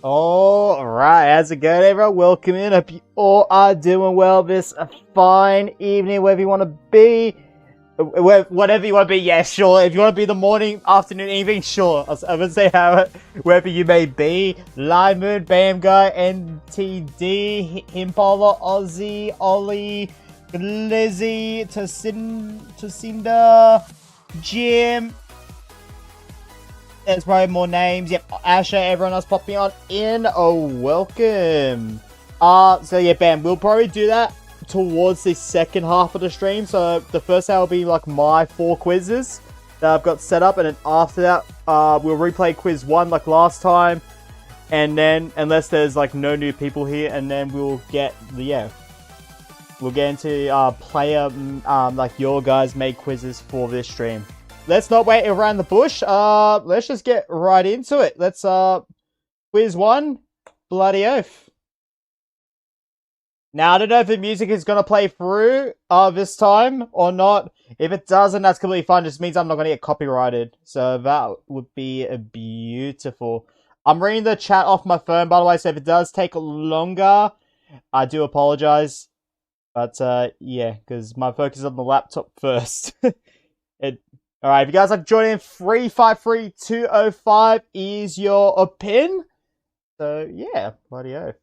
Alright, how's it going, everyone? Welcome in. Hope you all are doing well this fine evening, wherever you want to be. Whatever you want to be, yeah, sure. If you want to be the morning, afternoon, evening, sure. I would say wherever you may be. Live Moon, Bam Guy, NTD, Impala, Ozzy, Ollie, Lizzie, Tacinda, Jim. There's probably more names. Yep, Asher, everyone else popping on in. Oh, welcome. So yeah, bam. We'll probably do that towards the second half of the stream. So the first hour will be like my 4 quizzes that I've got set up, and then after that, we'll replay quiz 1 like last time, and then unless there's like no new people here, and then we'll get we'll get into player like your guys made quizzes for this stream. Let's not wait around the bush. Let's just get right into it. Let's quiz 1, bloody oath. Now I don't know if the music is gonna play through this time or not. If it doesn't, that's completely fine. It just means I'm not gonna get copyrighted. So that would be beautiful. I'm reading the chat off my phone, by the way. So if it does take longer, I do apologize. But yeah, because my focus is on the laptop first. Alright, if you guys like joining in, 353205 is your pin. So, yeah, bloody oath.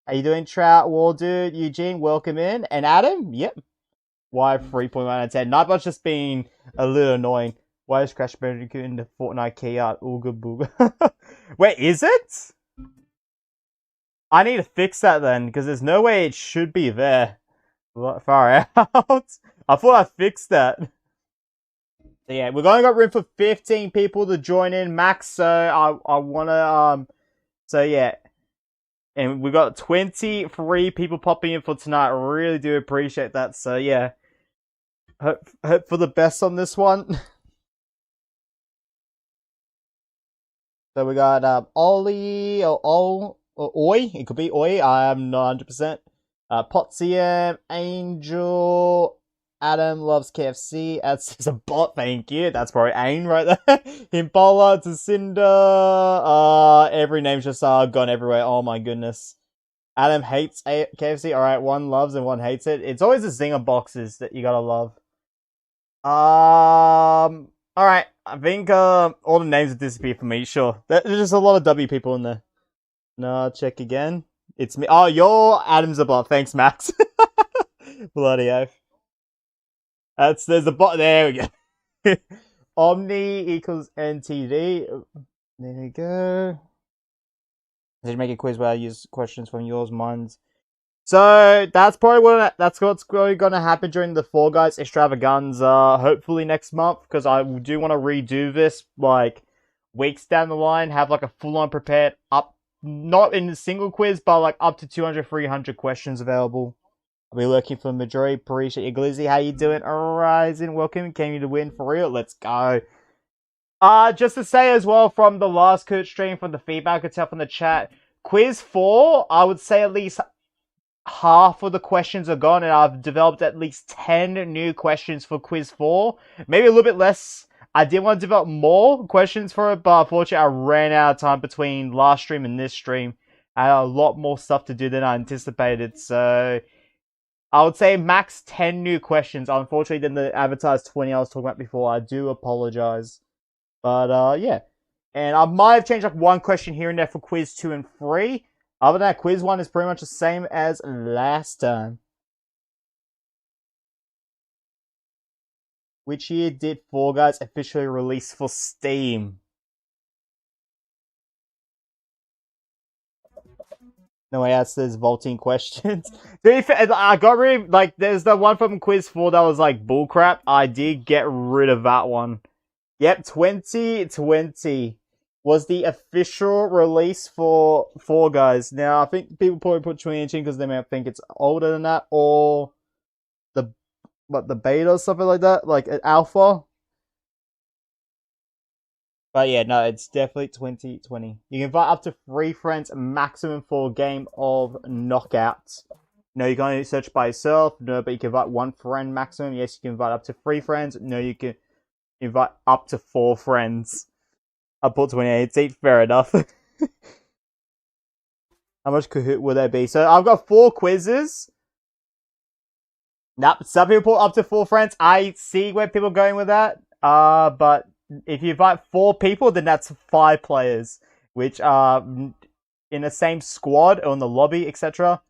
How you doing, Trout, Wall Dude, Eugene, welcome in. And Adam, yep. Why 3.1 out of 10? Nightbot's just being a little annoying. Why is Crash Bandicoot in the Fortnite key art? Ooga booga. Wait, is it? I need to fix that then, because there's no way it should be there. Far out. I thought I fixed that. So yeah, we've only got room for 15 people to join in max, so I wanna so yeah. And we got 23 people popping in for tonight. I really do appreciate that. So yeah. Hope for the best on this one. So we got Ollie or Oi. It could be Oi. I am not 100%. Potsium, Angel, Adam loves KFC. That's a bot, thank you. That's probably Ain right there. Impala, Tacinda. Every name's just gone everywhere. Oh my goodness. Adam hates KFC. Alright, one loves and one hates it. It's always the Zinger boxes that you gotta love. Alright, I think all the names have disappeared for me, sure. There's just a lot of W people in there. No, check again. It's me. Oh, you're Adam's a bot. Thanks, Max. Bloody oath. There's a bot. There we go. Omni equals NTD. There we go. Did you make a quiz where I use questions from yours, mine's? So that's probably what's going to happen during the Fall Guys extravaganza. Hopefully next month, because I do want to redo this like weeks down the line. Have like a full-on prepared up, not in a single quiz, but like up to 200, 300 questions available. I'll be looking for the majority. Appreciate you, Glizzy. How you doing? Horizon, welcome. Came you to win for real. Let's go. Just to say as well, from the last Kahoot stream, from the feedback I could tell from the chat, quiz 4, I would say at least half of the questions are gone, and I've developed at least 10 new questions for quiz 4. Maybe a little bit less. I did want to develop more questions for it, but unfortunately I ran out of time between last stream and this stream. I had a lot more stuff to do than I anticipated, so I would say max 10 new questions. Unfortunately, then the advertised 20 I was talking about before. I do apologize. But, yeah. And I might have changed like one question here and there for quiz 2 and 3. Other than that, quiz 1 is pretty much the same as last time. Which year did Fall Guys officially release for Steam? No way, that says vaulting questions. I got rid of, like, there's the one from quiz 4 that was like bullcrap. I did get rid of that one. Yep, 2020 was the official release for Fall Guys. Now, I think people probably put 2018 because they might think it's older than that, or the beta or something like that, like an alpha. But yeah, no, it's definitely 2020. You can invite up to 3 friends maximum for a game of knockouts. No, you can only search by yourself. No, but you can invite 1 friend maximum. Yes, you can invite up to 3 friends. No, you can invite up to 4 friends. I put 2018, fair enough. How much Kahoot would there be? So I've got 4 quizzes. Nope, some people put up to 4 friends. I see where people are going with that. But if you invite 4 people, then that's 5 players, which are in the same squad or in the lobby, etc.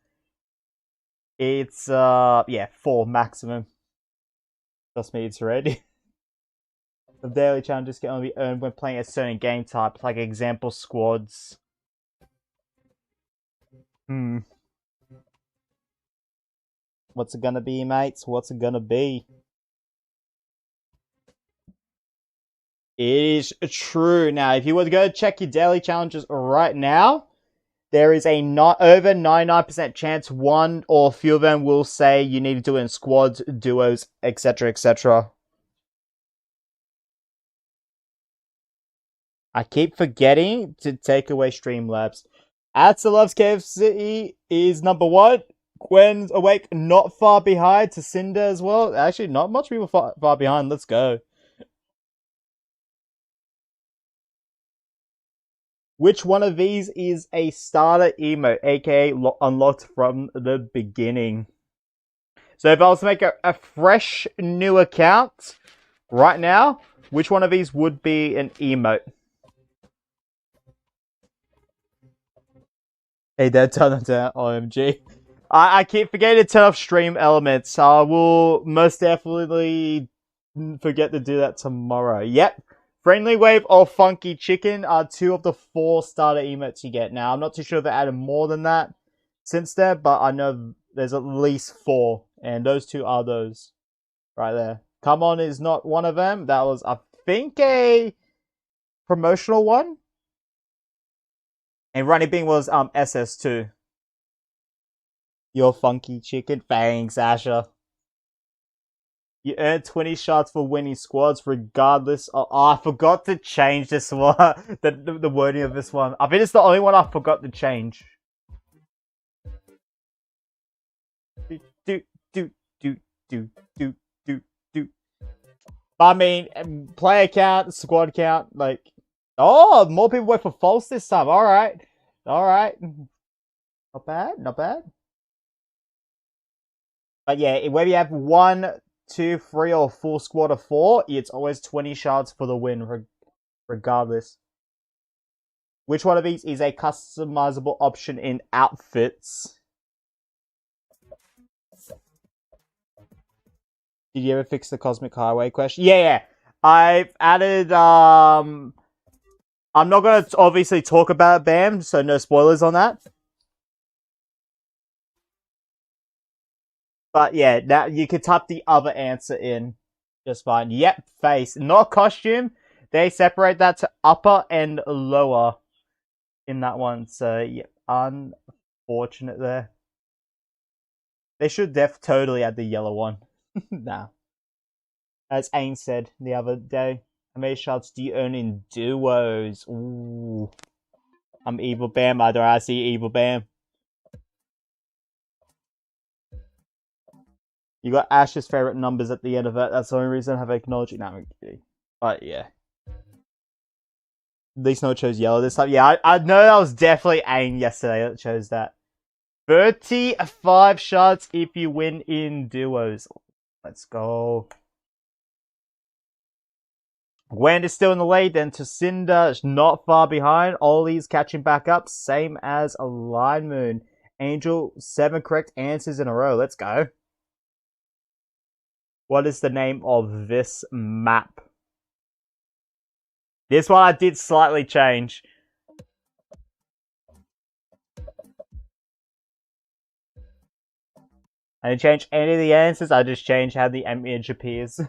It's yeah, 4 maximum. Trust me, it's ready. The daily challenges can only be earned when playing a certain game type, like example squads. What's it gonna be, mates? What's it gonna be? It is true. Now, if you were to go check your daily challenges right now, there is a not over 99% chance one or a few of them will say you need to do it in squads, duos, etc., etc. I keep forgetting to take away Streamlabs. Atsa loves KFC is number 1. Gwen's awake, not far behind. To Cinder as well. Actually, not much people far behind. Let's go. Which one of these is a starter emote, aka unlocked from the beginning? So if I was to make a fresh new account right now, which one of these would be an emote? Hey, that turn it down. OMG. I keep forgetting to turn off stream elements. I will most definitely forget to do that tomorrow. Yep. Friendly Wave or Funky Chicken are 2 of the 4 starter emotes you get. Now, I'm not too sure if they added more than that since then, but I know there's at least 4, and those 2 are those right there. Come On is not one of them. That was, I think, a promotional one. And Running Bing was SS2. Your Funky Chicken. Thanks, Asher. You earn 20 shots for winning squads regardless of... Oh, I forgot to change this one. the wording of this one. I think it's the only one I forgot to change. Do. I mean, player count, squad count, like... Oh, more people went for false this time. Alright. Alright. Not bad, not bad. But yeah, whether you have 1, 2, 3, or full squad of 4, it's always 20 shards for the win, regardless. Which one of these is a customizable option in outfits? Did you ever fix the Cosmic Highway question? Yeah. I've added, I'm not going to obviously talk about it, Bam, so no spoilers on that. But yeah, now you can type the other answer in just fine. Yep, face. Not costume. They separate that to upper and lower in that one. So, yeah, unfortunate there. They should totally add the yellow one. Nah. As Ain said the other day, how many shots do you earn in duos? Ooh. I'm Evil Bam. I see Evil Bam. You got Ash's favorite numbers at the end of it. That's the only reason I have acknowledged it. No, but yeah. At least no it chose yellow this time. Yeah, I know that was definitely Ain yesterday that chose that. 35 shots if you win in duos. Let's go. Gwen is still in the lead, then to Cinder is not far behind. Ollie's catching back up, same as a Line Moon. Angel, 7 correct answers in a row. Let's go. What is the name of this map? This one I did slightly change. I didn't change any of the answers, I just changed how the image appears.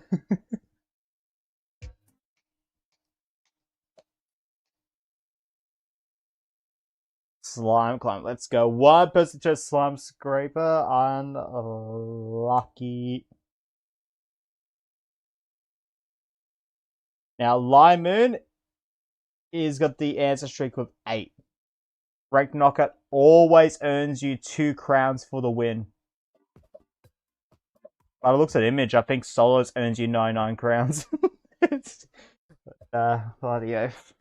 Slime climb, let's go. 1 person chose Slime Scraper. Unlucky. Now, Line Moon is got the answer streak with 8. Rank Knockout always earns you 2 crowns for the win. By the looks at image, I think solos earns you 99 crowns. Bloody oath.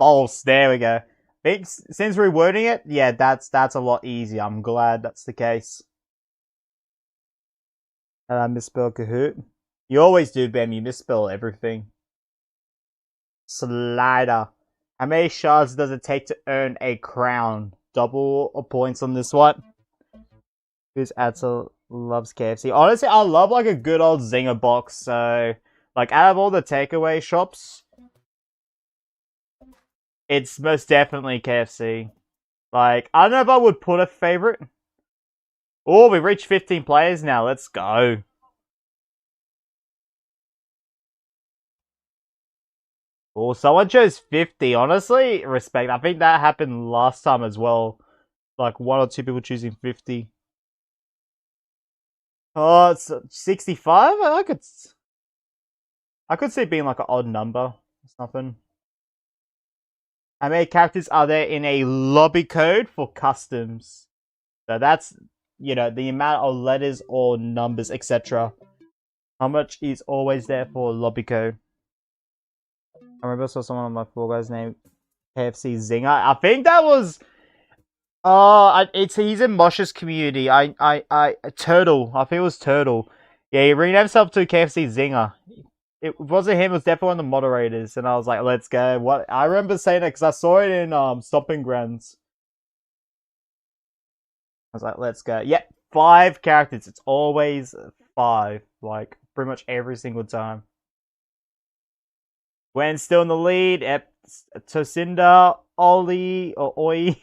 False. There we go. Think since rewording it, yeah, that's a lot easier. I'm glad that's the case. And I misspelled Kahoot. You always do, Bam. You misspell everything. Slider. How many shards does it take to earn a crown? Double points on this one. Who's Atzel loves KFC? Honestly, I love like a good old Zinger box. So, like, out of all the takeaway shops, it's most definitely KFC. Like, I don't know if I would put a favorite. Oh, we reached 15 players now. Let's go. Oh, someone chose 50. Honestly, respect. I think that happened last time as well. Like, 1 or 2 people choosing 50. Oh, it's 65? I could see it being like an odd number or something. How many characters are there in a lobby code for customs? So that's, you know, the amount of letters or numbers, etc. How much is always there for lobby code? I remember I saw someone on my Fall Guys named KFC Zinger. I think that was... he's in Mosh's community. Turtle. I think it was Turtle. Yeah, he renamed himself to KFC Zinger. It wasn't him, it was definitely one of the moderators. And I was like, let's go. What? I remember saying it because I saw it in Stomping Grounds. I was like, let's go. Yep, 5 characters. It's always 5. Like, pretty much every single time. Gwen's still in the lead. Yep. Tosinda, Ollie, or Oi,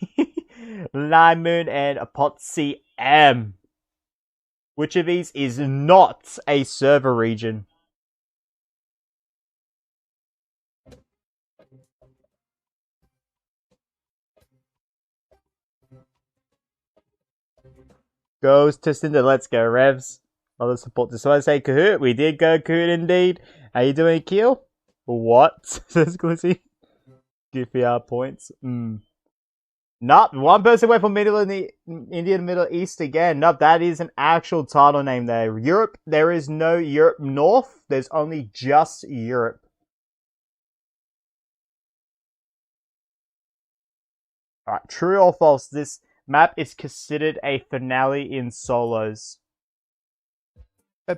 Lime Moon, and Apotsy M. Which of these is not a server region? Goes to Cinder. Let's go, Revs. Other support. Just want to say Kahoot. We did go Kahoot indeed. How you doing, Keel? What? Says Glizzy. Give me our points. Nope. One person went from Middle in the Indian Middle East again. Nope. That is an actual title name there. Europe. There is no Europe North. There's only just Europe. Alright. True or false? This map is considered a finale in solos. You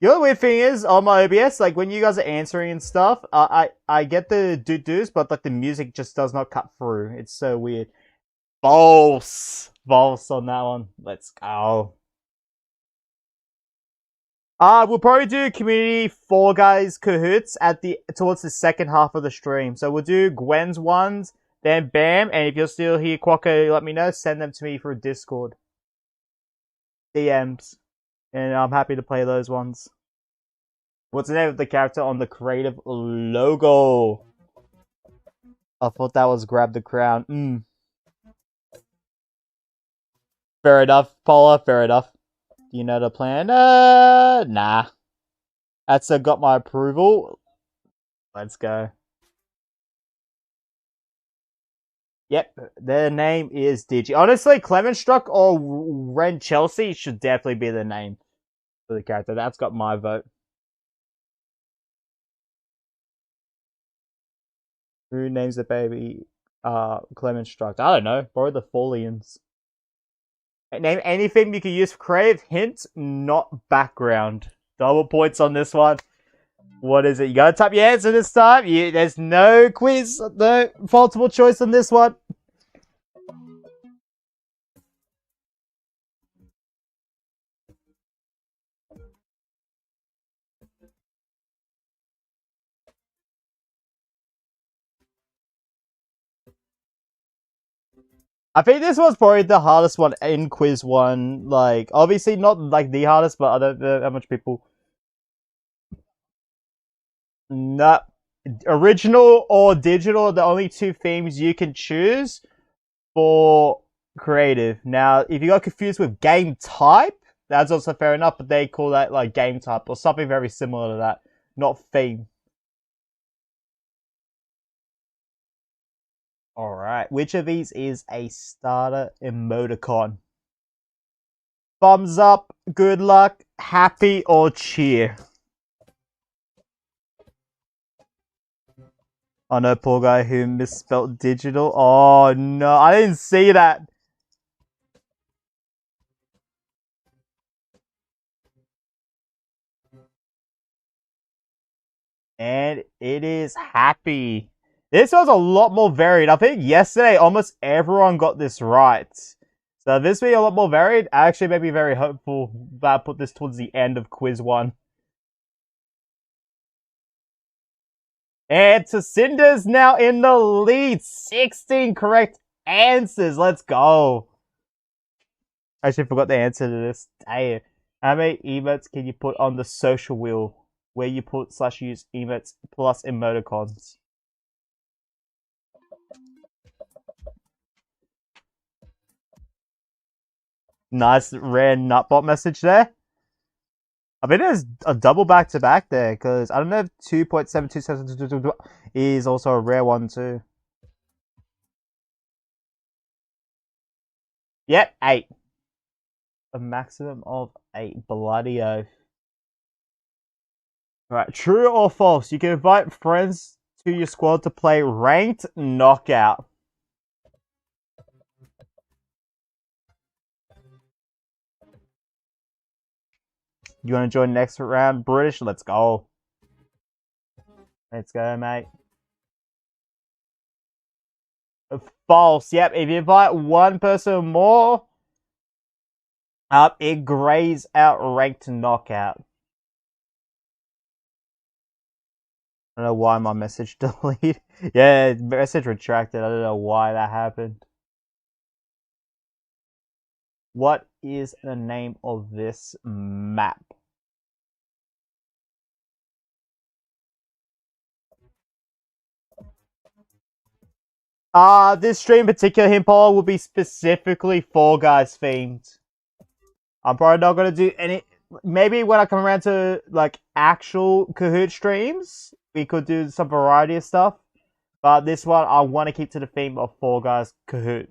know the weird thing is, on my OBS, like, when you guys are answering and stuff, I get the doos, but, like, the music just does not cut through. It's so weird. False! False on that one. Let's go. We'll probably do community Fall Guys Kahoots towards the second half of the stream. So we'll do Gwen's ones, then Bam, and if you're still here, Quokka, let me know. Send them to me through Discord. DMs. And I'm happy to play those ones. What's the name of the character on the creative logo? I thought that was Grab the Crown. Fair enough, Paula, fair enough. Do you know the plan? Nah. That's got my approval. Let's go. Yep, their name is Digi. Honestly, Clementstruck or Ren Chelsea should definitely be the name for the character. That's got my vote. Who names the baby Clementstruck? I don't know. Probably the Folians. Name anything you can use for creative. Hint, not background. Double points on this one. What is it? You gotta type your answer this time. There's no quiz, no multiple choice on this one. I think this was probably the hardest one in quiz 1. Like, obviously not like the hardest, but I don't know how much people... No. Original or digital are the only 2 themes you can choose for creative. Now, if you got confused with game type, that's also fair enough, but they call that like game type or something very similar to that, not theme. Alright, which of these is a starter emoticon? Thumbs up, good luck, happy, or cheer? Oh no, poor guy who misspelled digital. Oh no, I didn't see that. And it is happy. This was a lot more varied. I think yesterday almost everyone got this right. So this being a lot more varied actually made me very hopeful that I put this towards the end of quiz 1. And Tacinda's now in the lead. 16 correct answers. Let's go. I actually forgot the answer to this. Damn. How many emotes can you put on the social wheel where you put / use emotes plus emoticons? Nice rare nutbot message there. I mean, there's a double back-to-back there, because I don't know if 2.72722 is also a rare one too. Yep, 8. A maximum of 8. Bloody oath. Alright, true or false? You can invite friends to your squad to play ranked knockout. You want to join next round, British? Let's go. Let's go, mate. False. Yep, if you invite one person more, it grays out ranked knockout. I don't know why my message deleted. Yeah, message retracted. I don't know why that happened. What is the name of this map? This stream in particular, Himpole, will be specifically Fall Guys themed. I'm probably not going to do any... Maybe when I come around to, like, actual Kahoot streams, we could do some variety of stuff. But this one, I want to keep to the theme of Fall Guys Kahoot.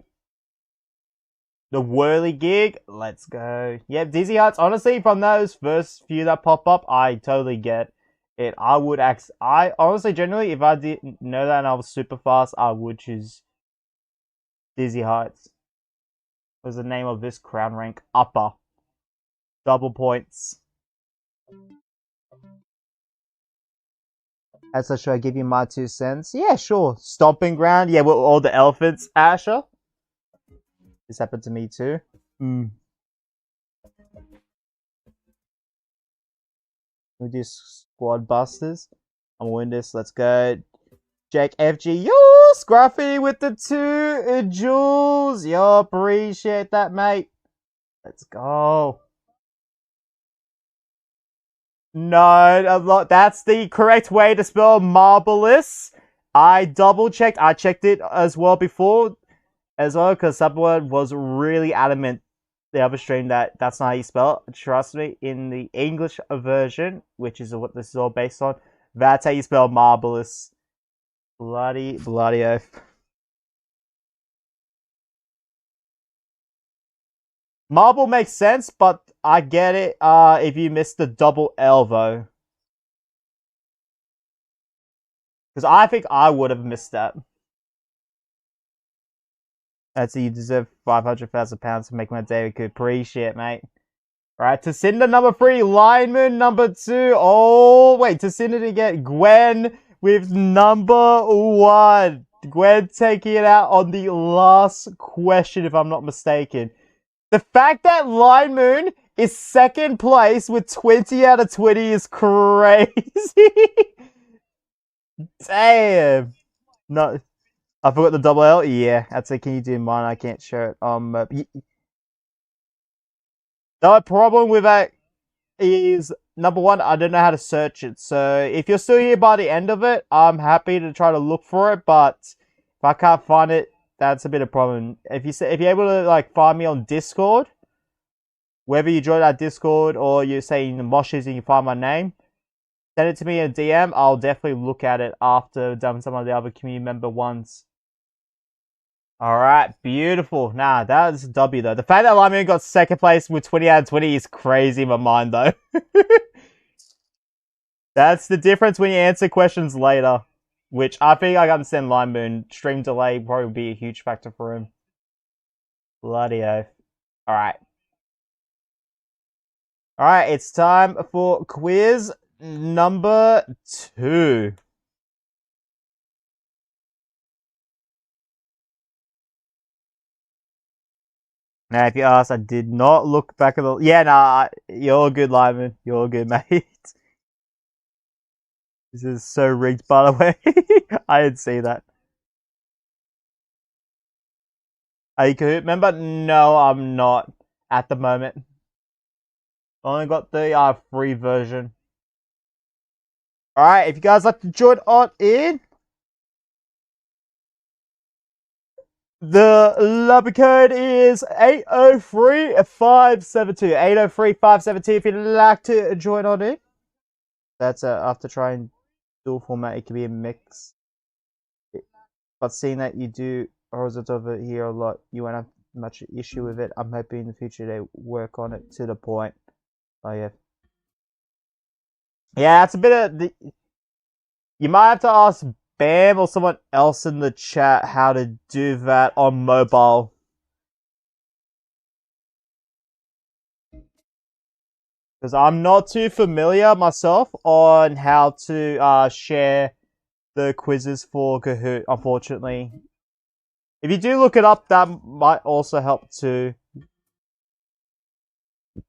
The whirly gig, let's go. Yep, Dizzy Hearts, honestly, from those first few that pop up, I totally get it. I honestly, generally, if I didn't know that and I was super fast, I would choose Dizzy Heights. Was the name of this crown rank upper. Double points. So should I give you my 2 cents? Yeah, sure. Stomping ground. Yeah, with all the elephants, Asher. This happened to me too. We do squad busters. I'm gonna win this. Let's go. Jake FG. Yo, Scruffy with the 2 jewels. Yo, appreciate that, mate. Let's go. No, that's the correct way to spell marvelous. I double checked. I checked it as well before, as well, because someone was really adamant the other stream that that's not how you spell it. Trust me, in the English version, which is what this is all based on, that's how you spell marvelous. Bloody oath. Marble makes sense, but I get it if you miss the double L, though. Because I think I would have missed that. That's you deserve £500,000 to make my day. Could appreciate, mate. Alright, Tacinda number 3, Lion Moon number 2. Oh, wait, Tacinda to get Gwen with number 1. Gwen taking it out on the last question, if I'm not mistaken. The fact that Lion Moon is second place with 20 out of 20 is crazy. Damn. No, I forgot the double L. Yeah, that's it. Can you do mine? I can't share it. The problem with that is, number one, I don't know how to search it. So if you're still here by the end of it, I'm happy to try to look for it. But if I can't find it, that's a bit of a problem. If you're able to like find me on Discord, whether you join that Discord or you're saying the Moshes and you find my name, send it to me in a DM. I'll definitely look at it after done some of the other community member ones. Alright, beautiful. Nah, that is a W though. The fact that Lyman got second place with 20 out of 20 is crazy in my mind though. That's the difference when you answer questions later. which I think I understand Line Moon. Stream delay probably would be a huge factor for him. Bloody oath. Alright. Alright, it's time for quiz number 2. Now, if you ask, I did not look back at the... Yeah, nah, you're good, Lyman. You're good, mate. This is so rigged, by the way. I didn't see that. Are you Kahoot member? No, I'm not at the moment. Only got the free version. Alright, if you guys like to join on in, the lobby code is 803-572. 803-572 if you'd like to join on in. That's after trying dual format, it can be a mix. But seeing that you do horizontal over here a lot, you won't have much issue with it. I'm hoping in the future they work on it to the point. Oh yeah. Yeah, it's a bit of the... You might have to ask Bam or someone else in the chat how to do that on mobile. Because I'm not too familiar myself on how to share the quizzes for Kahoot, unfortunately. If you do look it up, that might also help too.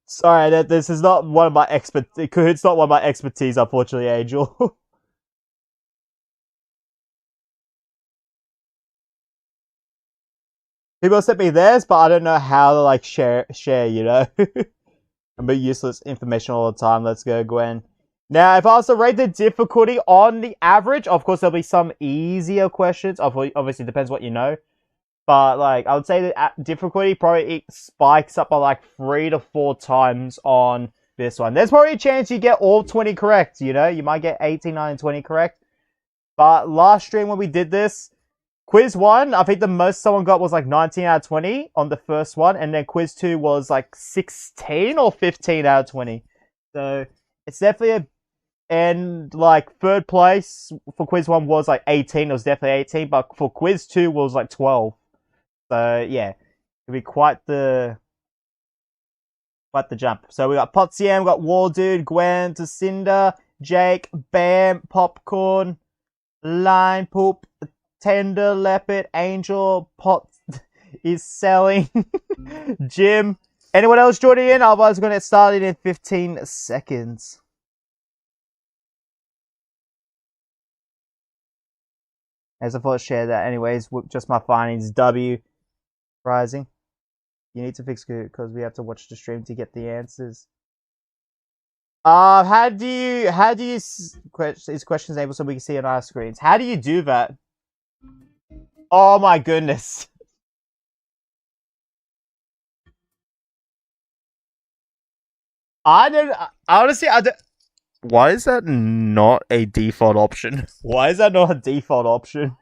Sorry, this is not one of my Kahoot's not one of my expertise, unfortunately, Angel. People sent me theirs, but I don't know how to like share, you know? I'm bit useless information all the time. Let's go, Gwen. Now, if I was to rate the difficulty on the average, of course, there'll be some easier questions. Obviously, it depends what you know. But, like, I would say the difficulty probably spikes up by, like, 3 to 4 times on this one. There's probably a chance you get all 20 correct, you know? You might get 18, 19, 20 correct. But last stream when we did this, quiz 1, I think the most someone got was, like, 19 out of 20 on the first one. And then quiz 2 was, like, 16 or 15 out of 20. So, it's definitely a... And, like, third place for quiz 1 was, like, 18. It was definitely 18. But for quiz 2 was, like, 12. So, yeah. It'll be quite the jump. So, we got Potsiam, we got War Dude, Gwen, Jacinda, Jake, Bam, Popcorn, Line Poop, Tender, Leopard, Angel, Pot is selling, Jim. Anyone else joining in? Otherwise, we're going to get started in 15 seconds. As I thought, share that. Anyways, just my findings. W. Rising. You need to fix it because we have to watch the stream to get the answers. How do you these questions able so we can see on our screens? How do you do that? Oh my goodness. Honestly, I don't. Why is that not a default option? Why is that not a default option?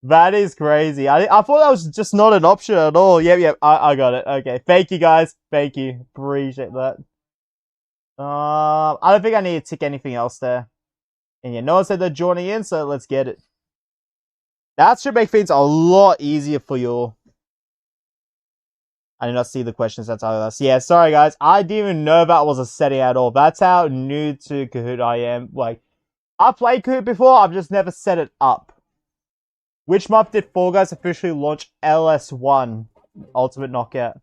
That is crazy. I thought that was just not an option at all. Yep, I got it. Okay, thank you guys. Thank you. Appreciate that. I don't think I need to tick anything else there. And yeah, no one said they're joining in, so let's get it. That should make things a lot easier for you all. I did not see the questions that's all us. Yeah, sorry guys. I didn't even know that was a setting at all. That's how new to Kahoot I am. Like, I've played Kahoot before, I've just never set it up. Which month did Fall Guys officially launch LS1? Ultimate Knockout.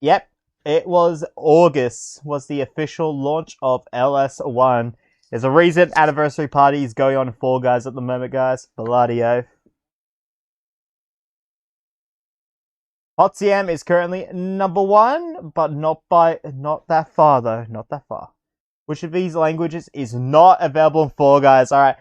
Yep, it was August was the official launch of LS1. There's a reason anniversary party is going on in Fall Guys at the moment, guys. Bloody oath. Potsiam is currently number 1, but not that far though. Not that far. Which of these languages is not available in Fall Guys? Alright.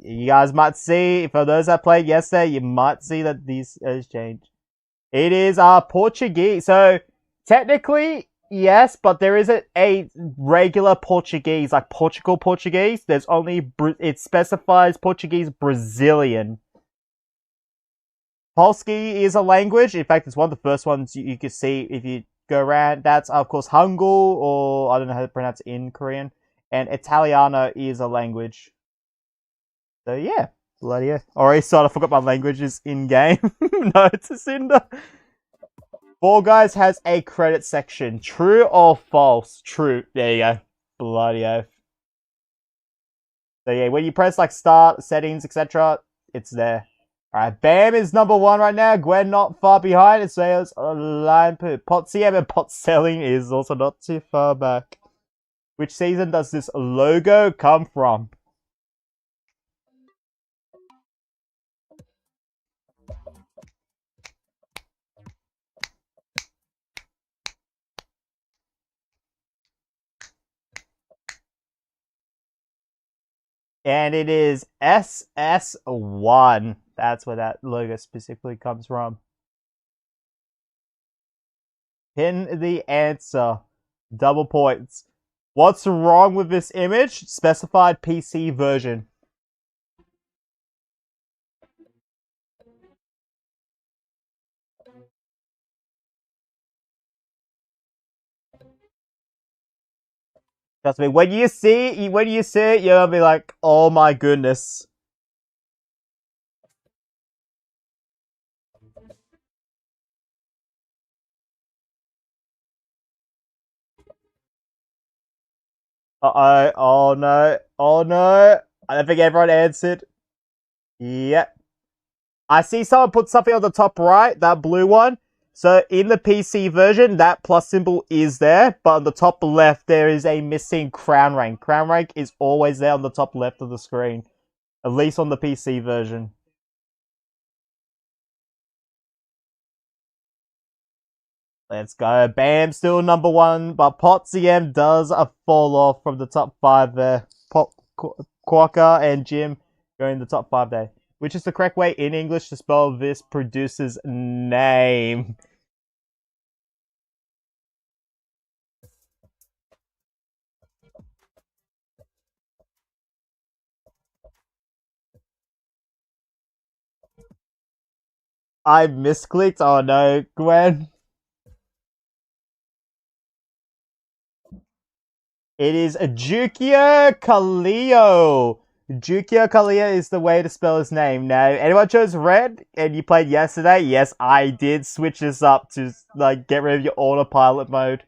You guys might see, for those that played yesterday, you might see that these has changed. It is Portuguese. So, technically, yes, but there isn't a regular Portuguese, like Portugal Portuguese. There's only, it specifies Portuguese Brazilian. Polski is a language. In fact, it's one of the first ones you could see if you go around. That's, of course, Hangul, or I don't know how to pronounce it in Korean. And Italiano is a language. So, yeah. Bloody hell. Already sort of forgot my languages in-game. No, it's a cinder. Fall Guys has a credit section. True or false? True. There you go. Bloody hell. So, yeah, when you press, like, start, settings, etc., it's there. Alright, Bam is number 1 right now. Gwen not far behind. It says line put. Pot CM and pot selling is also not too far back. Which season does this logo come from? And it is SS1. That's where that logo specifically comes from. Pin the answer. Double points. What's wrong with this image? Specified PC version. Trust me, when you see it, you're gonna be like, oh my goodness. Uh-oh, oh no, oh no. I don't think everyone answered. Yep. I see someone put something on the top right, that blue one. So in the PC version, that plus symbol is there, but on the top left, there is a missing crown rank. Crown rank is always there on the top left of the screen, at least on the PC version. Let's go. Bam, still number 1, but Pot CM does fall off from the top 5 there. Pot, Quokka, and Jim go in the top 5 there. Which is the correct way in English to spell this producer's name? I misclicked. Oh no, Gwen. It is Jukio Kaleo. Jukio Kaleo is the way to spell his name. Now, anyone chose red and you played yesterday? Yes, I did switch this up to like get rid of your autopilot mode.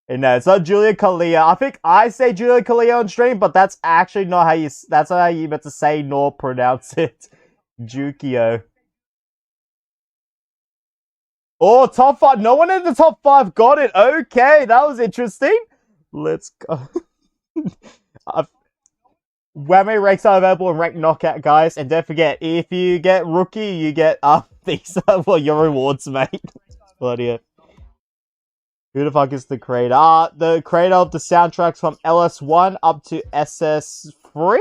And no, it's not Julia Kaleo. I think I say Julia Kaleo on stream, but that's actually not how you. That's not how you meant to say nor pronounce it. Jukio. Oh, top 5. No one in the top 5 got it. Okay, that was interesting. Let's go. Whammy ranks are available in rank knockout, guys. And don't forget, if you get rookie, you get these are well, your rewards, mate. Bloody it. Who the fuck is the creator? The creator of the soundtracks from LS1 up to SS3?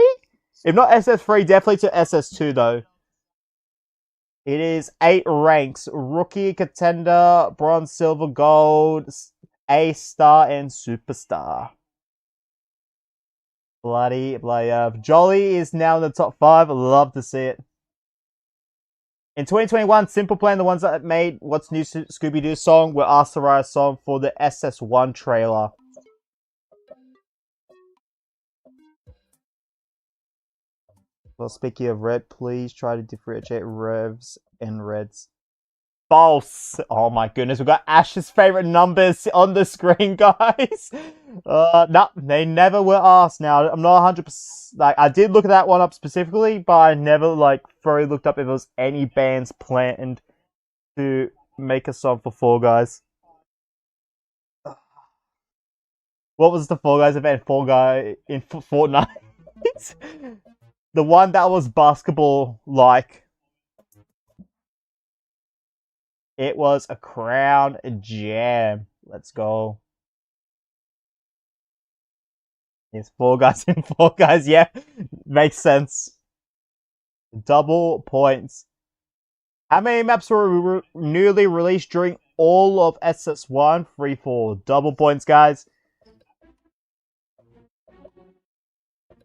If not SS3, definitely to SS2 though. It is 8 ranks. Rookie, Contender, Bronze, Silver, Gold, A-Star, and Superstar. Bloody. Jolly is now in the top 5. Love to see it. In 2021, Simple Plan, the ones that made What's New Scooby-Doo song, were asked to write a song for the SS1 trailer. Well, speaking of red, please try to differentiate revs and reds. False. Oh my goodness, we've got Ash's favorite numbers on the screen, guys. No, they never were asked. Now, I'm not 100%. Like, I did look at that one up specifically, but I never, like, thoroughly looked up if there was any bands planned to make a song for Fall Guys. What was the Fall Guys event? Fall Guy in Fortnite? The one that was basketball-like. It was a Crown Jam. Let's go. Yes, Fall Guys in Fall Guys. Yeah, makes sense. Double points. How many maps were newly released during all of SS1, free for double points, guys.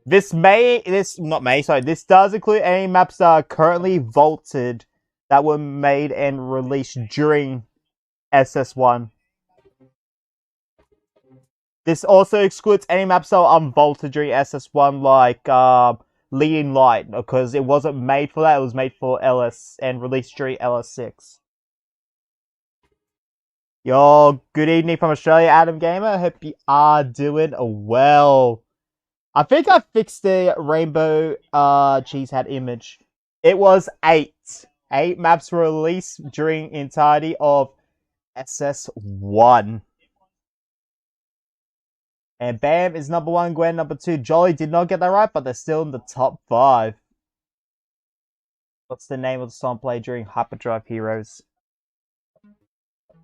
This does include any maps that are currently vaulted that were made and released during SS1. This also excludes any maps that are unvaulted during SS1, like Leading Light, because it wasn't made for that. It was made for LS and released during LS6. Yo, good evening from Australia, Adam Gamer. Hope you are doing well. I think I fixed the rainbow cheese hat image. It was 8. 8 maps were released during entirety of SS1. And Bam is number 1, Gwen number 2. Jolly did not get that right, but they're still in the top 5. What's the name of the song played during Hyperdrive Heroes?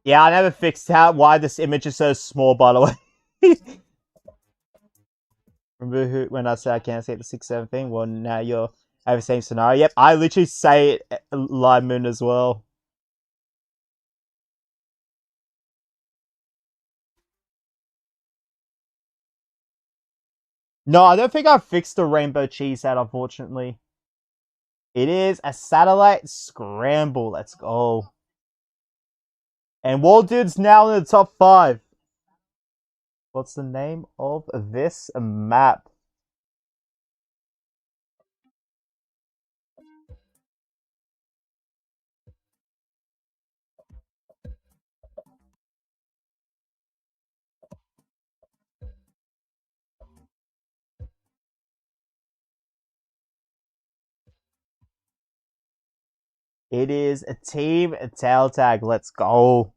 Yeah, I never fixed out why this image is so small, by the way. Remember when I said I can't say the 6-7 thing? Well, now you're over the same scenario. Yep, I literally say it live moon as well. No, I don't think I fixed the rainbow cheese hat, unfortunately. It is a satellite scramble. Let's go. And Wall Dude's now in the top 5. What's the name of this map? It is a Team Tail Tag. Let's go.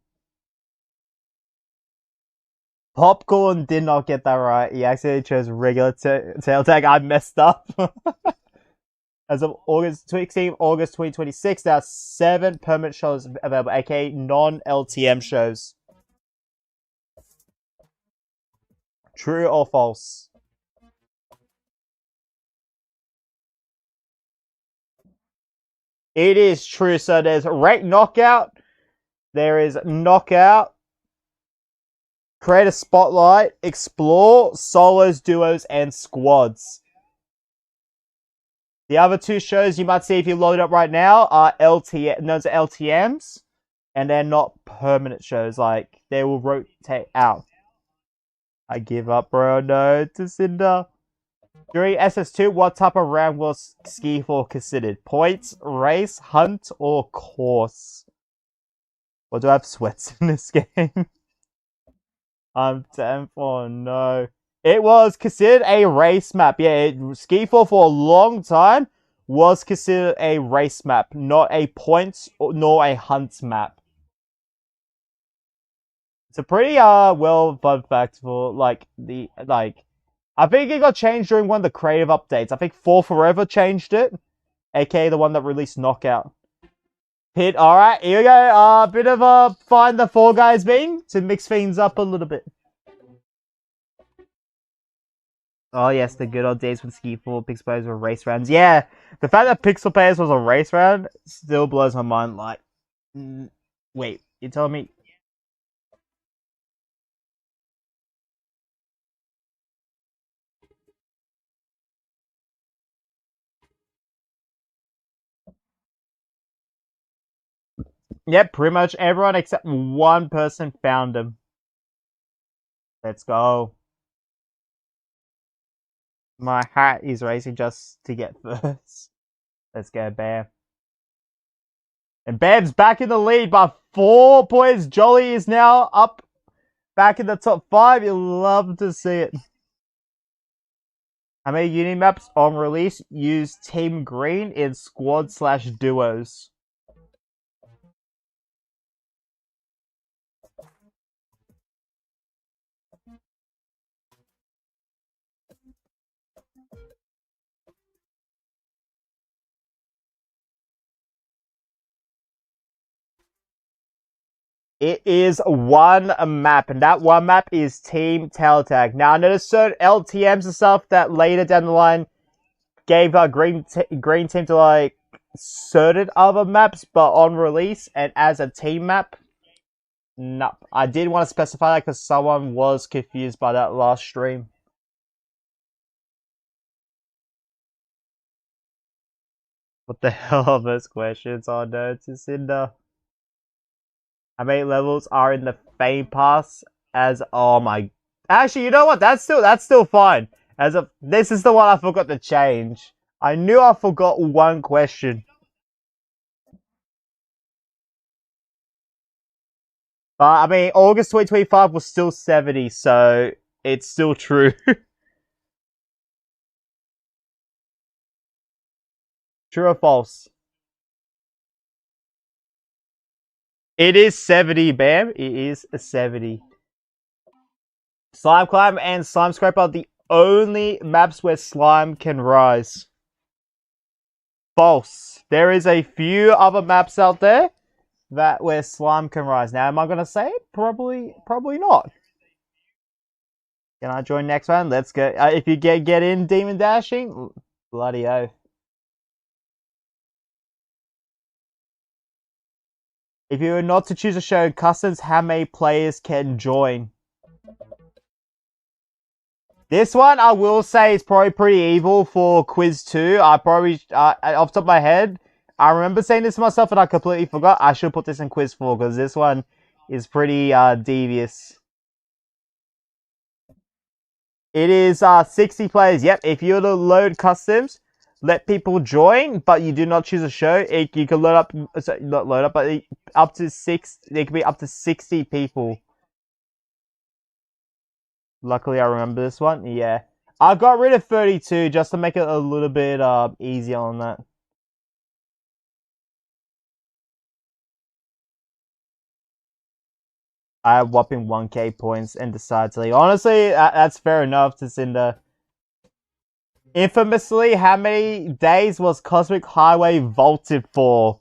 Popcorn did not get that right. He accidentally chose regular tail tag. I messed up. As of August 2026, there are 7 permanent shows available, aka non-LTM shows. True or false? It is true. So there's Rate Knockout. There is Knockout. Create a Spotlight. Explore. Solos, Duos, and Squads. The other 2 shows you might see if you load it up right now are LTMs. And they're not permanent shows. Like, they will rotate out. I give up, bro. No to Cinder. During SS2, what type of round was Ski 4 considered? Points, race, hunt, or course? Or do I have sweats in this game? I'm 10 for no. It was considered a race map. Yeah, Ski 4 for a long time was considered a race map, not a points nor a hunt map. It's a pretty well fun fact for I think it got changed during one of the creative updates. I think 4 Forever changed it, aka the one that released Knockout. Pit, alright, here we go. Bit of a find the 4 guys being to mix things up a little bit. Oh yes, the good old days when Ski 4 Pixel Players were race rounds. Yeah, the fact that Pixel Players was a race round still blows my mind. Like, wait, you telling me? Yep, pretty much everyone except one person found him. Let's go. My hat is racing just to get first. Let's go, Bam. And Bam's back in the lead by 4 points. Jolly is now up back in the top 5. You'll love to see it. How many uni maps on release use Team Green in squad/duos? It is 1 map, and that 1 map is Team Tail Tag. Now, I know there's certain LTMs and stuff that later down the line gave green team to like certain other maps, but on release and as a team map, Nope. I did want to specify that because someone was confused by that last stream. What the hell are those questions? Oh no, it's Cinder. How many levels are in the Fame Pass? As oh my, actually, you know what? That's still fine. As of this is the one I forgot to change. I knew I forgot one question. I mean, August 2025 was still 70, so it's still true. True or false? It is 70, Bam. It is a 70. Slime Climb and Slime Scrape are the only maps where slime can rise. False. There is a few other maps out there that where slime can rise. Now, am I gonna say it? Probably not. Can I join next one? Let's go. If you get in Demon Dashing, bloody oath. If you were not to choose a show, customs, how many players can join? This one, I will say, is probably pretty evil for Quiz 2. I probably, off the top of my head, I remember saying this to myself and I completely forgot. I should put this in Quiz 4 because this one is pretty devious. It is 60 players. Yep, if you were to load customs, let people join, but you do not choose a show, you can load up, sorry, not load up, but up to 6, there can be up to 60 people. Luckily, I remember this one. Yeah. I got rid of 32 just to make it a little bit easier on that. I have whopping 1k points and decided to leave. Honestly, that's fair enough to Cinder. Infamously, how many days was Cosmic Highway vaulted for?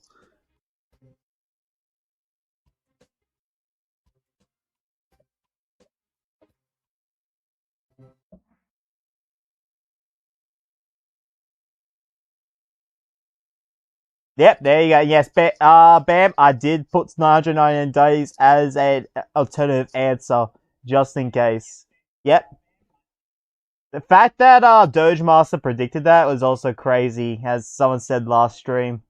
Yep, there you go. Yes, Bam, I did put 999 days as an alternative answer, just in case. Yep. The fact that Doge Master predicted that was also crazy, as someone said last stream.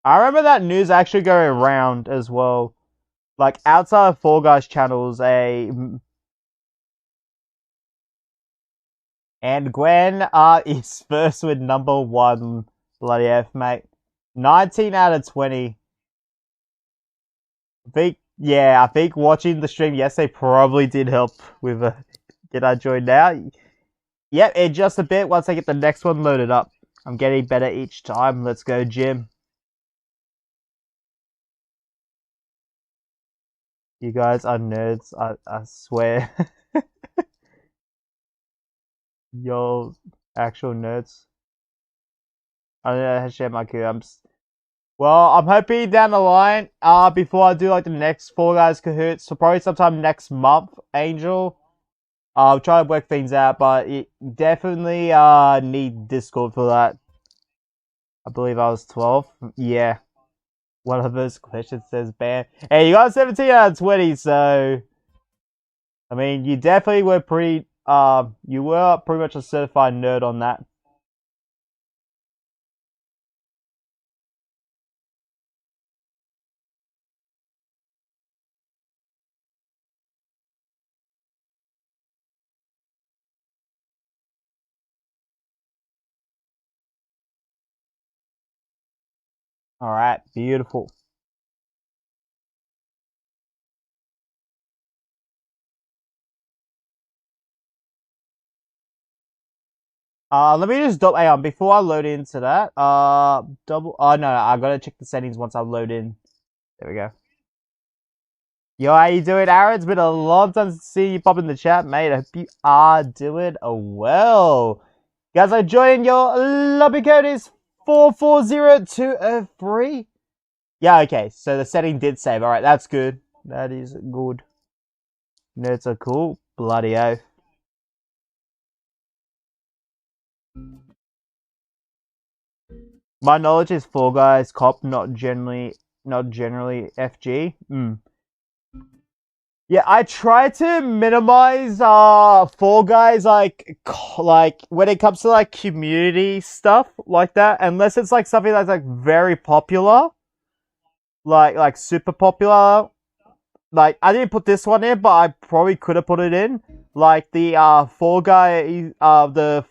I remember that news actually going around as well. Like, outside of Fall Guys channels, And Gwen is first with number 1. Bloody F, mate. 19 out of 20. I think watching the stream yesterday probably did help with Did I join now? Yep, in just a bit once I get the next one loaded up. I'm getting better each time. Let's go, Jim. You guys are nerds, I swear. You're actual nerds. I don't know how to share my queue. Well, I'm hoping down the line, before I do like the next Fall Guys Kahoot, so probably sometime next month, Angel. I'll try to work things out, but it definitely need Discord for that. I believe I was 12. Yeah. One of those questions says ban. Hey, you got 17 out of 20, so I mean you definitely were pretty you were pretty much a certified nerd on that. Alright, beautiful. Let me just before I load into that, no, I gotta check the settings once I load in. There we go. Yo, how you doing, Aaron? It's been a long time to see you pop in the chat, mate. I hope you are doing well. Guys, I joined your lobby code is 440203. Yeah, okay, so the setting did save. Alright, that's good. That is good. Nerds are cool. Bloody oath. My knowledge is Fall Guys cop, not generally FG. Yeah, I try to minimize Fall Guys like when it comes to like community stuff like that, unless it's like something that's like very popular, like super popular. Like I didn't put this one in, but I probably could have put it in. Like the the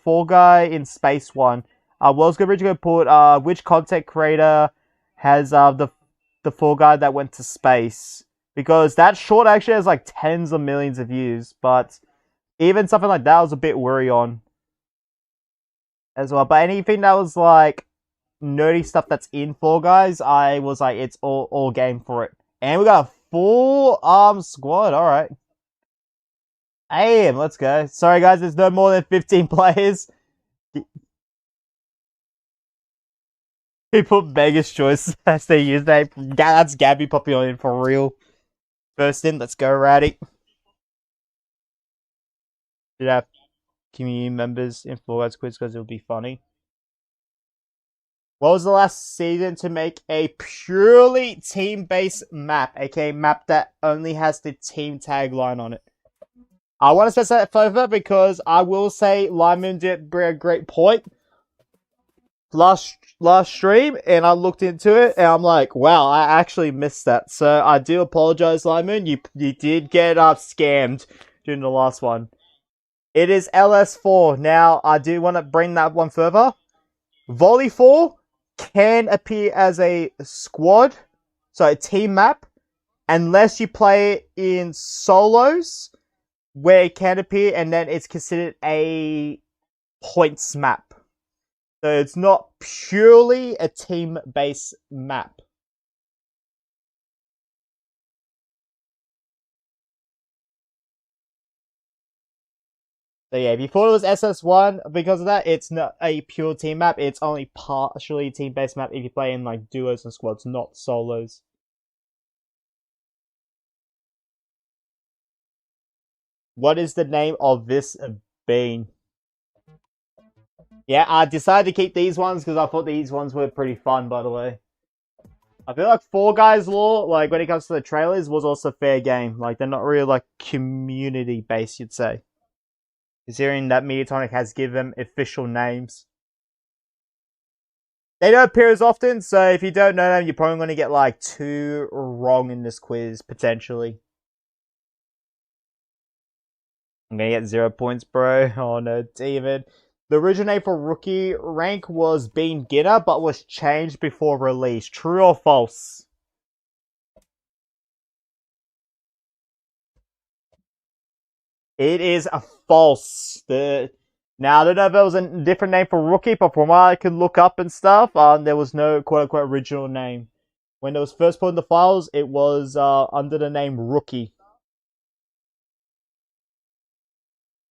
Fall Guy in space one. Was originally put which content creator has the Fall Guy that went to space, because that short actually has like tens of millions of views. But even something like that I was a bit worried on as well. But anything that was like nerdy stuff that's in Fall Guys, I was like, it's all game for it. And we got a full squad. All right, hey, let's go. Sorry guys, there's no more than 15 players. People Vegas choice as their username. That's Gabby popping on in for real. First in, let's go, Ratty. Did have community members in Fall Guys quiz because it would be funny. What was the last season to make a purely team-based map, aka map that only has the team tagline on it? I want to specify that further because I will say Lyman did bring a great point last stream, and I looked into it, and I'm like, wow, I actually missed that. So I do apologize, Lyman. You did get scammed during the last one. It is LS4. Now I do want to bring that one further. Volley 4 can appear as a squad, so a team map, unless you play it in solos, where it can appear, and then it's considered a points map. So it's not purely a team-based map. So yeah, if you thought it was SS1 because of that, it's not a pure team map. It's only partially team-based map if you play in like duos and squads, not solos. What is the name of this bean? Yeah, I decided to keep these ones because I thought these ones were pretty fun, by the way. I feel like Fall Guys lore, like when it comes to the trailers, was also fair game. Like they're not really like community based, you'd say. Considering that Mediatonic has given them official names. They don't appear as often, so if you don't know them, you're probably going to get like 2 wrong in this quiz, potentially. I'm going to get 0 points, bro. Oh no, David. The original name for rookie rank was beginner, but was changed before release. True or false? It is a false. Now I don't know if it was a different name for rookie, but from what I could look up and stuff, there was no quote unquote original name. When it was first put in the files, it was under the name rookie.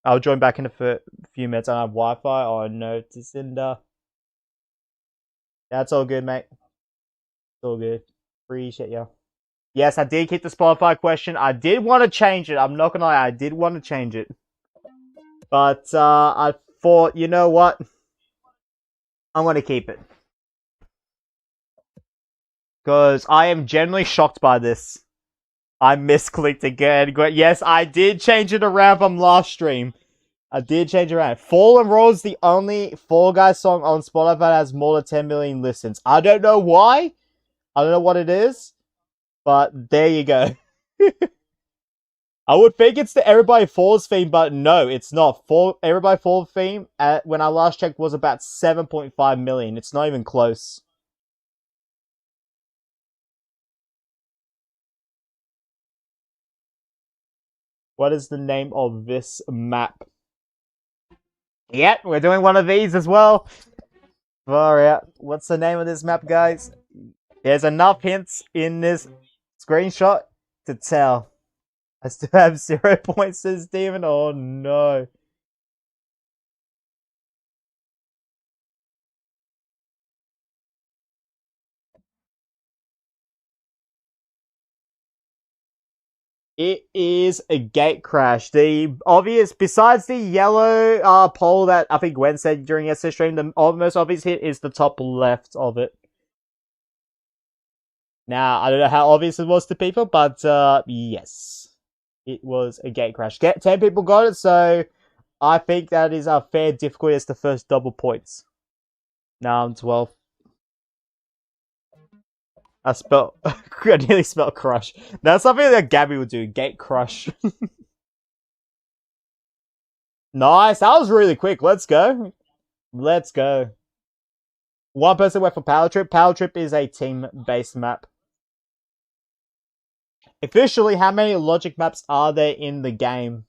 I'll join back in a few minutes. I don't have Wi-Fi. Oh no, Cinder. That's all good, mate. It's all good. Appreciate you. Yes, I did keep the Spotify question. I did want to change it. I'm not gonna lie, I did want to change it. But I thought, you know what? I'm gonna keep it. Because I am generally shocked by this. I misclicked again. Yes, I did change it around from last stream. I did change it around. Fall and Roll is the only Fall Guys song on Spotify that has more than 10 million listens. I don't know why. I don't know what it is. But there you go. I would think it's the Everybody Falls theme, but no, it's not. Everybody Falls theme, when I last checked, was about 7.5 million. It's not even close. What is the name of this map? Yep, we're doing one of these as well. Far out. What's the name of this map, guys? There's enough hints in this screenshot to tell. I still have 0 points, says Steven. Oh no. It is a gate crash. The obvious, besides the yellow pole that I think Gwen said during yesterday's stream, the most obvious hit is the top left of it. Now, I don't know how obvious it was to people, but yes. It was a gate crash. 10 people got it, so I think that is a fair difficulty as the first double points. Now I'm 12. I nearly spelled crush. That's something that Gabby would do. Gate crush. Nice. That was really quick. Let's go. Let's go. One person went for Power Trip. Power Trip is a team-based map. Officially, how many logic maps are there in the game?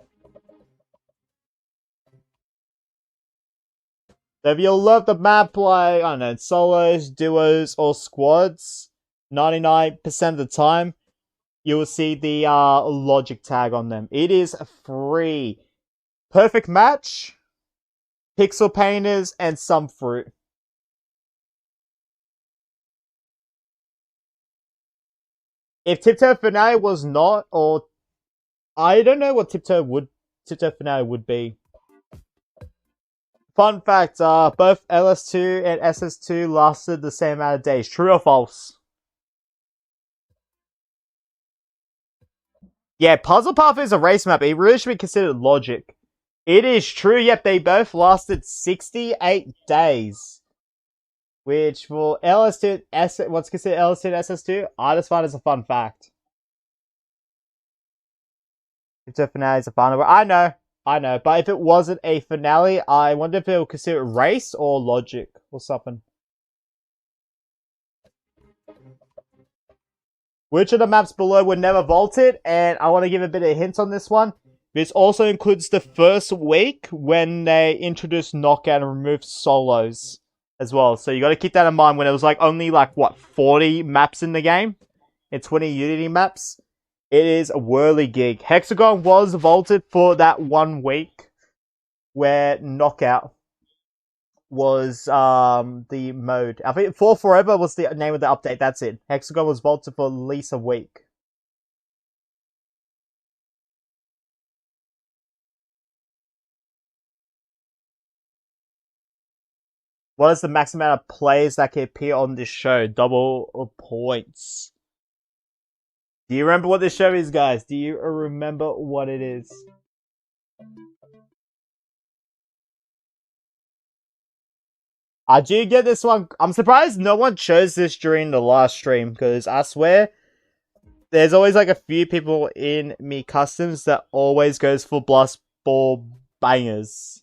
So if you love the map, like, I don't know, solos, duos, or squads, 99% of the time, you will see the logic tag on them. It is free. Perfect Match, Pixel Painters, and some fruit. If Tiptoe Finale was not, or I don't know what Tiptoe Finale would be. Fun fact, both LS2 and SS2 lasted the same amount of days. True or false? Yeah, Puzzle Path is a race map. It really should be considered logic. It is true, yep, they both lasted 68 days. Which for LS2, what's considered LS2 and SS2, I just find as a fun fact. Tiptoe Finale is a final. I know. But if it wasn't a finale, I wonder if it would consider it race or logic or something. Which of the maps below were never vaulted? And I want to give a bit of a hint on this one. This also includes the first week when they introduced knockout and removed solos as well. So you got to keep that in mind when it was like only like, what, 40 maps in the game? And 20 Unity maps? It is a whirligig. Hexagon was vaulted for that 1 week where knockout was the mode. I think For Forever was the name of the update. That's it. Hexagon was vaulted for at least a week. What is the max amount of players that can appear on this show? Double points. Do you remember what this show is, guys? Do you remember what it is? I do get this one. I'm surprised no one chose this during the last stream, because I swear there's always like a few people in me customs that always goes for blast ball bangers.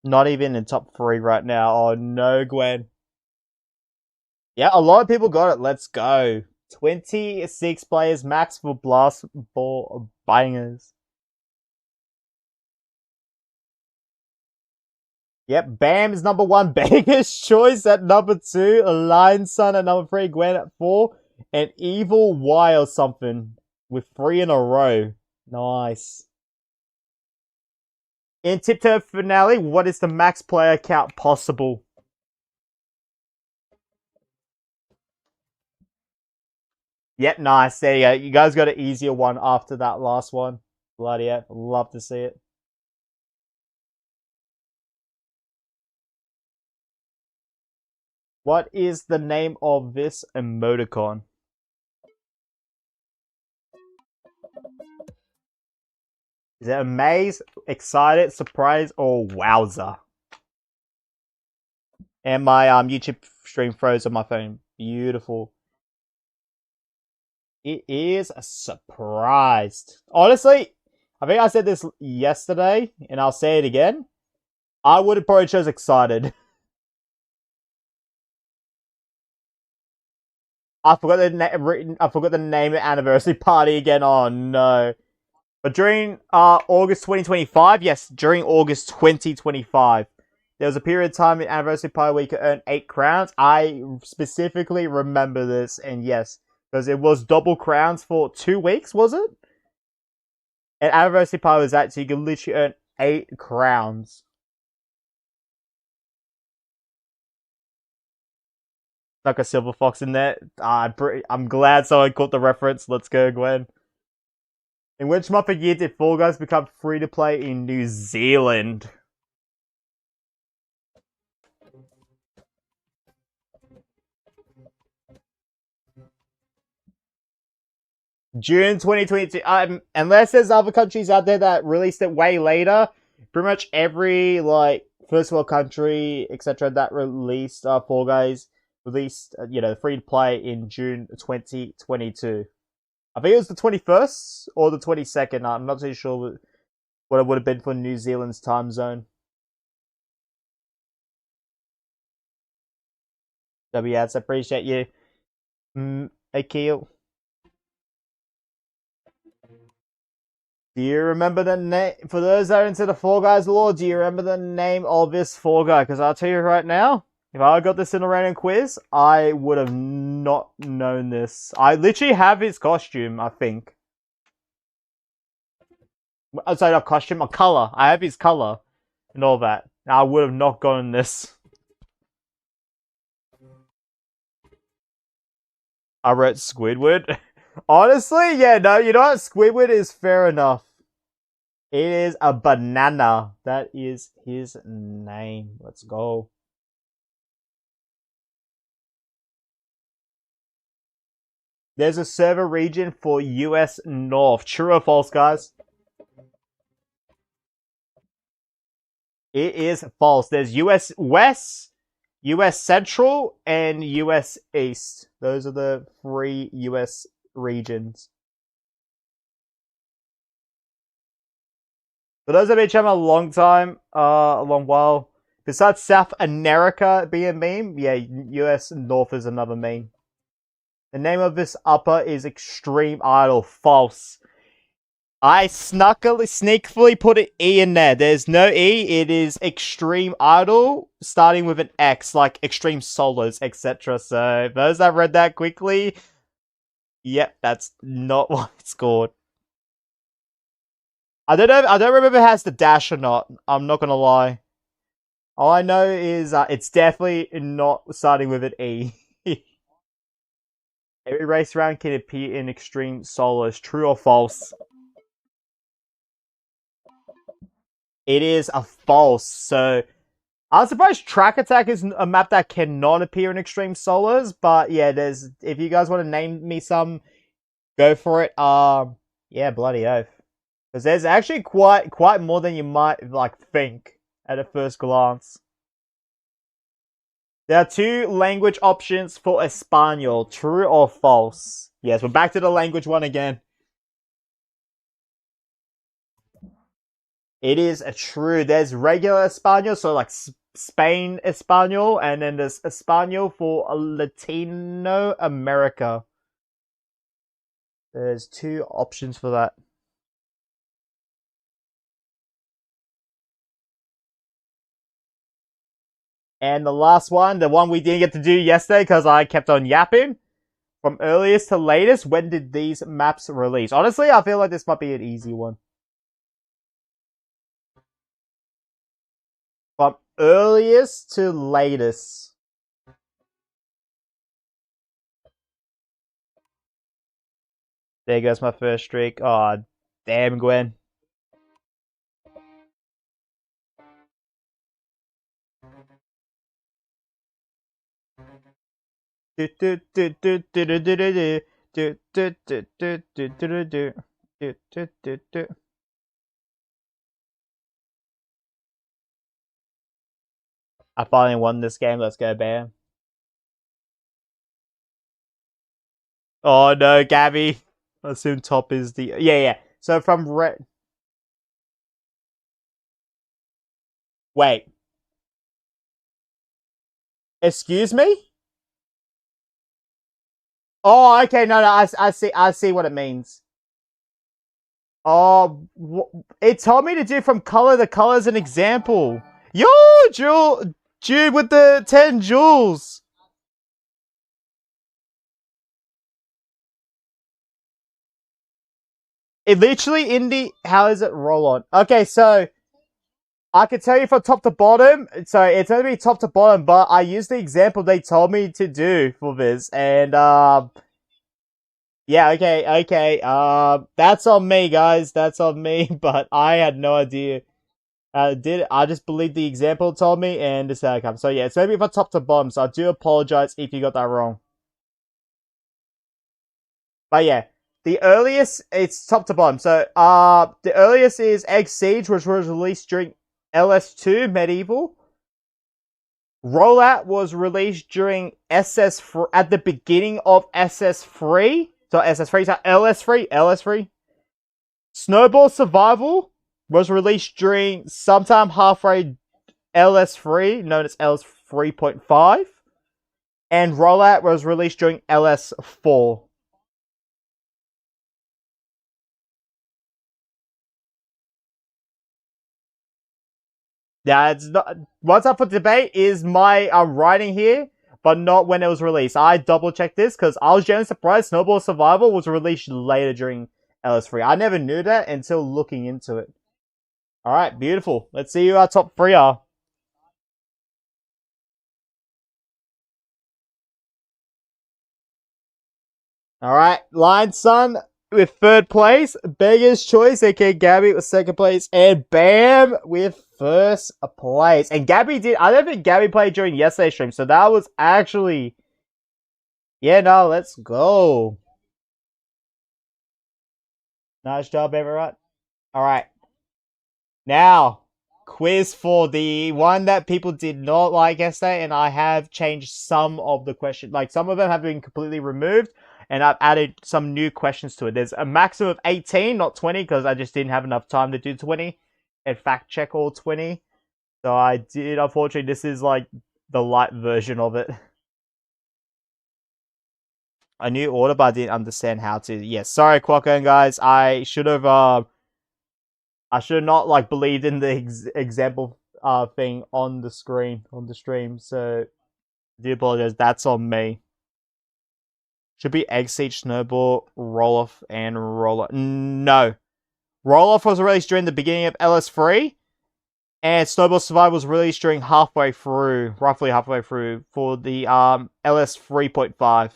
Not even in top 3 right now. Oh no, Gwen. Yeah, a lot of people got it. Let's go. 26 players max for blast ball bangers. Yep, Bam is number 1. Banger's Choice at number 2. Lion Sun at number 3. Gwen at 4. And Evil Y or something with 3 in a row. Nice. In Tiptoe Finale, what is the max player count possible? Yep, nice. There you go. You guys got an easier one after that last one. Bloody hell. Love to see it. What is the name of this emoticon? Is it amaze, excited, surprise, or wowzer? And my YouTube stream froze on my phone. Beautiful. It is a surprise. Honestly, I think I said this yesterday, and I'll say it again. I would have probably chose excited. I forgot the name of anniversary party again. Oh no! But during August 2025, yes, during August 2025, there was a period of time in anniversary party where you could earn 8 crowns. I specifically remember this, and yes, because it was double crowns for 2 weeks, was it? And anniversary party was that, so you could literally earn 8 crowns. Like a silver fox in there. I'm glad someone caught the reference. Let's go, Gwen. In which month of year did Fall Guys become free to play in New Zealand? June 2022. Unless there's other countries out there that released it way later, pretty much every like first world country, etc., that released Fall Guys released free to play in June 2022. I think it was the 21st or the 22nd. I'm not too sure what it would have been for New Zealand's time zone. WS, appreciate you. Akil. Do you remember the name? For those that are into the Fall Guys lore, do you remember the name of this Fall Guy? Because I'll tell you right now, if I got this in a random quiz, I would have not known this. I literally have his costume, I think. Sorry, not costume, a color. I have his color and all that. I would have not gotten this. I wrote Squidward. Honestly, yeah, no, you know what? Squidward is fair enough. It is a banana. That is his name. Let's go. There's a server region for US North. True or false, guys? It is false. There's US West, US Central, and US East. Those are the 3 US regions. For those that have been chatting a long time, a long while, besides South America being a meme, yeah, US North is another meme. The name of this upper is Extreme Idol. False. I sneakily put an E in there. There's no E. It is Extreme Idol, starting with an X, like Extreme Solos, etc. So, those that read that quickly, yep, that's not what it's called. I don't know. I don't remember if it has the dash or not. I'm not gonna lie. All I know is it's definitely not starting with an E. Every race round can appear in Extreme Solos. True or false? It is a false. So I'm surprised Track Attack is a map that cannot appear in Extreme Solos. But yeah, there's. If you guys want to name me some, go for it. Yeah, bloody oath. Because there's actually quite more than you might like think at a first glance. There are 2 language options for Espanol. True or false? Yes, we're back to the language one again. It is a true. There's regular Espanol, so like Spain Espanol, and then there's Espanol for Latino America. There's 2 options for that. And the last one, the one we didn't get to do yesterday because I kept on yapping. From earliest to latest, when did these maps release? Honestly, I feel like this might be an easy one. From earliest to latest. There goes my first streak. Oh, damn, Gwen. I finally won this game. Let's go, Bam. Oh no, Gabby. I assume top is the yeah. So from red. Wait. Excuse me? Oh, okay. No. I see what it means. Oh, it told me to do from color to color as an example. Yo, Jude with the 10 jewels. It literally how does it roll on? Okay, so I can tell you from top to bottom. So it's going to be top to bottom, but I used the example they told me to do for this, and yeah, okay. That's on me, guys. That's on me. But I had no idea. I just believed the example told me, and this is how it comes. So yeah, it's maybe from top to bottom. So I do apologize if you got that wrong. But yeah, the earliest it's top to bottom. So the earliest is Egg Siege, which was released during LS2 Medieval. Rollout was released during SS at the beginning of SS3. So SS3, so LS3. Snowball Survival was released during sometime halfway LS3, known as LS3.5. And Rollout was released during LS4. Yeah, it's not. What's up for debate is my writing here, but not when it was released. I double checked this because I was genuinely surprised Snowball Survival was released later during LS3. I never knew that until looking into it. Alright, beautiful. Let's see who our top three are. Alright, Lion Sun with third place, Beggar's Choice, aka Gabby with second place, and Bam with first place. And Gabby I don't think Gabby played during yesterday's stream, so that was actually, yeah, no, let's go. Nice job, everyone. Alright, now, quiz for the one that people did not like yesterday, and I have changed some of the questions. Like, some of them have been completely removed, and I've added some new questions to it. There's a maximum of 18, not 20, because I just didn't have enough time to do 20 and fact check all 20. So I did, unfortunately, this is like the light version of it. A new order, but I didn't understand how to. Yes, sorry, Quackon guys. I should have not like believed in the example thing on the screen on the stream. So I do apologize. That's on me. Should be Egg Siege, Snowball, Roll Off, and Roller. No. Roll Off was released during the beginning of LS3, and Snowball Survival was released during roughly halfway through, for the LS 3.5.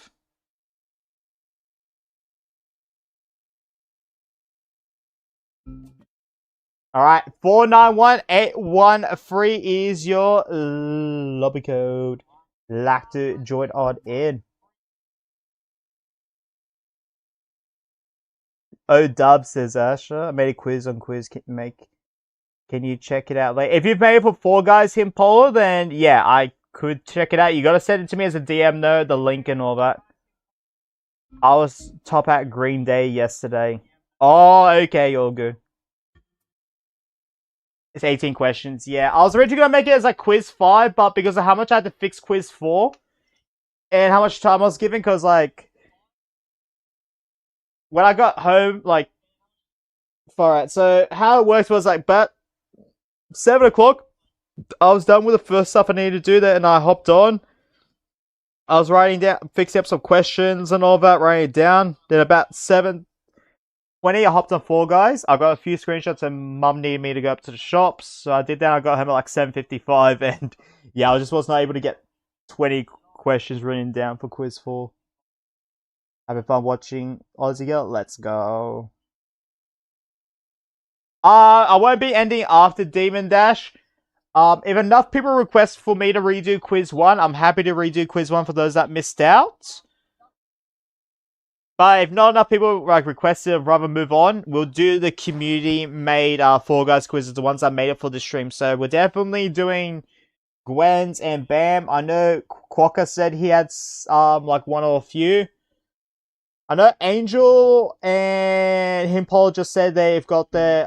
Alright, 491813 is your lobby code. Like to join on in. Oh, Dub says Asher. I made a quiz on quiz. Can you check it out later? If you've made it for Four Guys Him Polo, then yeah, I could check it out. You gotta send it to me as a DM though, the link and all that. I was top at Green Day yesterday. Oh, okay, you're good. It's 18 questions. Yeah, I was originally gonna make it as like quiz 5, but because of how much I had to fix quiz 4 and how much time I was given, because like when I got home, like, alright, so how it worked was like, but 7 o'clock, I was done with the first stuff I needed to do there, and I hopped on. I was writing down, fixing up some questions and all that, writing it down. Then about 7:20, I hopped on Four Guys. I got a few screenshots, and Mum needed me to go up to the shops, so I did that. I got home at like 7:55, and yeah, I just wasn't able to get 20 questions written down for quiz 4. Having fun watching Aussie Girl? Let's go. I won't be ending after Demon Dash. If enough people request for me to redo quiz 1, I'm happy to redo quiz 1 for those that missed out. But if not enough people like requested, I'd rather move on. We'll do the community-made Four Guys quizzes, the ones that made it for the stream. So we're definitely doing Gwen's and Bam. I know Quokka said he had like one or a few. I know Angel and Himpol just said they've got their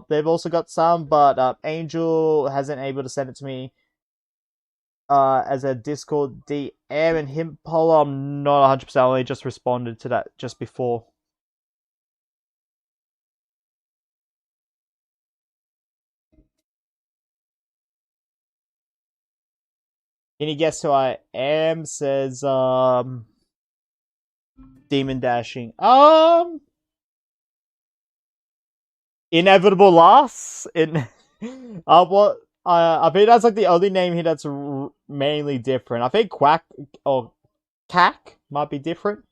they've also got some, but Angel hasn't able to send it to me as a Discord DM, and Himpol I'm not 100%. I only just responded to that just before. Can you guess who I am? Says Demon Dashing. Inevitable Last in What? I think that's like the only name here that's mainly different. I think Quack or Cack might be different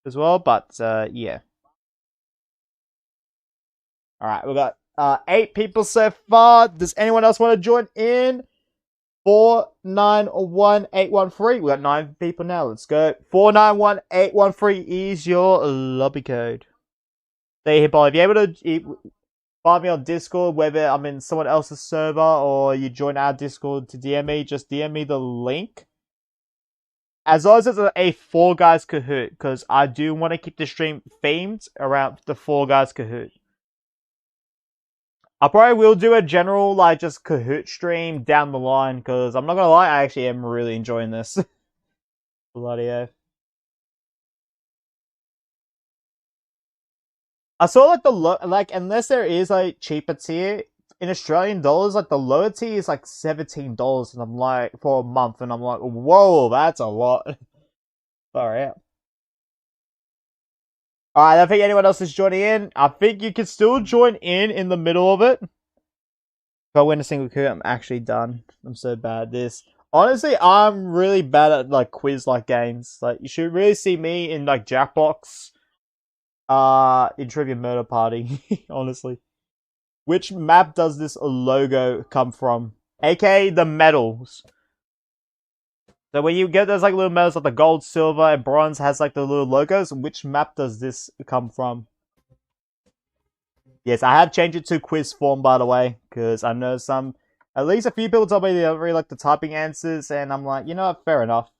as well, but yeah. All right, we got 8 people so far. Does anyone else want to join in? 491813. We got 9 people now. Let's go. 491813 is your lobby code. Stay here, Bob. If you're able to find me on Discord, whether I'm in someone else's server or you join our Discord to DM me, just DM me the link. As long as it's a 4 Guys Kahoot, because I do want to keep the stream themed around the 4 Guys Kahoot. I probably will do a general, like, just Kahoot stream down the line, because I'm not gonna lie, I actually am really enjoying this. Bloody hell. I saw, like, unless there is, like, cheaper tier, in Australian dollars, like, the lower tier is, like, $17, and I'm like, for a month, and I'm like, whoa, that's a lot. Sorry. Alright, I don't think anyone else is joining in. I think you can still join in the middle of it. If I win a single coup, I'm actually done. I'm so bad at this. Honestly, I'm really bad at, like, quiz-like games. Like, you should really see me in, like, Jackbox. In Trivia Murder Party, honestly. Which map does this logo come from? AKA the medals. So when you get those like little medals like the gold, silver, and bronze has like the little logos, which map does this come from? Yes, I have changed it to quiz form, by the way, because I know at least a few people told me they don't really like the typing answers, and I'm like, you know what, fair enough.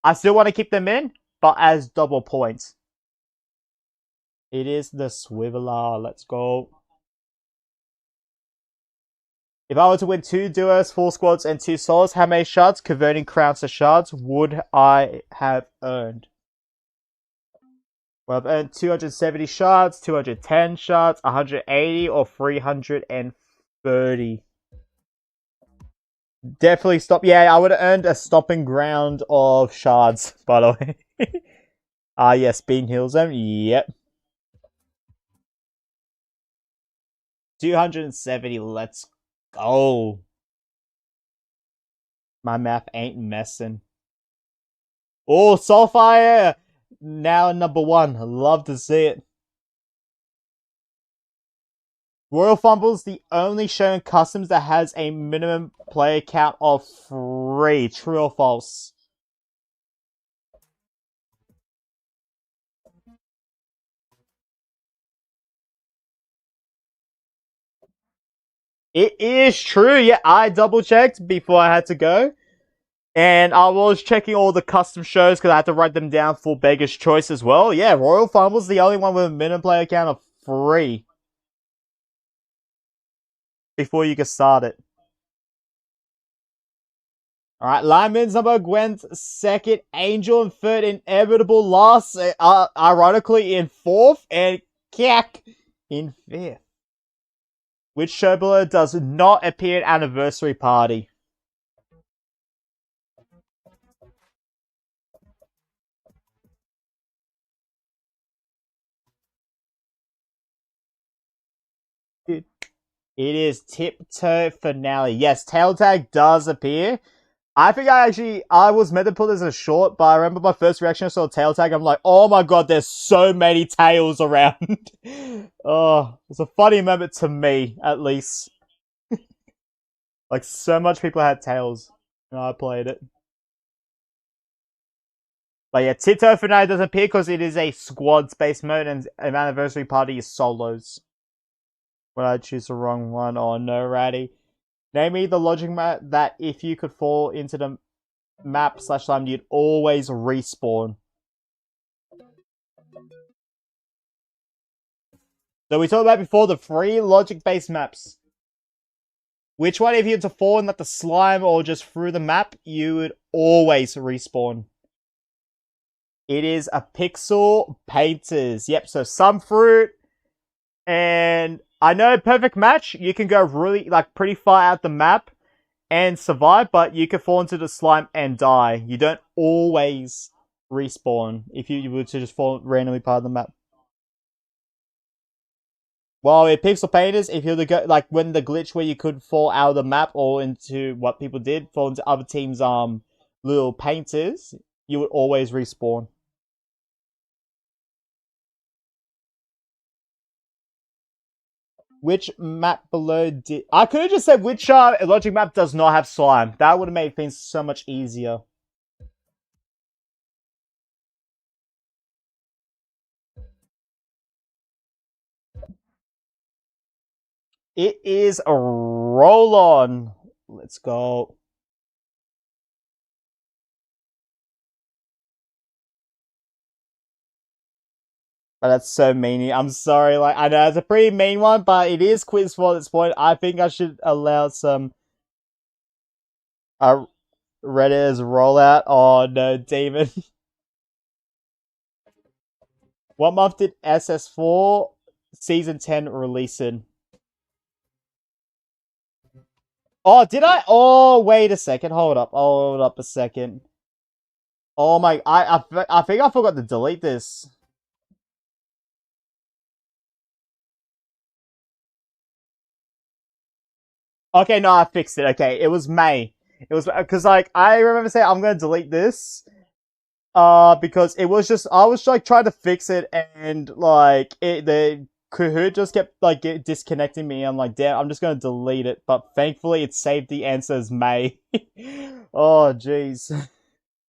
I still want to keep them in, but as double points. It is the Swiveler. Let's go. If I were to win 2 duos, 4 squads, and 2 solos, how many shards, converting crowns to shards, would I have earned? Well, I've earned 270 shards, 210 shards, 180, or 330. Definitely stop. Yeah, I would have earned a stopping ground of shards, by the way. Yes, Bean Hill Zone. Yep. 270, let's go. My math ain't messing. Oh, Soulfire! Now number 1. Love to see it. Royal Fumble's the only show in customs that has a minimum player count of 3. True or false? It is true. Yeah, I double checked before I had to go. And I was checking all the custom shows because I had to write them down for Beggar's Choice as well. Yeah, Royal Fumble's the only one with a minimum player count of 3 before you get started. Alright, Lyman's number, Gwen's second, Angel in third, Inevitable last, ironically in fourth, and Kyak in fifth. Which showbiller does not appear at Anniversary Party? Dude, it is Tiptoe Finale. Yes, Tail Tag does appear. I think I was meant to put this as a short, but I remember my first reaction I saw Tail Tag, I'm like, oh my god, there's so many tails around. Oh, it's a funny moment to me, at least. Like, so much people had tails when I played it. But yeah, Tiptoe Finale doesn't appear because it is a squads-based mode and an Anniversary Party is solos. When I choose the wrong one, oh no, Ratty. Name me the logic map that if you could fall into the map / slime, you'd always respawn. So we talked about before the 3 logic-based maps. Which one, if you had to fall in like the slime or just through the map, you would always respawn? It is a Pixel Painters. Yep, so some fruit. And I know perfect match, you can go really, like, pretty far out the map and survive, but you can fall into the slime and die. You don't always respawn if you were to just fall randomly part of the map. Well, with pixel painters, if you were to go like when the glitch where you could fall out of the map or into what people did, fall into other teams' little painters, you would always respawn. Which map below did I could have just said which logic map does not have slime. That would have made things so much easier. It is a roll on. Let's go. But that's so mean. I'm sorry. Like I know it's a pretty mean one, but it is quiz for this point. I think I should allow some Reddit's rollout. Oh no, Demon. What month did SS4 Season 10 release in? Oh, did I? Oh, wait a second. Hold up. Hold up a second. Oh my, I think I forgot to delete this. Okay, no, I fixed it. Okay, it was May. It was, because like, I remember saying I'm gonna delete this. Because it was just, I was like trying to fix it and like, the Kahoot just kept like disconnecting me. I'm like, damn, I'm just gonna delete it. But thankfully it saved the answer as May. Oh, jeez.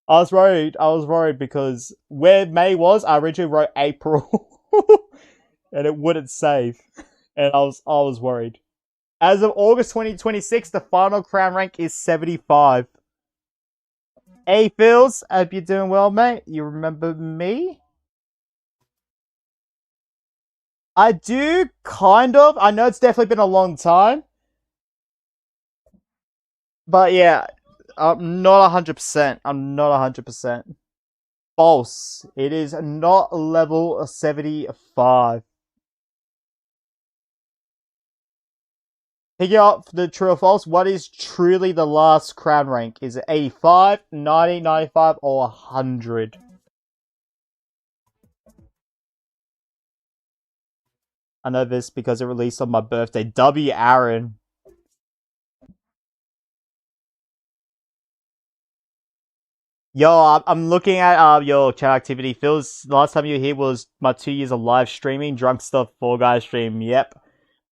I was worried because where May was, I originally wrote April. And it wouldn't save. And I was worried. As of August 2026, the final crown rank is 75. Hey, Phils, hope you're doing well, mate. You remember me? I do, kind of. I know it's definitely been a long time. But yeah, I'm not 100%. I'm not 100%. False. It is not level 75. Figure out the true or false. What is truly the last crown rank? Is it 85, 90, 95, or 100? I know this because it released on my birthday. W. Aaron. Yo, I'm looking at your chat activity. Phil's last time you were here was my 2 years of live streaming. Drunk Stuff 4 Guys stream. Yep.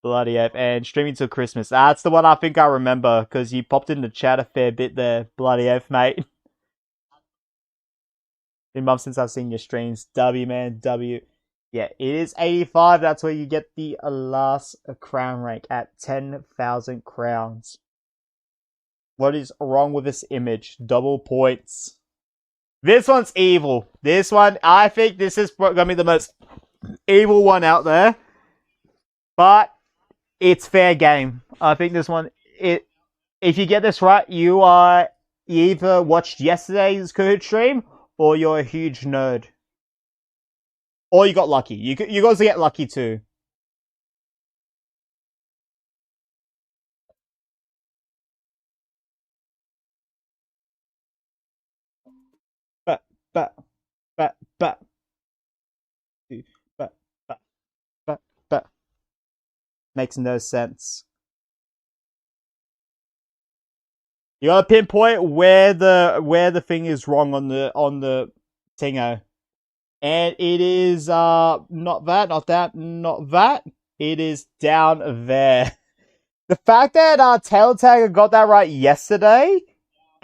Bloody yep. And streaming till Christmas. That's the one I think I remember because you popped in the chat a fair bit there. Bloody F, mate. Been months since I've seen your streams. W, man. W. Yeah, it is 85. That's where you get the last crown rank at 10,000 crowns. What is wrong with this image? Double points. This one's evil. This one, I think this is going to be the most evil one out there. But it's fair game. I think this one, if you get this right, you either watched yesterday's Kahoot stream or you're a huge nerd. Or you got lucky. You guys get lucky too. But, but, but, but, but, but. Makes no sense. You gotta pinpoint where the thing is wrong on the tingo. And it is not that, not that, not that. It is down there. The fact that Tail got that right yesterday,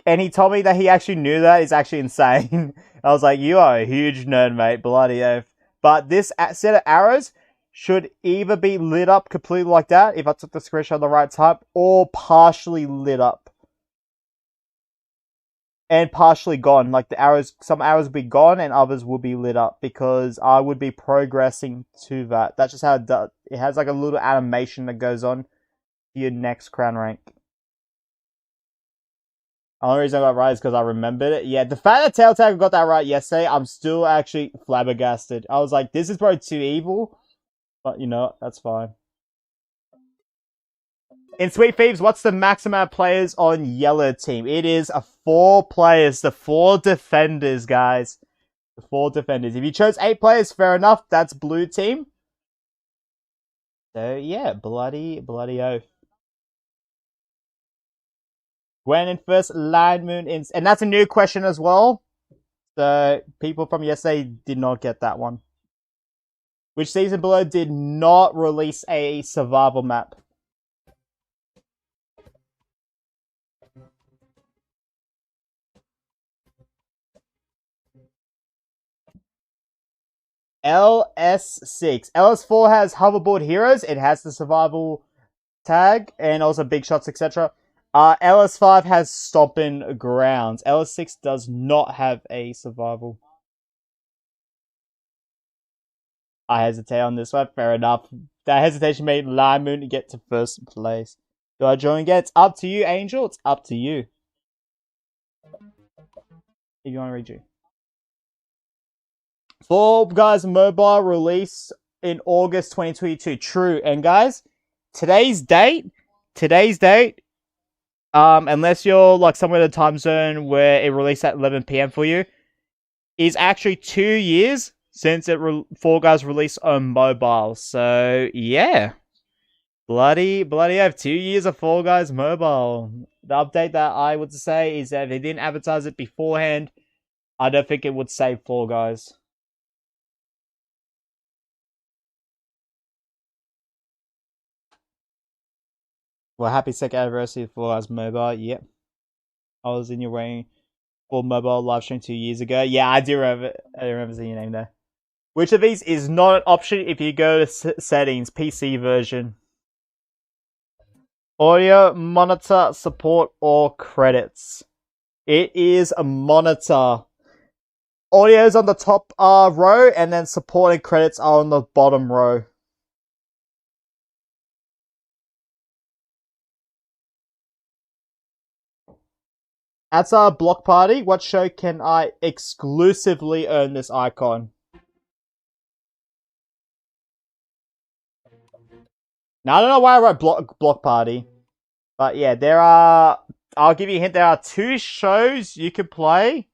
and he told me that he actually knew that is actually insane. I was like, you are a huge nerd, mate. Bloody oath. But this set of arrows should either be lit up completely like that, if I took the screenshot at the right time, or partially lit up. And partially gone. Like the arrows, some arrows will be gone and others will be lit up because I would be progressing to that. That's just how it does. It has like a little animation that goes on to your next crown rank. The only reason I got right is because I remembered it. Yeah, the fact that Telltale got that right yesterday, I'm still actually flabbergasted. I was like, this is probably too evil. But, you know, that's fine. In Sweet Thieves, what's the maximum of players on yellow team? It is 4 players. The 4 defenders, guys. The 4 defenders. If you chose 8 players, fair enough. That's blue team. So yeah, bloody oath. When in first line moon in, and that's a new question as well. So people from yesterday did not get that one. Which season below did not release a survival map? LS6. LS4 has hoverboard heroes. It has the survival tag and also big shots, etc. LS5 has stomping grounds. LS6 does not have a survival. I hesitate on this one. Fair enough. That hesitation made Line Moon get to first place. Do I join again? It's up to you, Angel. It's up to you. If you want to read you. Fall Guys Mobile release in August 2022. True. And guys, today's date, unless you're like somewhere in the time zone where it released at 11 p.m. for you, is actually 2 years since Fall Guys released on mobile. So yeah, bloody, I have 2 years of Fall Guys mobile. The update that I would say is that if they didn't advertise it beforehand, I don't think it would save Fall Guys. Well, happy second anniversary of Fall Guys mobile. Yep, I was in your ring for mobile live stream 2 years ago. Yeah, I do remember. I remember seeing your name there. Which of these is not an option if you go to settings, PC version? Audio, monitor, support, or credits? It is a monitor. Audio is on the top row, and then support and credits are on the bottom row. At our block party, what show can I exclusively earn this icon? Now, I don't know why I wrote block party. But yeah, there are... I'll give you a hint. There are 2 shows you can play.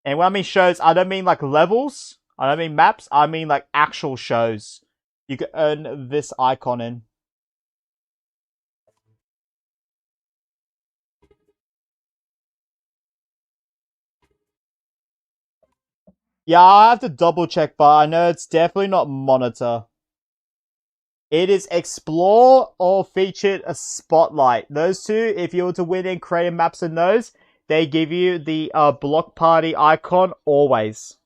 And when I mean shows, I don't mean like levels. I don't mean maps. I mean like actual shows. You can earn this icon in. Yeah, I have to double check, but I know it's definitely not monitor. It is explore or featured a spotlight. Those 2, if you were to win in creative maps in those, they give you the block party icon always.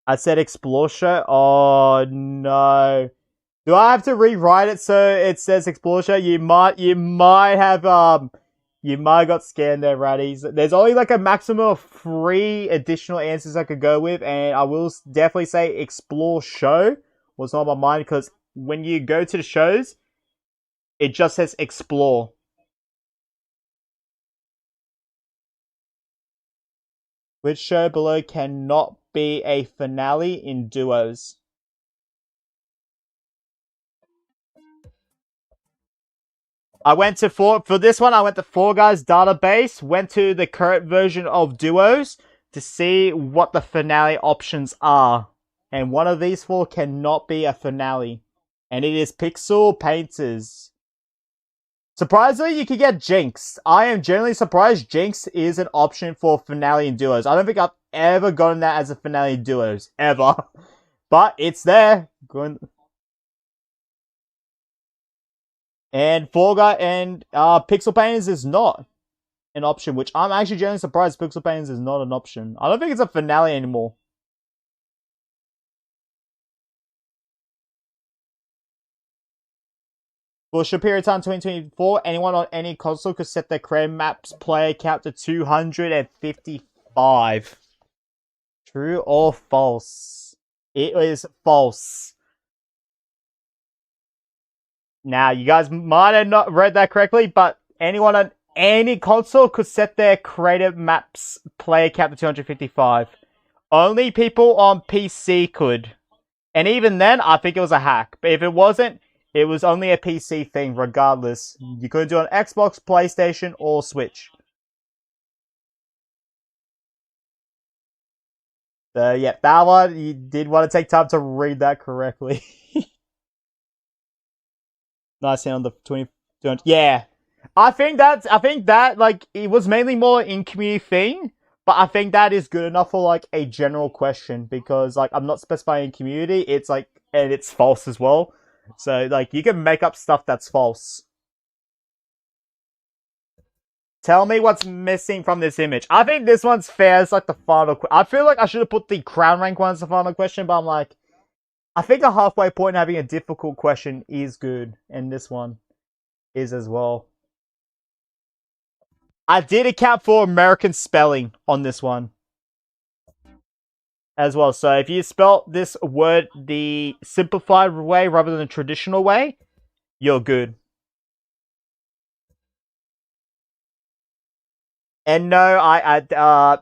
I said explore show. Oh no. Do I have to rewrite it so it says explore show? You might have got scammed there, ratties. There's only like a maximum of 3 additional answers I could go with, and I will definitely say explore show was on my mind because when you go to the shows, it just says explore. Which show below cannot be a finale in duos? I went to for this one. I went to Fall Guys database. Went to the current version of duos to see what the finale options are, and one of these 4 cannot be a finale, and it is Pixel Painters. Surprisingly, you can get Jinx. I am generally surprised Jinx is an option for finale in duos. I don't think I've ever gotten that as a finale in duos ever, but it's there. And Fall Guy and Pixel Painters is not an option, which I'm actually genuinely surprised Pixel Painters is not an option. I don't think it's a finale anymore. For a short period of time, 2024, anyone on any console could set their creative maps player count to 255. True or false? It is false. Now, you guys might have not read that correctly, but anyone on any console could set their creative maps player count to 255. Only people on PC could. And even then, I think it was a hack. But if it wasn't, it was only a PC thing regardless. You couldn't do it on Xbox, PlayStation, or Switch. So yeah, that one you did want to take time to read that correctly. Nice hand on the 20. Yeah, I think that like it was mainly more in community thing, but I think that is good enough for like a general question because like I'm not specifying community. It's like and it's false as well. So like you can make up stuff that's false. Tell me what's missing from this image. I think this one's fair. It's like the final. I feel like I should have put the crown rank one as the final question, but I'm like, I think a halfway point having a difficult question is good, and this one is as well. I did account for American spelling on this one as well. So if you spelt this word the simplified way rather than the traditional way, you're good. And no,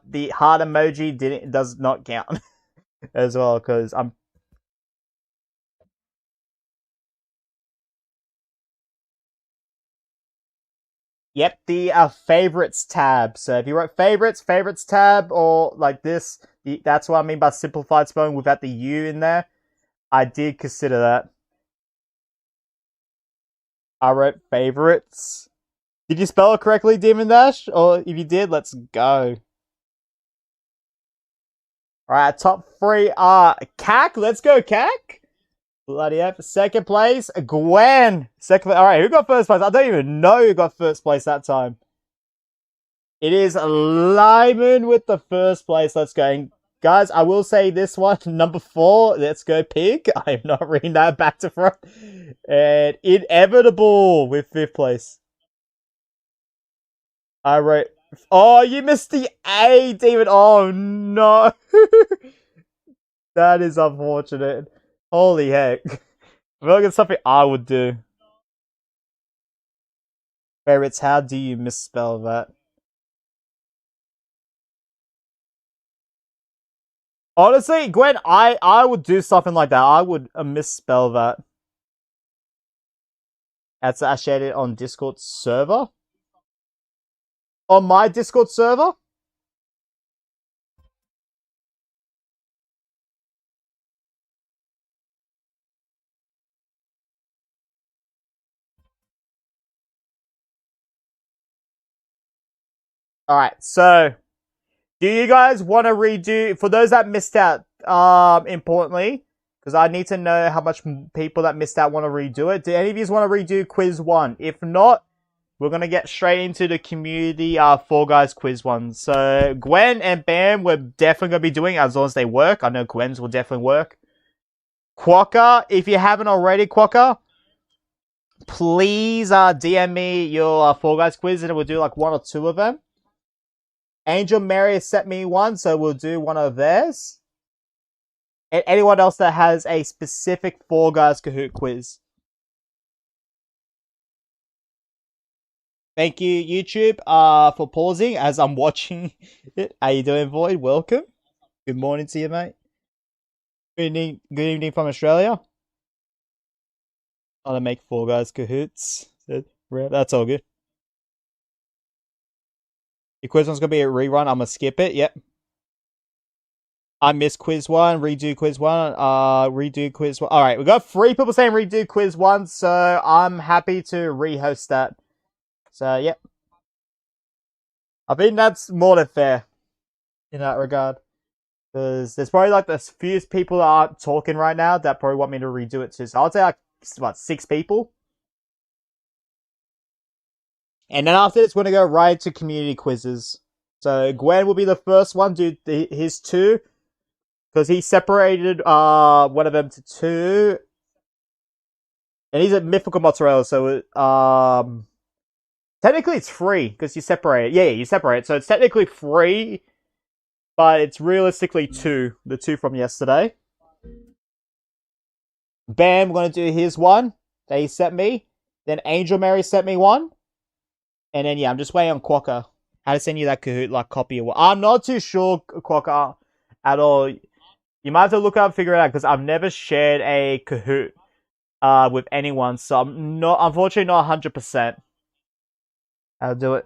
the heart emoji does not count as well because I'm. Yep, the favorites tab. So if you wrote favorites tab, or like this, that's what I mean by simplified spelling without the U in there. I did consider that. I wrote favorites. Did you spell it correctly, Demon Dash? Or if you did, let's go. Alright, top three are CAC. Let's go, CAC. Bloody hell. Second place, Gwen. Alright, who got first place? I don't even know who got first place that time. It is Lyman with the first place. Let's go. And guys, I will say this one, number 4. Let's go, Pig. I am not reading that back to front. And Inevitable with 5th place. I wrote... Oh, you missed the A, David. Oh, no. That is unfortunate. Holy heck. Well, it's something I would do. Favorites, how do you misspell that? Honestly, Gwen, I would do something like that. I would misspell that. I shared it on Discord server. On my Discord server? Alright, so do you guys want to redo for those that missed out, importantly, because I need to know how much people that missed out want to redo it. Do any of you want to redo quiz 1? If not, we're gonna get straight into the community Fall Guys quiz 1. So Gwen and Bam we're definitely gonna be doing as long as they work. I know Gwen's will definitely work. Quokka, if you haven't already, Quokka, please DM me your Fall Guys quiz and we'll do like 1 or 2 of them. Angel Mary has sent me one, so we'll do one of theirs. And anyone else that has a specific Fall Guys Kahoot quiz. Thank you, YouTube, for pausing as I'm watching it. How you doing, Void? Welcome. Good morning to you, mate. Good evening from Australia. I'm gonna make Fall Guys Kahoots. That's all good. Your quiz one's gonna be a rerun. I'm gonna skip it. Yep. I missed quiz 1. Redo quiz 1. Redo quiz 1. Alright, we got 3 people saying redo quiz 1, so I'm happy to rehost that. So, yep. I think that's more than fair in that regard. Because there's probably like the fewest people that aren't talking right now that probably want me to redo it too. So I'll say like, what, 6 people? And then after this, we're going to go right to community quizzes. So Gwen will be the first one, do his 2. Because he separated one of them to 2. And he's a mythical mozzarella, so technically it's 3, because you separate it. Yeah, you separate it. So it's technically 3, but it's realistically 2. The 2 from yesterday. Bam, we're going to do his one that he sent me. Then Angel Mary sent me one. And then, yeah, I'm just waiting on Quokka. How to send you that Kahoot, like, copy or what. I'm not too sure, Quokka, at all. You might have to look up and figure it out, because I've never shared a Kahoot with anyone. So I'm not, unfortunately, not 100%. I'll do it.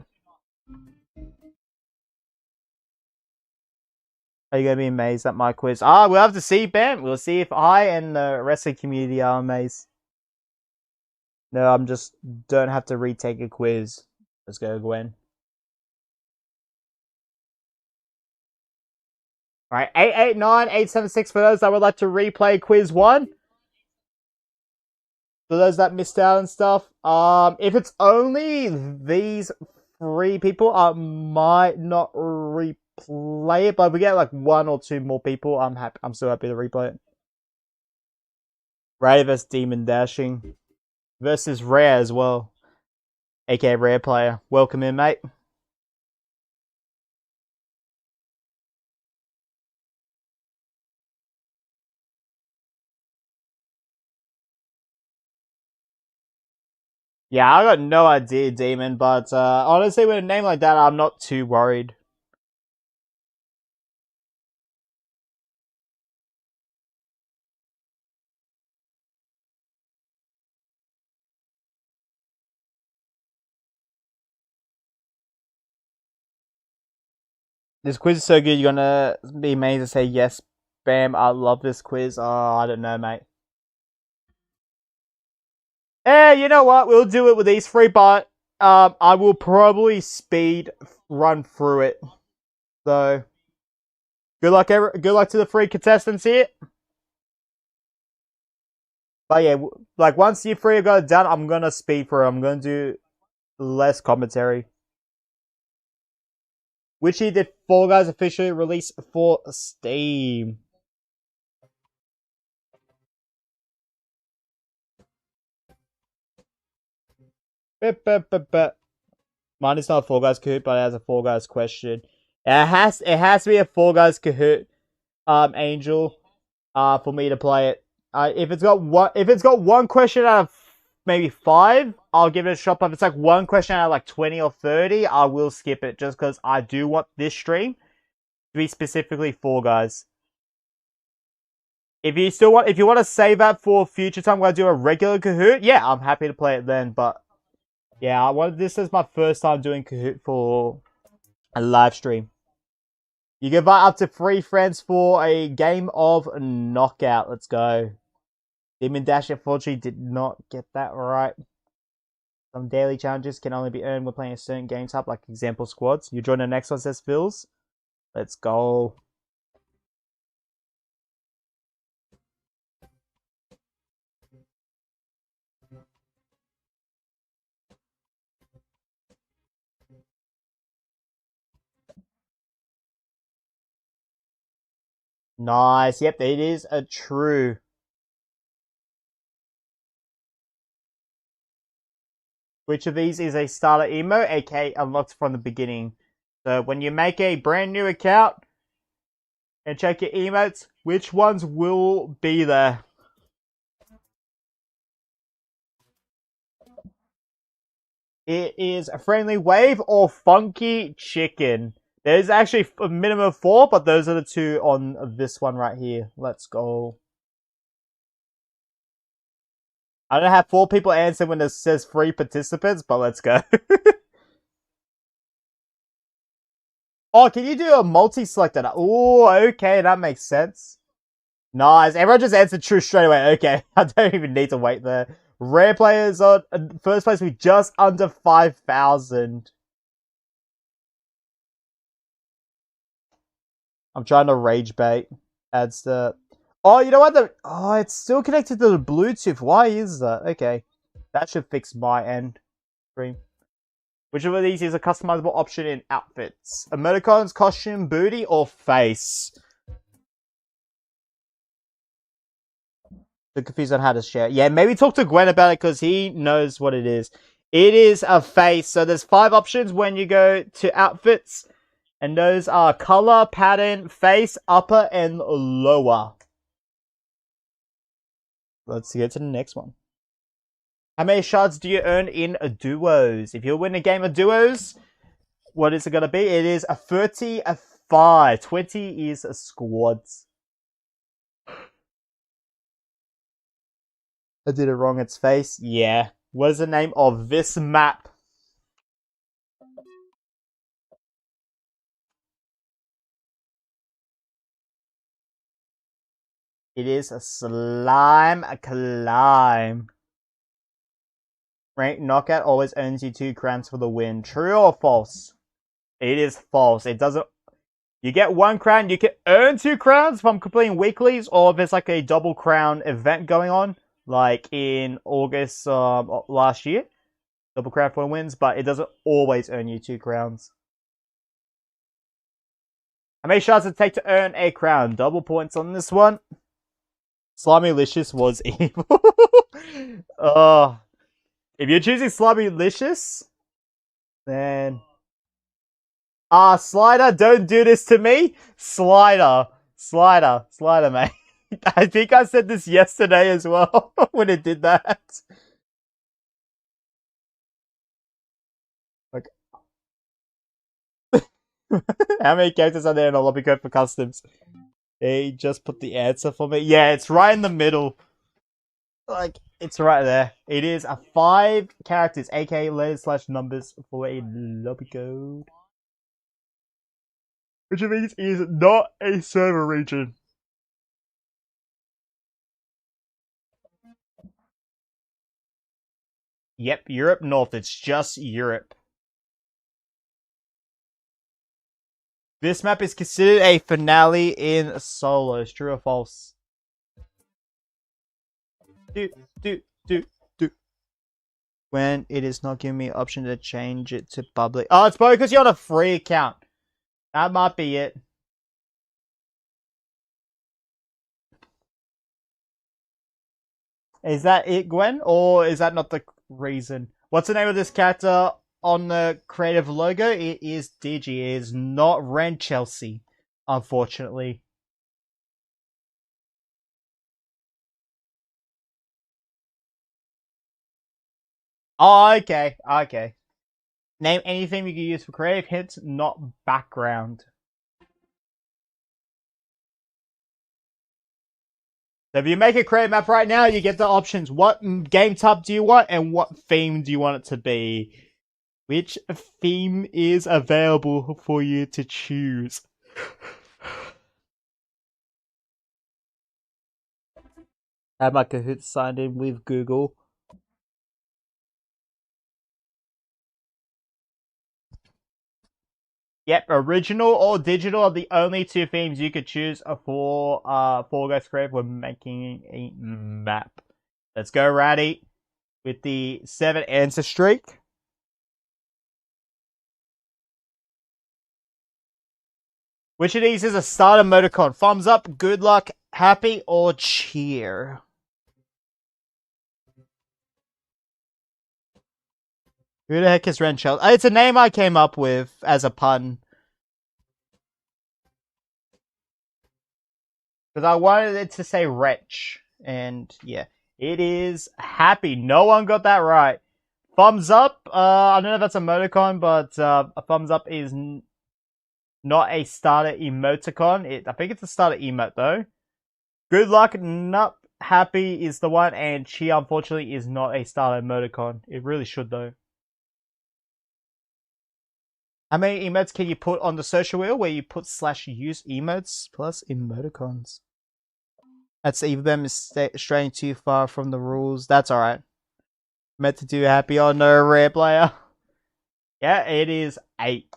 Are you going to be amazed at my quiz? We'll have to see, Bam. We'll see if I and the rest of the community are amazed. No, I'm just don't have to retake a quiz. Let's go, Gwen. Alright, 889-876 for those that would like to replay quiz 1. For those that missed out and stuff. If it's only these 3 people, I might not replay it, but if we get like 1 or 2 more people, I'm still happy to replay it. Ray vs Demon Dashing versus Rare as well. aka Rare Player. Welcome in, mate. Yeah, I got no idea, Demon, but honestly, with a name like that, I'm not too worried. This quiz is so good, you're gonna be amazed to say yes, Bam. I love this quiz. Oh, I don't know, mate. You know what? We'll do it with these 3, but I will probably speed run through it. So, good luck to the 3 contestants here. But yeah, like once you 3 have got it done, I'm gonna speed through. I'm gonna do less commentary. Which he did Fall Guys officially release for Steam. Mine is not a Fall Guys Kahoot, but it has a Fall Guys question. It has to be a Fall Guys Kahoot, Angel, for me to play it. If it's got one question out of maybe 5, I'll give it a shot. But if it's like one question out of like 20 or 30, I will skip it just because I do want this stream to be specifically Fall Guys. If you want to save that for future time, when I do a regular Kahoot, yeah, I'm happy to play it then. But yeah, this is my first time doing Kahoot for a live stream. You can invite up to 3 friends for a game of knockout. Let's go. Demon Dash unfortunately did not get that right. Some daily challenges can only be earned when playing a certain game type, like example squads. You join the next one, says Phils. Let's go. Nice. Yep, it is a true. Which of these is a starter emote, aka unlocked from the beginning? So when you make a brand new account and check your emotes, which ones will be there? It is a friendly wave or funky chicken. There's actually a minimum of 4, but those are the 2 on this one right here. Let's go. I don't have 4 people answer when it says 3 participants, but let's go. Oh, can you do a multi-select? Oh, okay, that makes sense. Nice. Everyone just answered true straight away. Okay, I don't even need to wait there. Rare players on first place with just under 5,000. I'm trying to rage bait. Adds the... Oh, you know what? Oh, it's still connected to the Bluetooth. Why is that? Okay. That should fix my end stream. Which of these is a customizable option in outfits? Emoticons, costume, booty, or face? I'm confused on how to share. Yeah, maybe talk to Gwen about it because he knows what it is. It is a face. So there's 5 options when you go to outfits. And those are color, pattern, face, upper, and lower. Let's get to the next one. How many shards do you earn in duos? If you win a game of duos, what is it going to be? It is a 35. 20 is a squads. I did it wrong. It's face. Yeah. What is the name of this map? It is a slime climb. Rank knockout always earns you 2 crowns for the win. True or false? It is false. It doesn't. You get 1 crown. You can earn 2 crowns from completing weeklies, or if it's like a double crown event going on, like in August last year. Double crown for wins, but it doesn't always earn you 2 crowns. How many shots does it take to earn a crown? Double points on this one. Slimylicious was evil. If you're choosing Slimylicious, then Slider, don't do this to me. Slider, mate. I think I said this yesterday as well when it did that. Okay. How many characters are there in a lobby code for customs? They just put the answer for me. Yeah, it's right in the middle. Like, it's right there. It is a 5 characters, aka letters / numbers for a lobby code. Which means it is not a server region. Yep, Europe North. It's just Europe. This map is considered a finale in solos. True or false? Do. When it is not giving me an option to change it to public. Oh, it's probably because you're on a free account. That might be it. Is that it, Gwen? Or is that not the reason? What's the name of this character on the creative logo? It is Digi. It is not Ren Chelsea, unfortunately. Oh, okay. Name anything you can use for creative hints, not background. So if you make a creative map right now, you get the options. What game type do you want and what theme do you want it to be? Which theme is available for you to choose? Have my Kahoot signed in with Google. Yep, original or digital are the only 2 themes you could choose for Fall Guys Creative when making a map. Let's go, Ratty, with the 7 answer streak. Which of these is a starter emoticon? Thumbs up, good luck, happy, or cheer? Who the heck is Renchel? It's a name I came up with as a pun. Because I wanted it to say wretch. And yeah, it is happy. No one got that right. Thumbs up. I don't know if that's a emoticon, but a thumbs up is not a starter emoticon. I think it's a starter emote though. Good luck, not happy is the one, and cheer unfortunately is not a starter emoticon. It really should though. How many emotes can you put on the social wheel where you put /use emotes plus emoticons? That's either them is straying too far from the rules. That's alright. Meant to do happy or no rare player. Yeah, it is 8.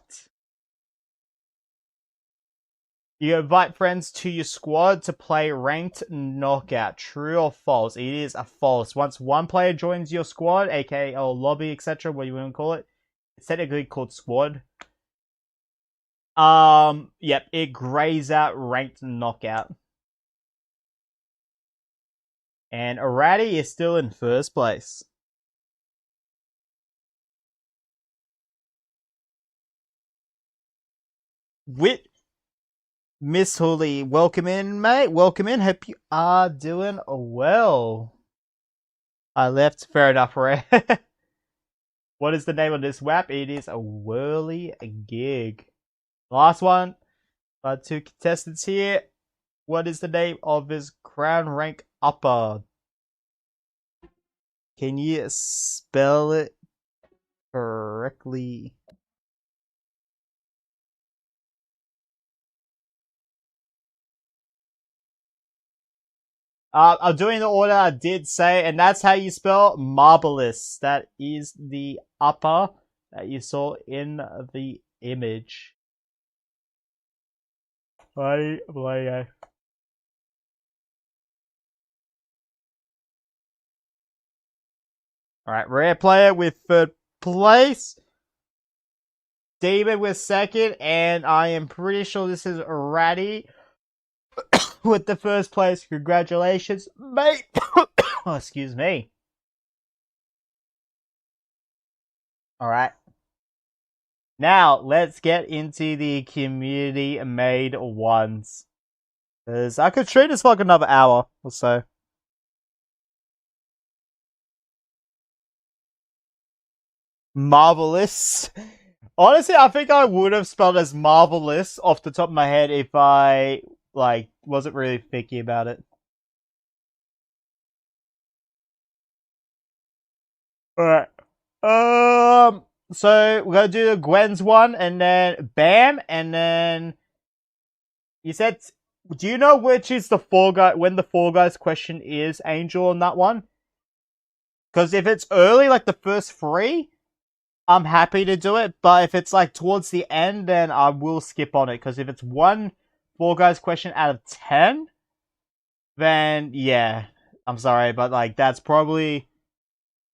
You invite friends to your squad to play ranked knockout. True or false? It is a false. Once one player joins your squad, aka or lobby, etc., what you want to call it, it's technically called squad. Yep, it grays out ranked knockout. And Arati is still in first place. Wit Miss Hooley, welcome in, mate. Welcome in. Hope you are doing well. I left. Fair enough, Ray. What is the name of this WAP? It is a whirly gig. Last one. 2 contestants here. What is the name of his crown rank upper? Can you spell it correctly? I'm doing the order I did say, and that's how you spell marvelous. That is the upper that you saw in the image. Alright, rare player with third place. David with second, and I am pretty sure this is Ratty with the first place. Congratulations, mate. Oh, excuse me. Alright. Now, let's get into the community made ones. Because I could treat this for like another hour or so. Marvelous. Honestly, I think I would have spelled as marvelous off the top of my head if I, like, wasn't really picky about it. Alright. So we're gonna do the Gwen's one, and then Bam, and then you said, do you know which is the Fall Guy, when the Fall Guys question is, Angel, on that one? Because if it's early, like the first three, I'm happy to do it, but if it's like towards the end, then I will skip on it. Because if it's one Fall Guys question out of 10, then yeah, I'm sorry, but like that's probably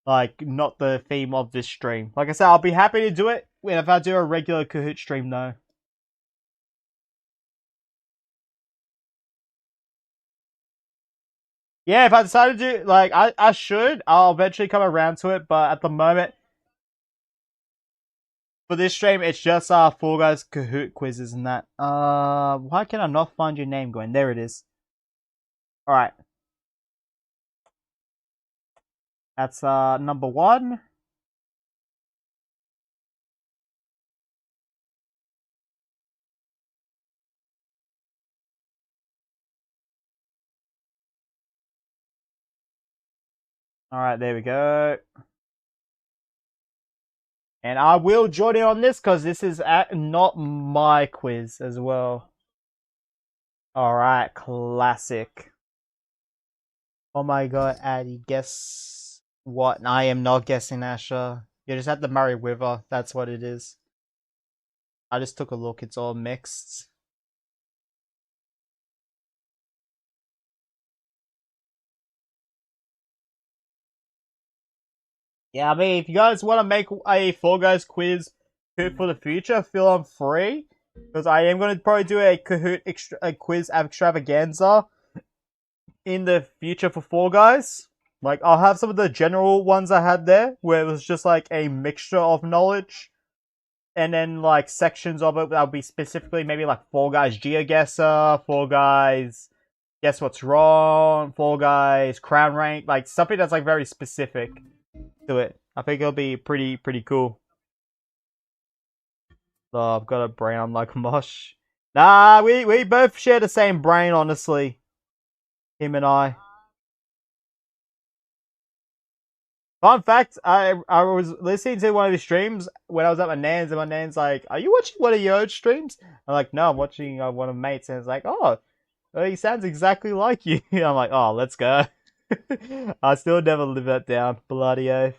like not the theme of this stream. Like I said, I'll be happy to do it if I do a regular Kahoot stream though. Yeah, if I decide to do, like, I should, I'll eventually come around to it, but at the moment, for this stream, it's just Fall Guys Kahoot quizzes and that. Why can I not find your name, Gwen? There it is. Alright. That's number one. Alright, there we go. And I will join in on this because this is not my quiz as well. Alright, classic. Oh my god, Addy, guess what? I am not guessing Asher. You just have to marry River. That's what it is. I just took a look. It's all mixed. Yeah, I mean, if you guys want to make a Fall Guys quiz Kahoot for the future, feel free. Because I am going to probably do a Kahoot quiz extravaganza in the future for Fall Guys. Like, I'll have some of the general ones I had there, where it was just like a mixture of knowledge. And then, like, sections of it that'll be specifically maybe like Fall Guys GeoGuessr, Fall Guys Guess What's Wrong, Fall Guys Crown Rank, like something that's like very specific to it. I think it'll be pretty cool. Oh, I've got a brain I'm like Mosh. Nah, we both share the same brain, honestly. Him and I. Fun fact, I was listening to one of his streams when I was at my nan's, and my nan's like, "Are you watching one of your streams?" I'm like, "No, I'm watching one of mates," and it's like, "Oh, he sounds exactly like you." I'm like, "Oh, let's go." I still never live that down, bloody oath.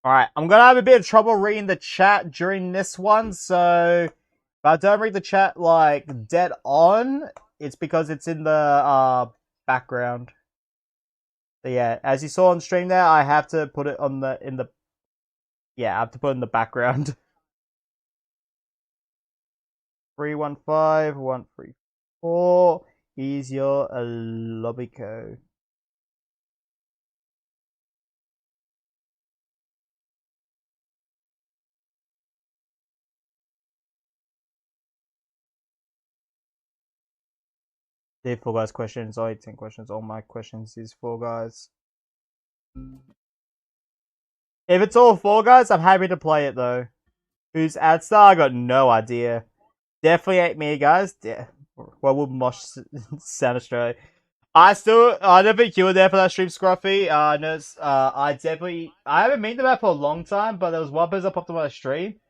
Alright, I'm gonna have a bit of trouble reading the chat during this one, so if I don't read the chat like dead on, it's because it's in the background. So yeah, as you saw on stream there, I have to put it on the I have to put it in the background. 315134 is your lobby code. Did Fall Guys questions, only 10 questions. All my questions is Fall Guys. If it's all Fall Guys, I'm happy to play it though. Who's ad star? I got no idea. Definitely ain't me, guys. Well, would Mosh Sound Australia? I don't think you were there for that stream, Scruffy. I haven't been to that for a long time, but there was one person that popped on my stream,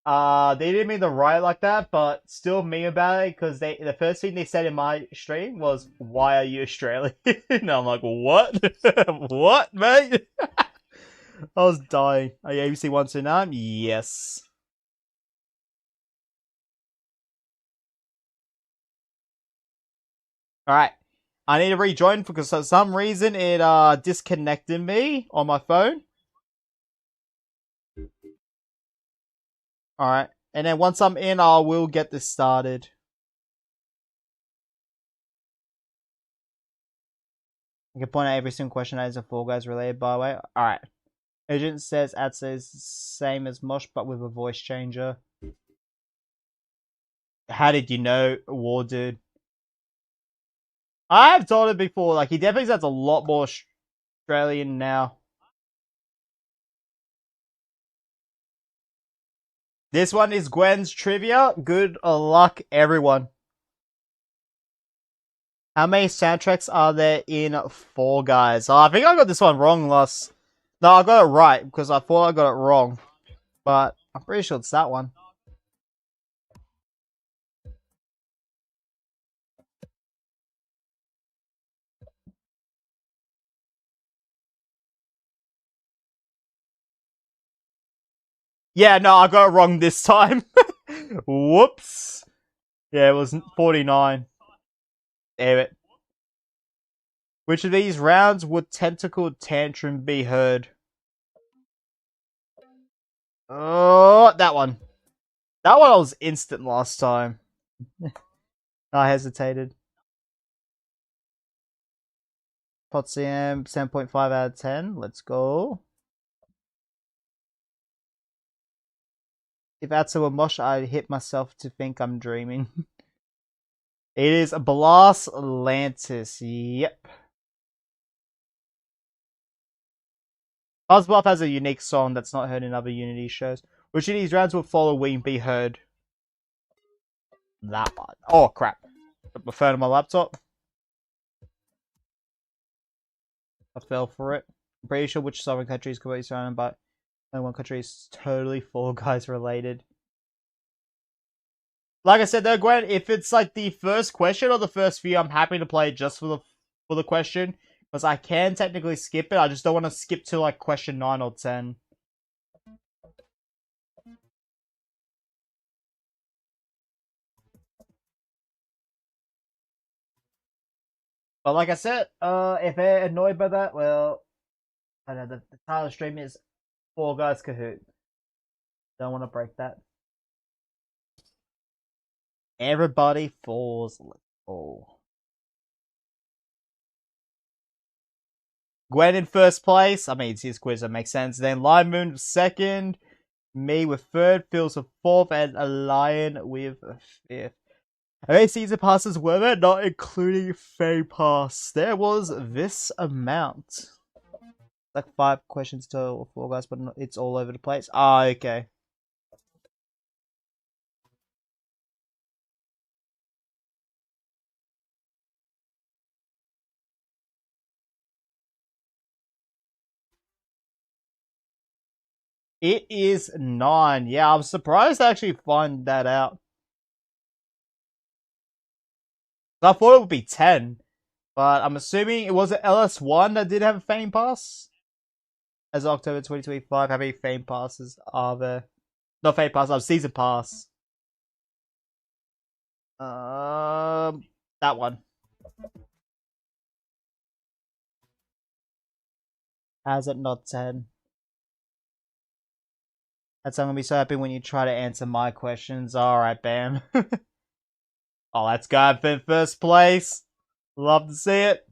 They didn't mean to write like that, but still mean about it because the first thing they said in my stream was, "Why are you Australian?" And I'm like, "What? What, mate?" I was dying. Are you ABC 129? Yes. Alright. I need to rejoin because for some reason it disconnected me on my phone. Alright. And then once I'm in, I will get this started. I can point out every single question that is a Fall Guys related, by the way. Alright. Agent says ad says same as Mosh, but with a voice changer. How did you know, War Dude? I have told it before, like, he definitely sounds a lot more Australian now. This one is Gwen's trivia. Good luck, everyone. How many soundtracks are there in Fall Guys? Oh, I think I got this one wrong last... No, I got it right, because I thought I got it wrong. But I'm pretty sure it's that one. Yeah, no, I got it wrong this time. Whoops. Yeah, it was 49. Damn it. Which of these rounds would Tentacle Tantrum be heard? Oh, that one. That one I was instant last time. I hesitated. Potsdam, 7.5 out of 10. Let's go. If that's a mosh, I'd hit myself to think I'm dreaming. It is Blast Lantis. Yep. Buzzbluff has a unique song that's not heard in other Unity shows. Which of these rounds will following be heard? That one. Oh, crap. Put my phone on my laptop. I fell for it. I'm pretty sure which sovereign country is completely surrounded, but only one country is totally Fall Guys related. Like I said though, Gwen, if it's like the first question or the first few, I'm happy to play just for the question. Because I can technically skip it. I just don't want to skip to like question 9 or 10. But like I said, if they're annoyed by that, well, I know the title of the stream is Fall Guys Kahoot. Don't want to break that. Everybody falls. Oh. Gwen in first place. I mean, it's his quiz, that makes sense. Then Lion Moon second. Me with third. Phil's with fourth. And a Lion with fifth. How many season passes were there? Not including Fame Pass. There was this amount. Like 5 questions total, 4 guys, but it's all over the place. Ah, okay. It is 9. Yeah, I was surprised to actually find that out. I thought it would be 10. But I'm assuming it was LS1 that did have a Fame Pass? As of October 2025, how many Fame Passes are there? Not Fame Pass, Season Pass. That one. How's it not 10? That's I'm gonna be so happy when you try to answer my questions. Alright, Bam. Oh, let's go for first place. Love to see it.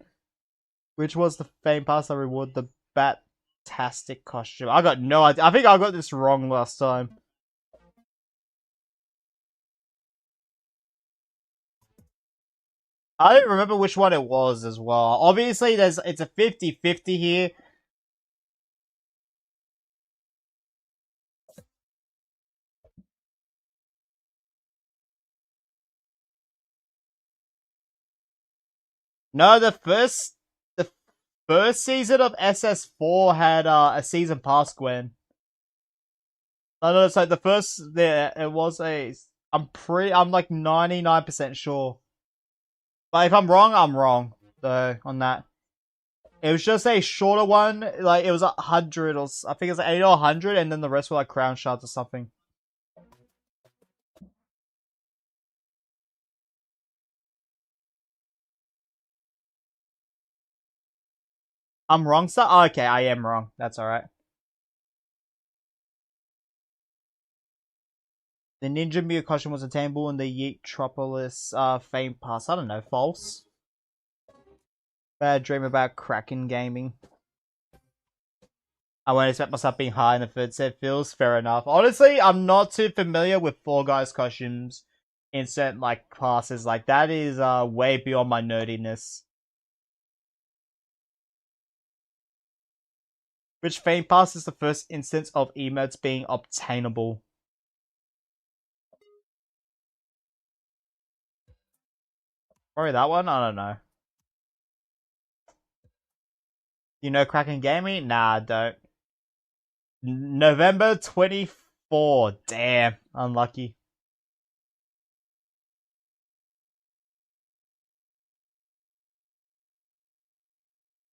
Which was the Fame Pass I reward the Bat-tastic costume? I got no idea. I think I got this wrong last time. I don't remember which one it was as well. Obviously, it's a 50-50 here. No, the first season of SS4 had a season pass, Gwen. No, it's like the first there. It was a. I'm like 99% sure. But if I'm wrong, I'm wrong. So on that, it was just a shorter one. Like it was 100 or I think it was 80 or 100, and then the rest were like crown shards or something. I'm wrong, sir. Oh, okay, I am wrong. That's all right. The Ninja Mew costume was attainable in the Yeetropolis Fame Pass. I don't know, false. Bad dream about Kraken gaming. I won't expect myself being high in the third set. Feels fair enough. Honestly, I'm not too familiar with Fall Guys costumes in certain like classes. Like that is way beyond my nerdiness. Which Fame Pass is the first instance of emotes being obtainable? Probably that one? I don't know. You know Kraken Gaming? Nah, I don't. November 24. Damn, unlucky.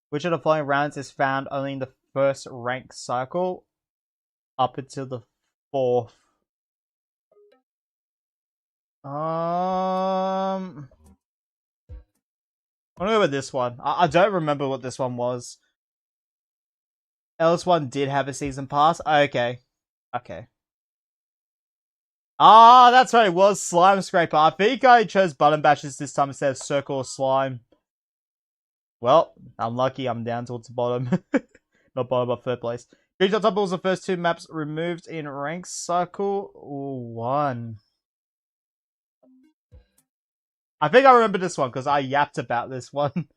Which of the following rounds is found only in the first rank cycle up until the fourth? I'm gonna go with this one. I don't remember what this one was. Else one did have a season pass. Okay. Okay. Ah, that's right. It was Slime Scraper. I think I chose Button Bashes this time instead of Circle or Slime. Well, I'm lucky. I'm down towards the bottom. Not bottom, but third place. Dreams on Top was the first two maps removed in Rank Cycle 1. I think I remember this one because I yapped about this one.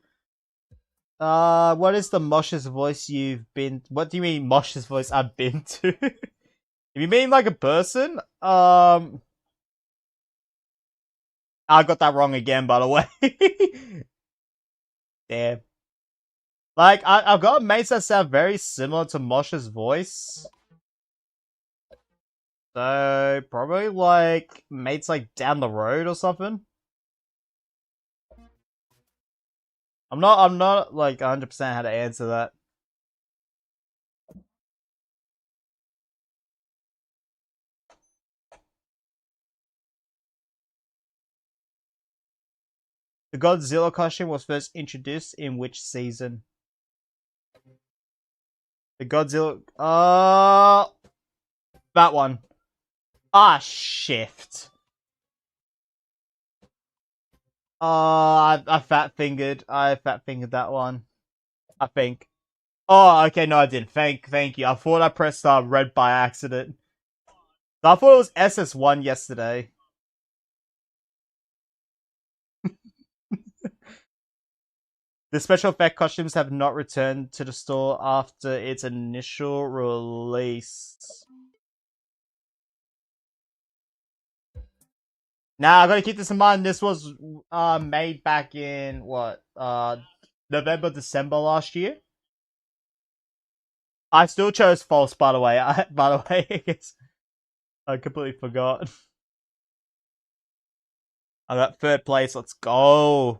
What is the moshest voice you've been? What do you mean moshest voice I've been to? If you mean like a person, I got that wrong again, by the way. Damn. Like, I've got mates that sound very similar to Mosh's voice. So, probably like mates like down the road or something. I'm not like 100% how to answer that. The Godzilla costume was first introduced in which season? The Godzilla, that one. Ah, shift. I fat fingered. I fat fingered that one. I think. Oh, okay, no, I didn't. Thank you. I thought I pressed red by accident. I thought it was SS1 yesterday. The special effect costumes have not returned to the store after its initial release. Now, I gotta keep this in mind. This was made back in what November, December last year. I still chose false, by the way. By the way, I completely forgot. I got third place. Let's go.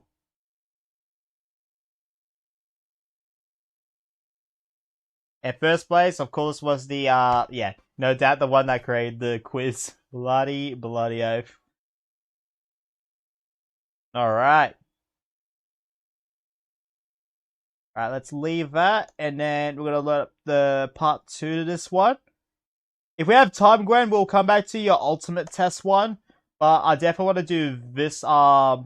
And first place, of course, was the yeah, no doubt the one that created the quiz. Bloody oath. Alright. Alright, let's leave that. And then we're gonna load up the part 2 to this one. If we have time, Gwen, we'll come back to your ultimate test one. But I definitely want to do this other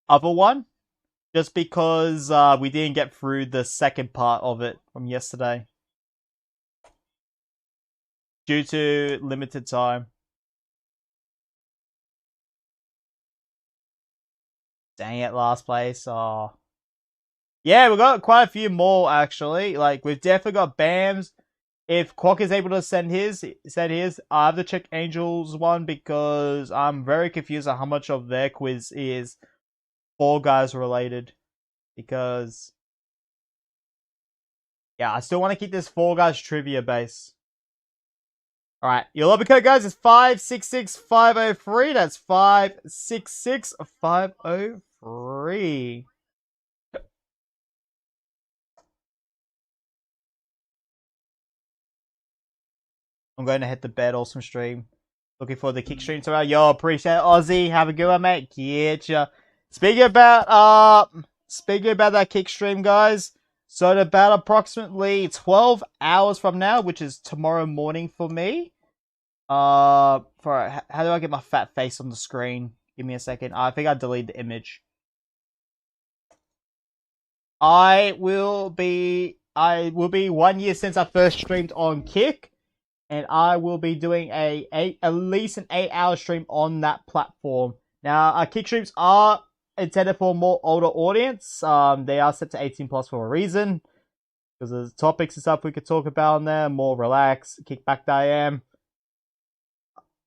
one. Just because we didn't get through the second part of it from yesterday. Due to limited time. Dang it, last place. Oh. Yeah, we got quite a few more actually. Like we've definitely got BAMs. If Quack is able to send his, I have to check Angel's one because I'm very confused on how much of their quiz is Fall Guys related. Because yeah, I still want to keep this Fall Guys trivia base. Alright, your lobby code, guys, is 566503. That's 566503. I'm going to hit the bed. Awesome stream. Looking forward to kick stream tomorrow. Yo, appreciate it, Aussie. Have a good one, mate. Getcha. Speaking about that kick stream, guys. So in about approximately 12 hours from now, which is tomorrow morning for me. How do I get my fat face on the screen? Give me a second. I think I deleted the image. I will be 1 year since I first streamed on Kick, and I will be doing at least an 8-hour stream on that platform. Now, Kick streams are intended for a more older audience. They are set to 18 plus for a reason, because there's topics and stuff we could talk about on there. More relaxed, kick back I am.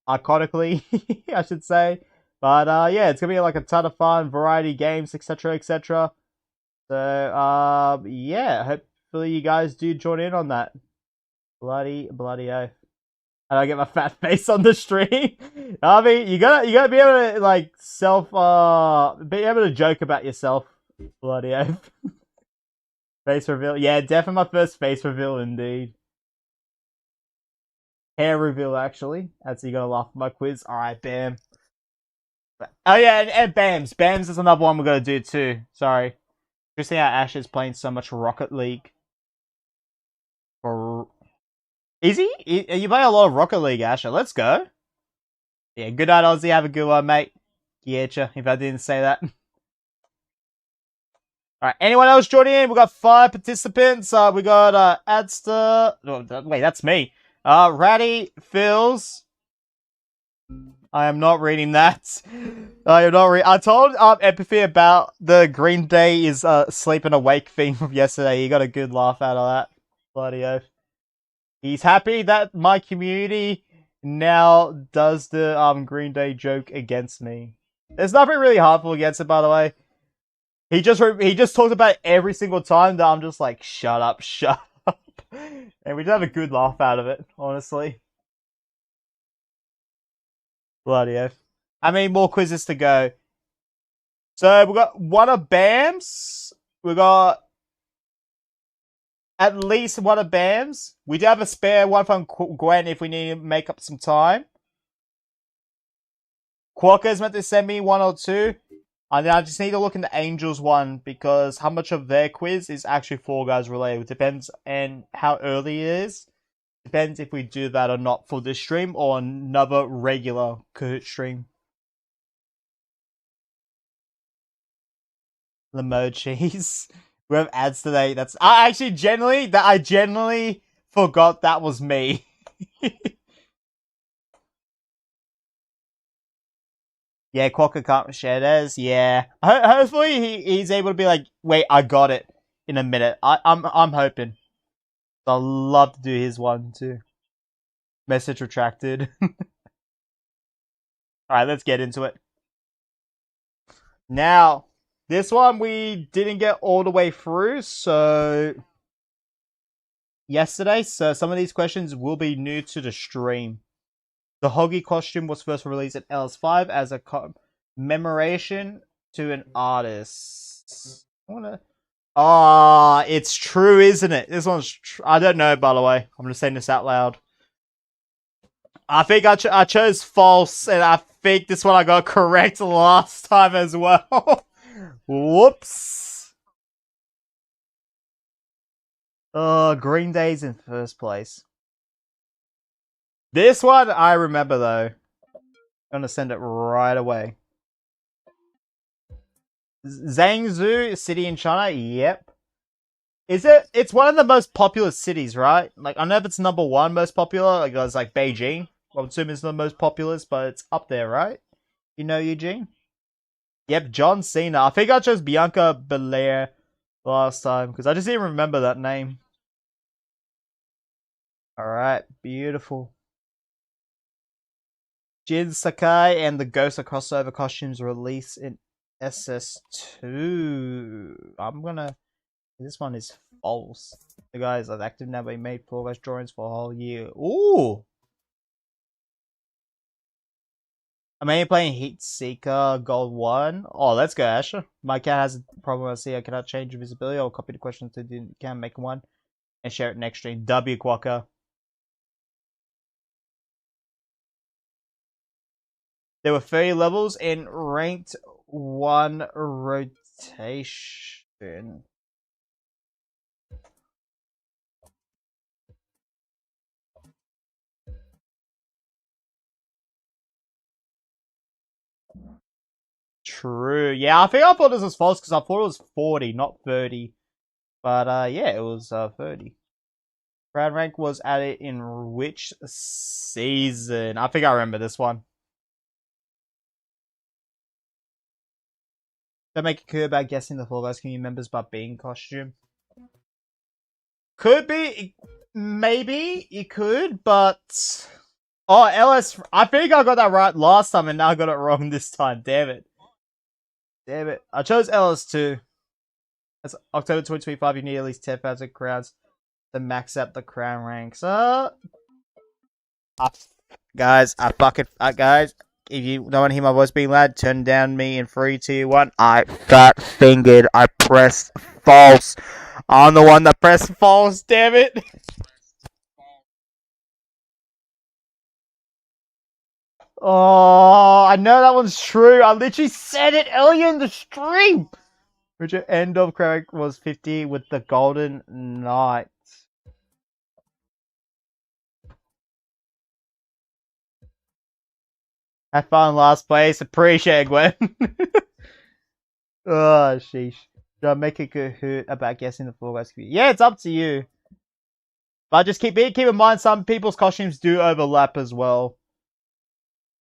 Iconically, I should say. But yeah, it's gonna be like a ton of fun, variety games, etc., etc. So yeah, hopefully you guys do join in on that. Bloody oath. And I get my fat face on the stream. I mean, you gotta be able to like be able to joke about yourself. Bloody oath. Face reveal. Yeah, definitely my first face reveal indeed. Hair reveal actually. That's you gonna laugh at my quiz. Alright, bam. Oh yeah, and Bams. Bams is another one we're gonna do too. Sorry. Just see how Ash is playing so much Rocket League. Is he? You play a lot of Rocket League, Asher. Let's go. Yeah, good night, Aussie. Have a good one, mate. Getcha, if I didn't say that. Alright, anyone else joining in? We got 5 participants. We got Adster. Oh, wait, that's me. Ratty, Phils. I am not reading that. I am not reading. I told Empathy about the Green Day is sleep and awake thing from yesterday. He got a good laugh out of that. Bloody oath. He's happy that my community now does the Green Day joke against me. There's nothing really harmful against it, by the way. He just talks about it every single time that I'm just like, shut up. And we just have a good laugh out of it, honestly. Bloody F. How many more quizzes to go? So we got one of Bam's. We got at least one of Bam's. We do have a spare one from Gwen if we need to make up some time. Quokka's meant to send me 1 or 2. And then I just need to look in the Angels one, because how much of their quiz is actually Fall Guys related. It depends on how early it is. Depends if we do that or not for this stream or another regular Kahoot stream. Limo cheese. We have ads today. That's I genuinely forgot that was me. Yeah, Quokka can't share theirs. Yeah, hopefully he's able to be like, wait, I got it in a minute. I'm hoping. I'd love to do his one too. Message retracted. Alright, let's get into it. Now, this one we didn't get all the way through, so yesterday, so some of these questions will be new to the stream. The Hoggy costume was first released at LS5 as a commemoration to an artist. It's true, isn't it? This one's I don't know, by the way. I'm just saying this out loud. I think I chose false, and I think this one I got correct last time as well. Whoops. Green Day's in first place. This one I remember though. I'm gonna send it right away. Zhangzhou, city in China. Yep. Is it? It's one of the most popular cities, right? Like I don't know if it's number 1 most popular. Like it's like Beijing. I would assume it's the most populous, but it's up there, right? You know, Eugene? Yep, John Cena. I think I chose Bianca Belair last time because I just didn't remember that name. Alright, beautiful. Jin Sakai and the Ghost of crossover costumes released in SS2. This one is false. The guys are active now, but he made progress drawings for a whole year. Ooh! I'm mainly playing Heat Seeker Gold 1. Oh, let's go, Asher. My cat has a problem. I see I cannot change visibility. I'll copy the question to the can make one and share it next stream. W Quokka. There were 30 levels in ranked 1 rotation. True. Yeah, I thought this was false because I thought it was 40, not 30. But yeah, it was 30. Crown rank was added in which season? I think I remember this one. Don't make a coup about guessing the Fall Guys community members by being costume. Could be, maybe you could, but oh, LS. I think I got that right last time, and now I got it wrong this time. Damn it! Damn it! I chose LS2. That's October 2025. You need at least 10,000 crowns to max out the crown ranks. Guys, guys. If you don't want to hear my voice being loud, turn down me in 3, 2, 1. I fat fingered. I pressed false. I'm the one that pressed false. Damn it! Oh, I know that one's true. I literally said it earlier in the stream. Richard end of correct was 50 with the Golden Knight. Have fun last place. Appreciate it, Gwen. Oh, sheesh. Should I make a Kahoot about guessing the Fall Guys community? Yeah, it's up to you. But just keep in mind, some people's costumes do overlap as well.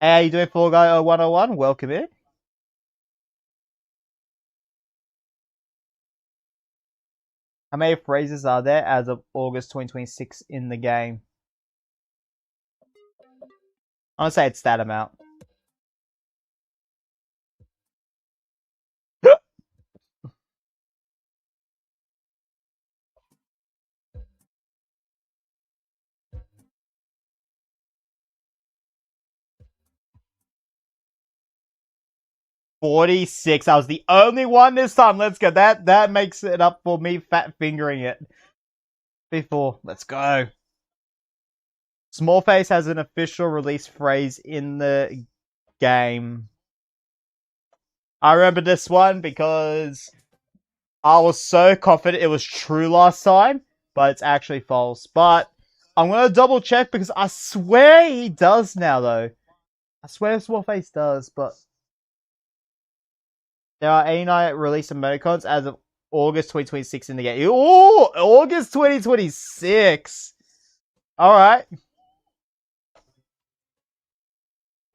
Hey, how you doing, Fall Guy 101? Welcome in. How many phrases are there as of August 2026 in the game? I'm gonna say it's that amount. 46. I was the only one this time. Let's go. That makes it up for me fat fingering it. Before. Let's go. Smallface has an official release phrase in the game. I remember this one because I was so confident it was true last time, but it's actually false. But I'm going to double check because I swear he does now, though. I swear Smallface does, but there are 89 release emoticons as of August 2026 in the game. Oh, August 2026. Alright.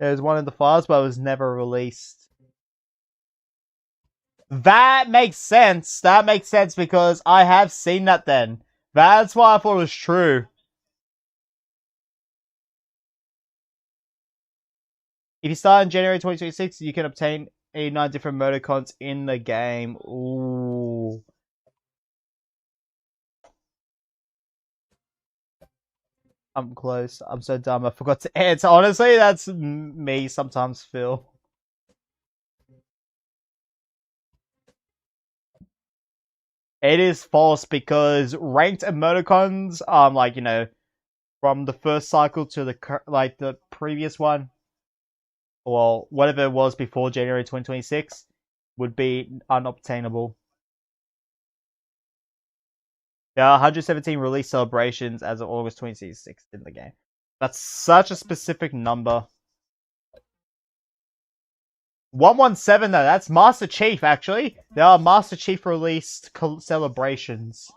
There's one in the files, but it was never released. That makes sense. That makes sense because I have seen that then. That's why I thought it was true. If you start in January 2026, you can obtain 89 different emoticons in the game. Ooh. I'm close. I'm so dumb. I forgot to answer. Honestly, that's me sometimes, Phil. It is false because ranked emoticons, like, you know, from the first cycle to the previous one, well, whatever it was before January 2026, would be unobtainable. There are 117 release celebrations as of August 2026 in the game. That's such a specific number. 117 though, that's Master Chief actually. There are Master Chief released celebrations.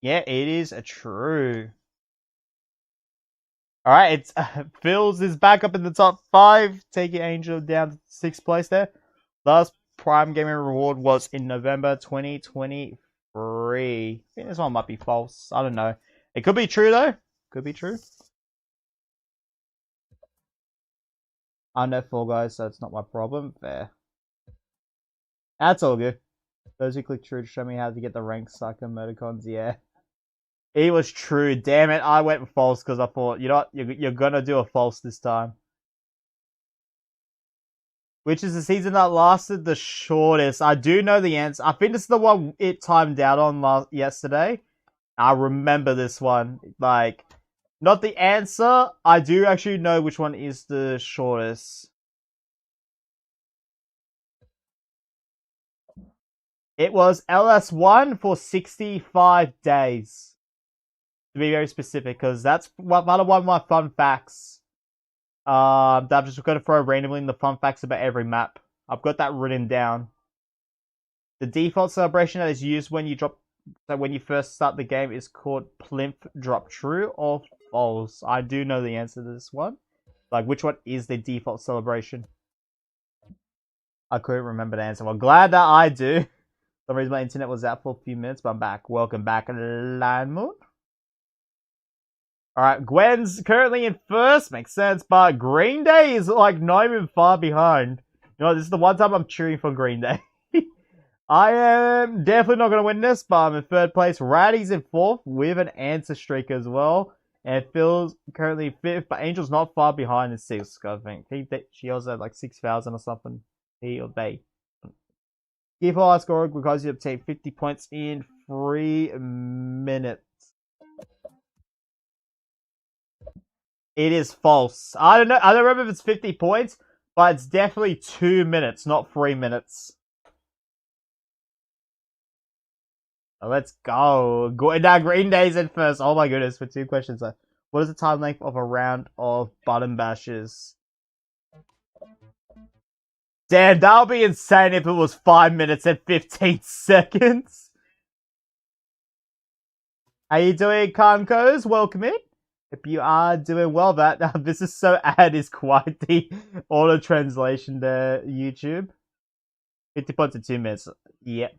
Yeah, it is true. Alright, it's Phil's is back up in the top 5, taking Angel down to 6th place there. Last Prime Gaming Reward was in November 2023. I think this one might be false. I don't know. It could be true though. Could be true. I know Fall Guys, so it's not my problem. Fair. That's all good. Those who click true to show me how to get the rank sucker emoticons, yeah. It was true. Damn it, I went false because I thought, you know what, you're gonna do a false this time. Which is the season that lasted the shortest? I do know the answer. I think this is the one it timed out on yesterday. I remember this one. Like, not the answer. I do actually know which one is the shortest. It was LS1 for 65 days. To be very specific, because that's one of my fun facts. That I'm just going to throw randomly in the fun facts about every map. I've got that written down. The default celebration that is used when you drop, so when you first start the game, is called plinth drop. True or false? I do know the answer to this one. Like, which one is the default celebration? I couldn't remember the answer. Well, glad that I do. For some reason my internet was out for a few minutes, but I'm back. Welcome back, Line Moon. Alright, Gwen's currently in first, makes sense, but Green Day is like not even far behind. You know, this is the one time I'm cheering for Green Day. I am definitely not going to win this, but I'm in third place. Ratty's in fourth with an answer streak as well. And Phil's currently fifth, but Angel's not far behind in sixth, I think. She also had like 6,000 or something. He or they. Give high score because you obtain 50 points in 3 minutes. It is false. I don't know. I don't remember if it's 50 points, but it's definitely 2 minutes, not 3 minutes. Let's go. Now Green Day's in first. Oh my goodness, for 2 questions. What is the time length of a round of button bashes? Damn, that would be insane if it was 5 minutes and 15 seconds. How you doing, Kamkos? Welcome in. If you are doing well, this is so ad is quite the auto translation there, YouTube. 50 points in 2 minutes. Yep.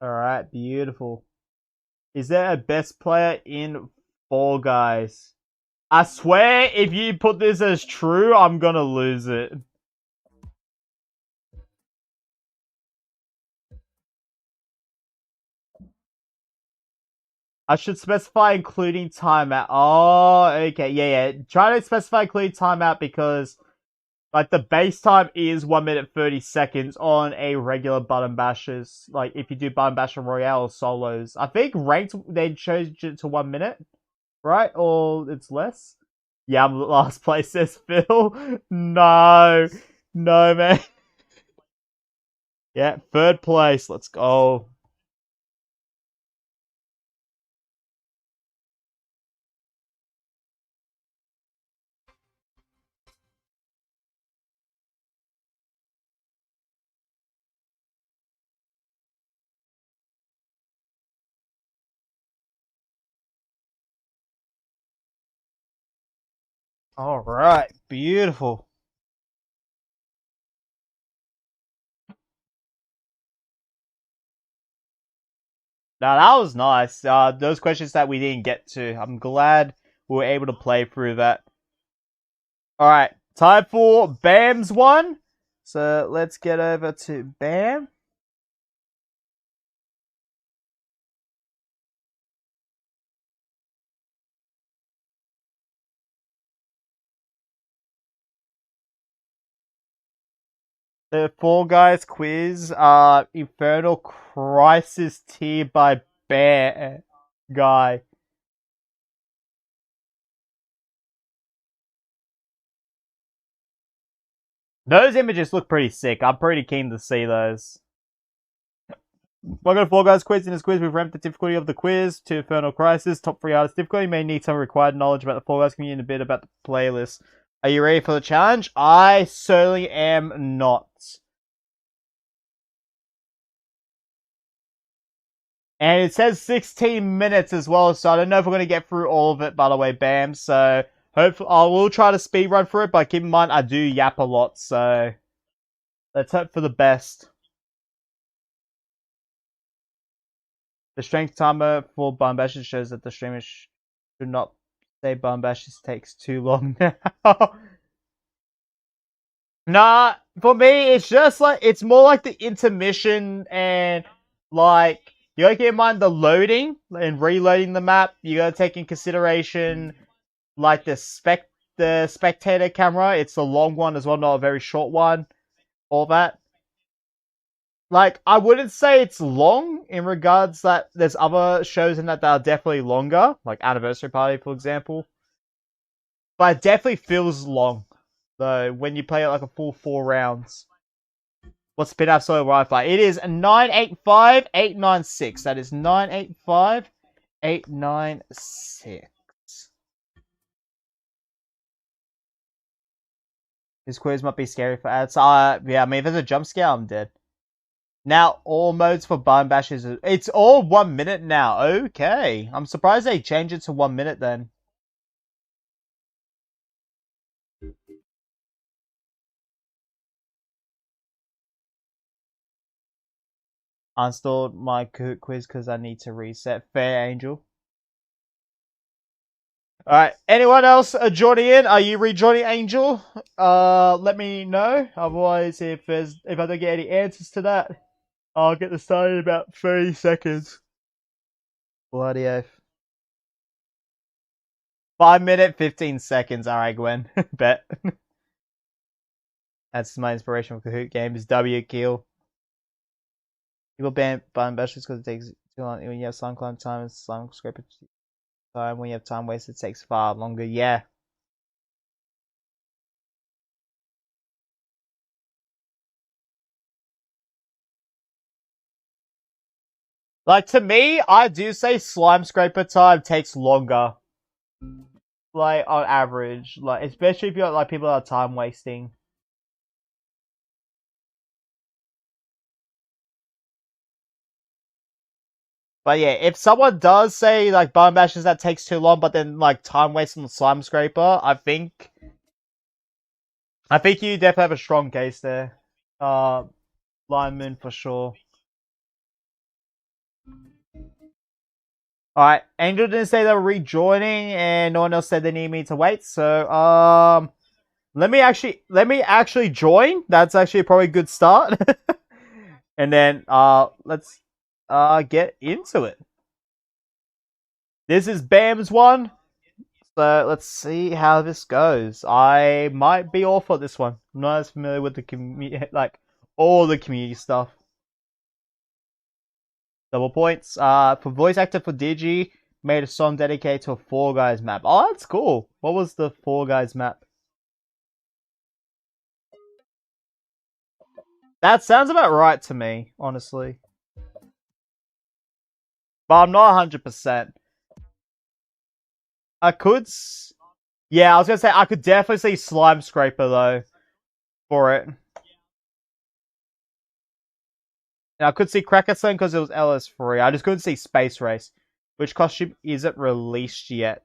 Alright, beautiful. Is there a best player in Fall Guys? I swear, if you put this as true, I'm gonna lose it. I should specify including timeout. Oh, okay. Yeah. Try to specify including timeout because, like, the base time is 1 minute 30 seconds on a regular button bashers. Like, if you do button basher royale or solos. I think ranked, they changed it to 1 minute, right? Or it's less? Yeah, I'm last place, says Phil. No, man. Yeah, third place. Let's go. All right, beautiful. Now that was nice. Those questions that we didn't get to, I'm glad we were able to play through that. All right, time for Bam's one. So let's get over to Bam. The Fall Guys quiz, Infernal Crisis tier by Bear Guy. Those images look pretty sick. I'm pretty keen to see those. Welcome to Fall Guys quiz. In this quiz, we've ramped the difficulty of the quiz to Infernal Crisis. Top 3 artists difficulty may need some required knowledge about the Fall Guys community and a bit about the playlist. Are you ready for the challenge? I certainly am not. And it says 16 minutes as well, so I don't know if we're going to get through all of it, by the way, Bam. So, hopefully, I will try to speed run through it, but keep in mind, I do yap a lot, so let's hope for the best. The strength timer for button bashes shows that the streamer should not say button bashes takes too long now. Nah, for me, it's just like, it's more like the intermission and, like, You gotta keep in mind the loading and reloading the map. You gotta take in consideration like the spectator camera. It's a long one as well, not a very short one. All that. Like, I wouldn't say it's long in regards that there's other shows in that are definitely longer, like Anniversary Party, for example. But it definitely feels long, though, when you play it like a full 4 rounds. What's been absolute Wi-Fi? It is 985-896. That is 985-896. This quiz might be scary for ads. Yeah, I mean, if there's a jump scare, I'm dead. Now, all modes for Bone Bashes. It's all 1 minute now. Okay. I'm surprised they changed it to 1 minute then. I installed my Kahoot quiz because I need to reset. Fair, Angel. Alright, anyone else joining in? Are you rejoining, Angel? Let me know. Otherwise, if I don't get any answers to that, I'll get this started in about 30 seconds. Bloody oath. 5 minutes, 15 seconds. Alright, Gwen. Bet. That's my inspiration for Kahoot games. W kill. People ban bashes because it takes too long. When you have slime climb time and slime scraper time, when you have time wasted, it takes far longer. Yeah. Like, to me, I do say slime scraper time takes longer. Like, on average. Like, especially if you're like people that are time wasting. But yeah, if someone does say like bone bashes that takes too long, but then like time wasting the slime scraper, I think you definitely have a strong case there. Lineman for sure. Alright, Angel didn't say they were rejoining, and no one else said they need me to wait. So let me actually join. That's actually probably a good start. And then let's get into it. This is Bam's one. So let's see how this goes. I might be all for this one. I'm not as familiar with the community, like all the community stuff. Double points. For voice actor for Digi, made a song dedicated to a Fall Guys map. Oh, that's cool. What was the Fall Guys map? That sounds about right to me, honestly. But I'm not 100%. I could... Yeah, I was going to say, I could definitely see Slime Scraper, though, for it. And I could see Cracker Sling because it was LS3. I just couldn't see Space Race. Which costume isn't released yet?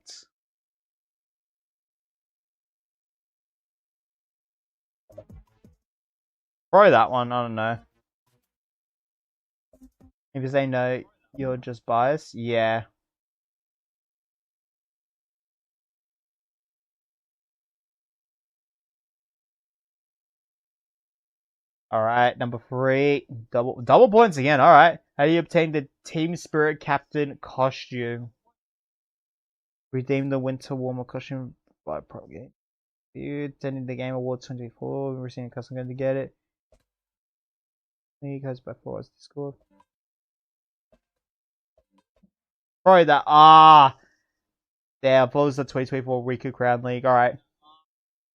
Probably that one, I don't know. If you say no, you're just biased? Yeah. Alright, number 3. Double points again, alright. How do you obtain the Team Spirit Captain costume? Redeem the Winter Warmer costume by Pro Game. You attending the Game Award 24. Receiving a custom going to get it. He goes by 4 as Discord. Probably that. Yeah, what was the 2024 Riku Crown League? Alright.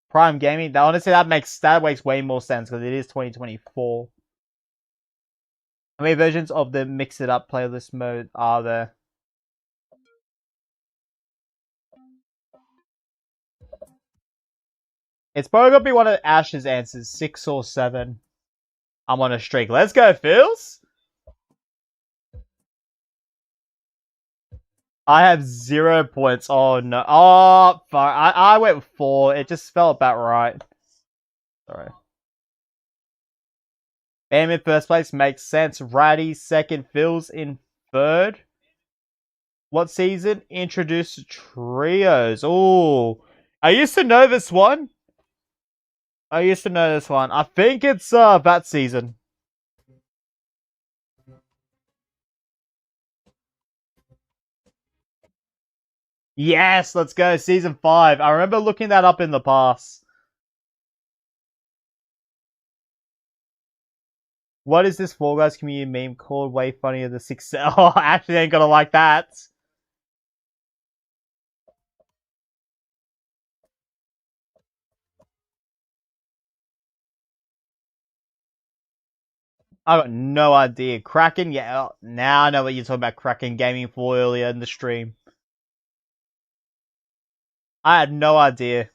Prime Gaming. Honestly, that makes way more sense because it is 2024. How many versions of the Mix It Up playlist mode are there? It's probably gonna be one of Ash's answers, 6 or 7. I'm on a streak. Let's go, Phils! I have 0 points. Oh no. Oh, fuck. I went with 4. It just felt about right. Sorry. Bam in first place makes sense. Ratty second. Phil's in third. What season introduced trios? Oh, I used to know this one. I think it's that season. Yes, let's go. Season 5. I remember looking that up in the past. What is this Fall Guys community meme called? Way funnier than 6. Oh, I actually ain't gonna like that. I got no idea. Kraken? Yeah, now I know what you're talking about. Kraken Gaming for earlier in the stream. I had no idea.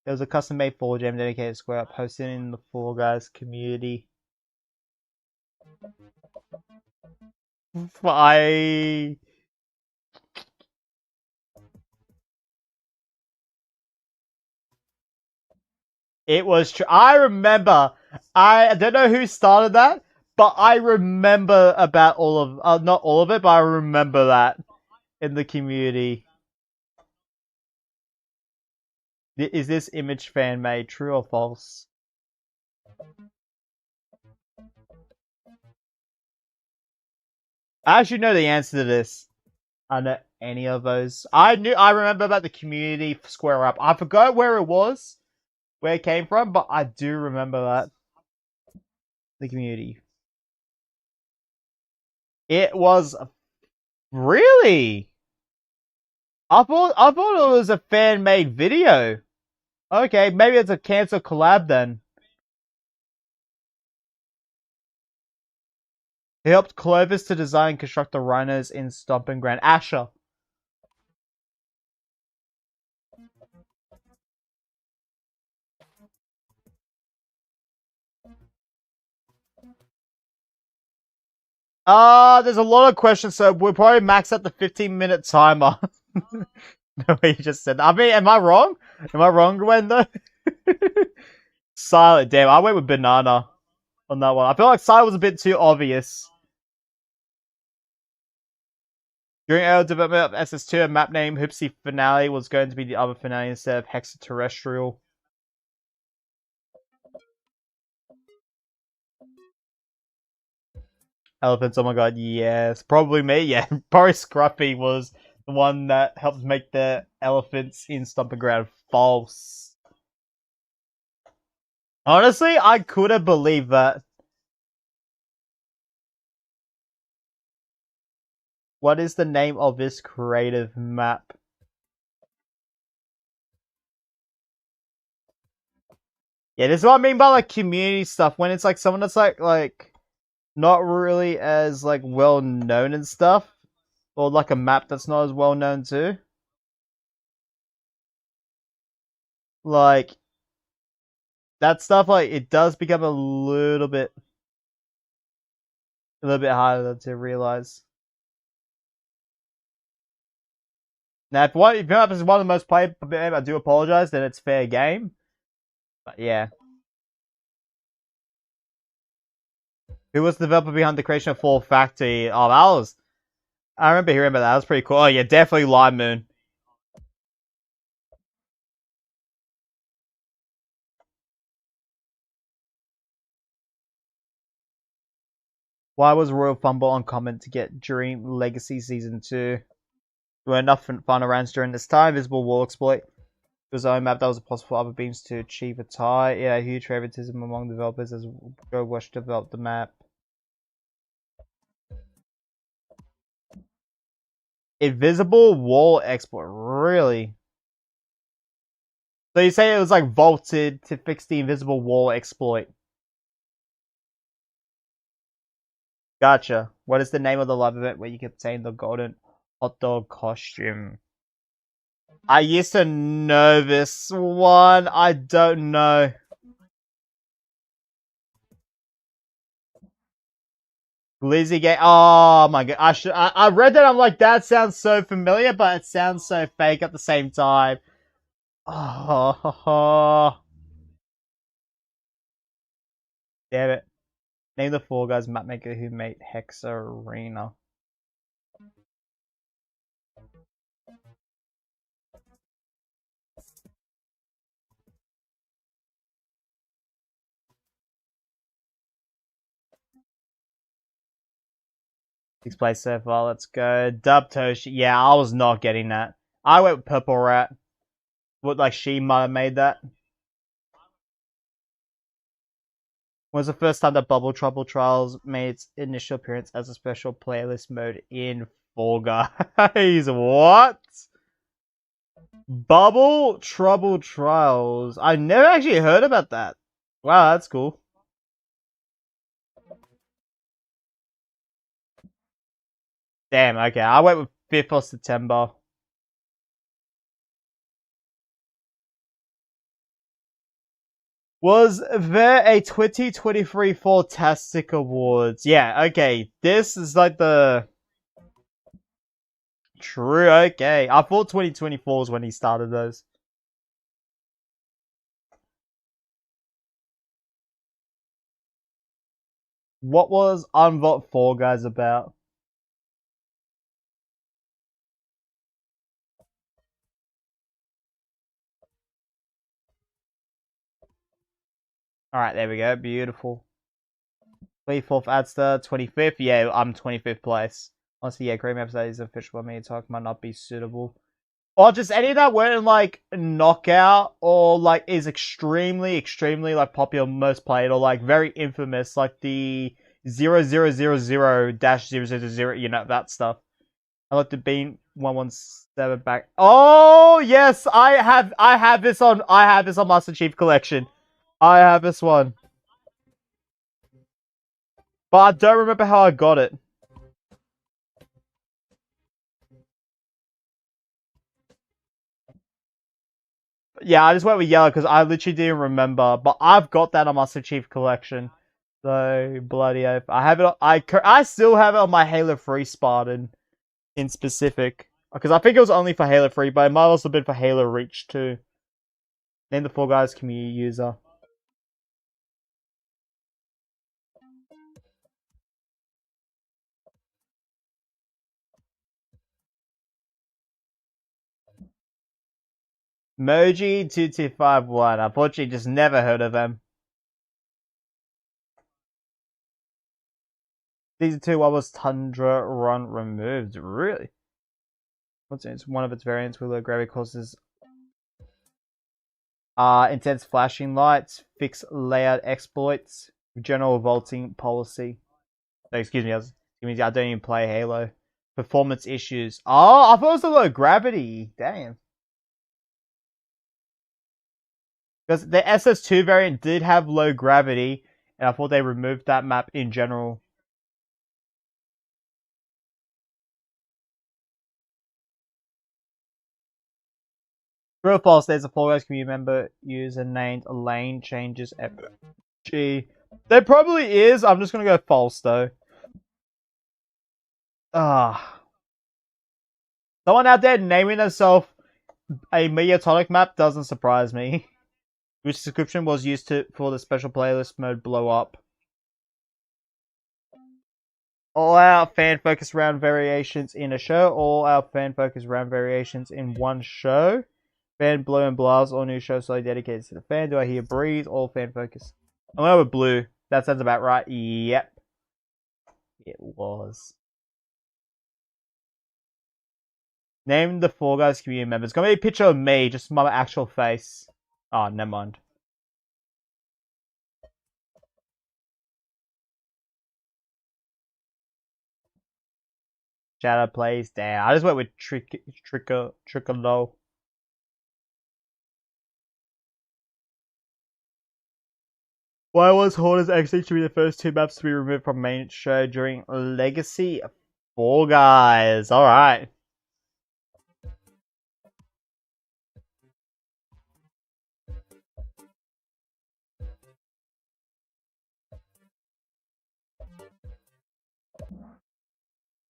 There was a custom-made Fall Jam dedicated to Square Up hosted in the Fall Guys community. I... It was true. I remember. I don't know who started that, but I remember about all of... not all of it, but I remember that in the community. Is this image fan made? True or false? I actually know the answer to this. I know any of those. I remember about the community Square Up. I forgot where it was, where it came from, but I do remember that. The community. It was really. I thought it was a fan made video. Okay, maybe it's a cancel collab then. He helped Clovis to design and construct the rhinos in Stomping Ground. Asher. There's a lot of questions, so we'll probably max out the 15-minute timer. No way you just said that. I mean, am I wrong? Am I wrong, Gwen, though? Silent. Damn, I went with banana on that one. I feel like silent was a bit too obvious. During early development of SS2, a map name Hoopsie Finale was going to be the other finale instead of Hexaterrestrial. Elephants, oh my god, yes. Probably me, yeah. Probably Scruffy was the one that helped make the elephants in Stomping Ground false. Honestly, I could have believed that. What is the name of this creative map? Yeah, this is what I mean by like community stuff. When it's like someone that's like not really as like well known and stuff, or like a map that's not as well known too. Like that stuff, like it does become a little bit harder to realize. Now, if your map is one of the most played, I do apologize. Then it's fair game. But yeah. Who was the developer behind the creation of Fall Factory? Oh, that was. I remember hearing about that. That was pretty cool. Oh, yeah, definitely Lime Moon. Why was Royal Fumble uncommon to get during Legacy Season 2? There were enough fun rounds during this time. Visible Wall Exploit. It was the only map that was possible for other beams to achieve a tie. Yeah, huge favoritism among developers as Joe Wash developed the map. Invisible Wall Exploit. Really? So you say it was like vaulted to fix the invisible wall exploit. Gotcha. What is the name of the live event where you can obtain the golden hot dog costume? I used to know this one. I don't know. Glizzy game. Oh my god. I read that. I'm like, that sounds so familiar, but it sounds so fake at the same time. Oh, damn it. Name the Fall Guys mapmaker who made Hexa Arena. 6th place so far. Let's go. Dub Toshi. Yeah, I was not getting that. I went with Purple Rat. What, like she might have made that? Was the first time that Bubble Trouble Trials made its initial appearance as a special playlist mode in Fall Guys. What? Bubble Trouble Trials. I never actually heard about that. Wow, that's cool. Damn, okay. I went with 5th of September. Was there a 2023 Fantastic Awards? Yeah, okay. This is like the... True, okay. I thought 2024 was when he started those. What was Unvote 4 Guys about? Alright, there we go. Beautiful. 24th Adster, 25th. Yeah, I'm 25th place. Honestly, yeah, Cream episode is official by me. Talk might not be suitable. Or just any that weren't like knockout or like is extremely like popular, most played, or like very infamous, like the 0000-000, you know, that stuff. I like the Bean 117 back. Oh yes, I have this on Master Chief Collection. I have this one. But I don't remember how I got it. Yeah, I just went with yellow because I literally didn't remember. But I've got that on Master Chief Collection. So, bloody oath. I have it on, I still have it on my Halo 3 Spartan in specific. Because I think it was only for Halo 3, but it might also have been for Halo Reach too. Name the Fall Guys community user. Moji2251. Unfortunately, just never heard of them. Season 2, what was Tundra Run removed? Really? What's it? One of its variants with low gravity causes intense flashing lights, fixed layout exploits, general vaulting policy. No, excuse me, I don't even play Halo. Performance issues. Oh, I thought it was the low gravity. Damn. Because the SS2 variant did have low gravity, and I thought they removed that map in general. True or false, there's a Fall Guys community member user named Lane Changes FG. There probably is. I'm just going to go false, though. Ah. Someone out there naming themselves a Mediatonic map doesn't surprise me. Which description was used for the special playlist mode blow up? All out fan focused round variations in a show, all out fan focused round variations in one show. Fan blue and blast, all new shows solely dedicated to the fan. Do I hear breeze? All fan focused. I'm going with blue. That sounds about right. Yep. It was. Name the Fall Guys community members. It's gonna be a picture of me, just my actual face. Oh, never mind. Shadow plays down. I just went with Trickalo. Why was Hoarders actually to be the first two maps to be removed from main show during Legacy Fall Guys? Alright.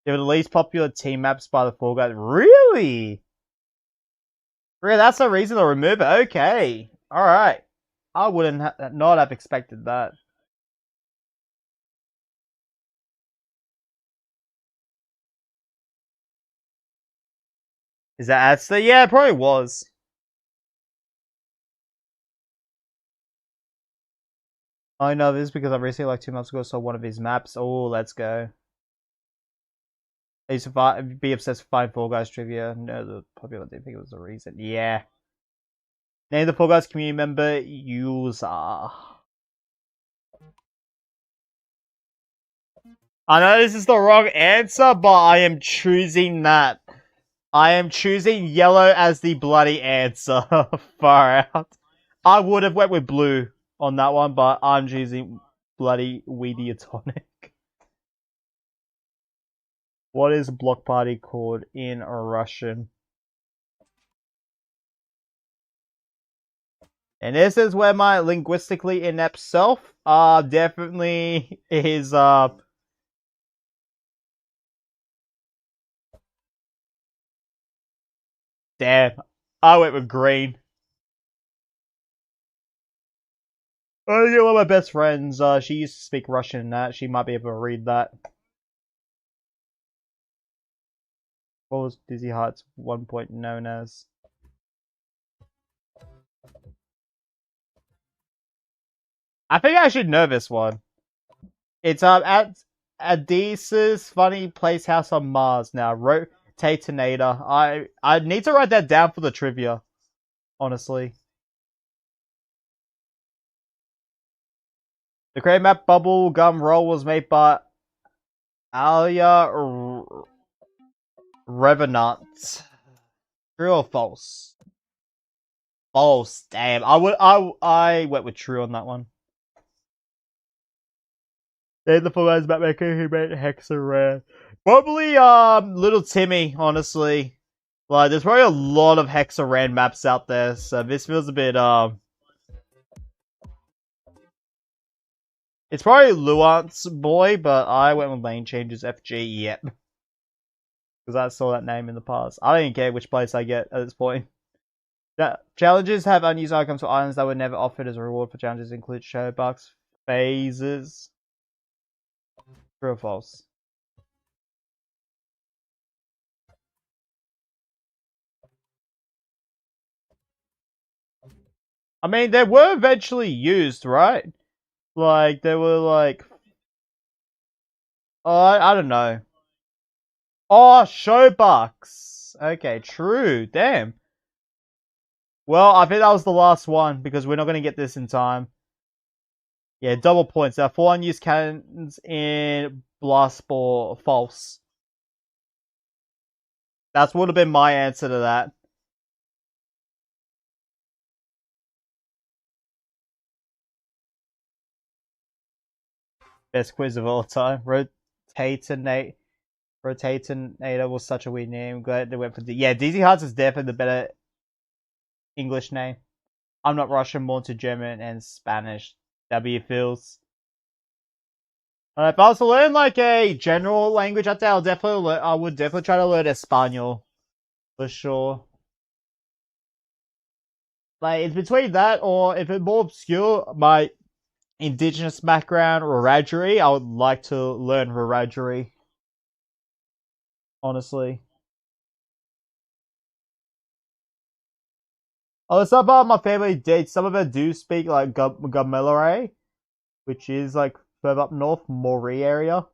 They were the least popular team maps by the Fall Guys. Really? Really, that's the reason to remove it. Okay. Alright. I wouldn't not have expected that. Is that Adster? Yeah, it probably was. I know this because I recently, like 2 months ago, saw one of his maps. Oh, let's go. I used to be obsessed with finding Fall Guys trivia. No, the popular didn't think it was the reason. Yeah. Name the Fall Guys community member user. I know this is the wrong answer, but I am choosing that. I am choosing yellow as the bloody answer. Far out. I would have went with blue on that one, but I'm choosing bloody Weediatonic. What is a block party called in Russian? And this is where my linguistically inept self definitely is damn. I went with green. I get one of my best friends, she used to speak Russian and that. She might be able to read that. What was Dizzy Heart's 1 point known as? I think I should know this one. It's at Adis's Funny Place House on Mars now. Rotatinator. I need to write that down for the trivia. Honestly. The Crate Map Bubble Gum Roll was made by Alia Revenant. True or false? False. Damn. I went with true on that one. They're the guys Batmaker who made Hexaran. Probably Little Timmy, honestly. Like there's probably a lot of Hexaran maps out there, so this feels a bit it's probably Luant's boy, but I went with Lane Changes FG, yep. Because I saw that name in the past. I don't even care which place I get at this point. Challenges have unused items for items that were never offered as a reward for challenges include show bucks, phases. True or false? I mean, they were eventually used, right? Like, they were like... Oh, I don't know. Oh, show bucks. Okay, true. Damn. Well, I think that was the last one, because we're not going to get this in time. Yeah, double points. There are 4 unused cannons in Blast Spore. False. That would have been my answer to that. Best quiz of all time. Rotatinator was such a weird name. Glad they went for yeah, Dizzy Hearts is definitely the better English name. I'm not Russian, more to German and Spanish. W feels. If I was to learn like a general language out there, I would definitely try to learn Espanol. For sure. Like, it's between that or if it's more obscure, my indigenous background, Wiradjuri, I would like to learn Wiradjuri. Honestly. Oh, some part of my family did. Some of them do speak like Gamilare, which is like further up north, Moree area.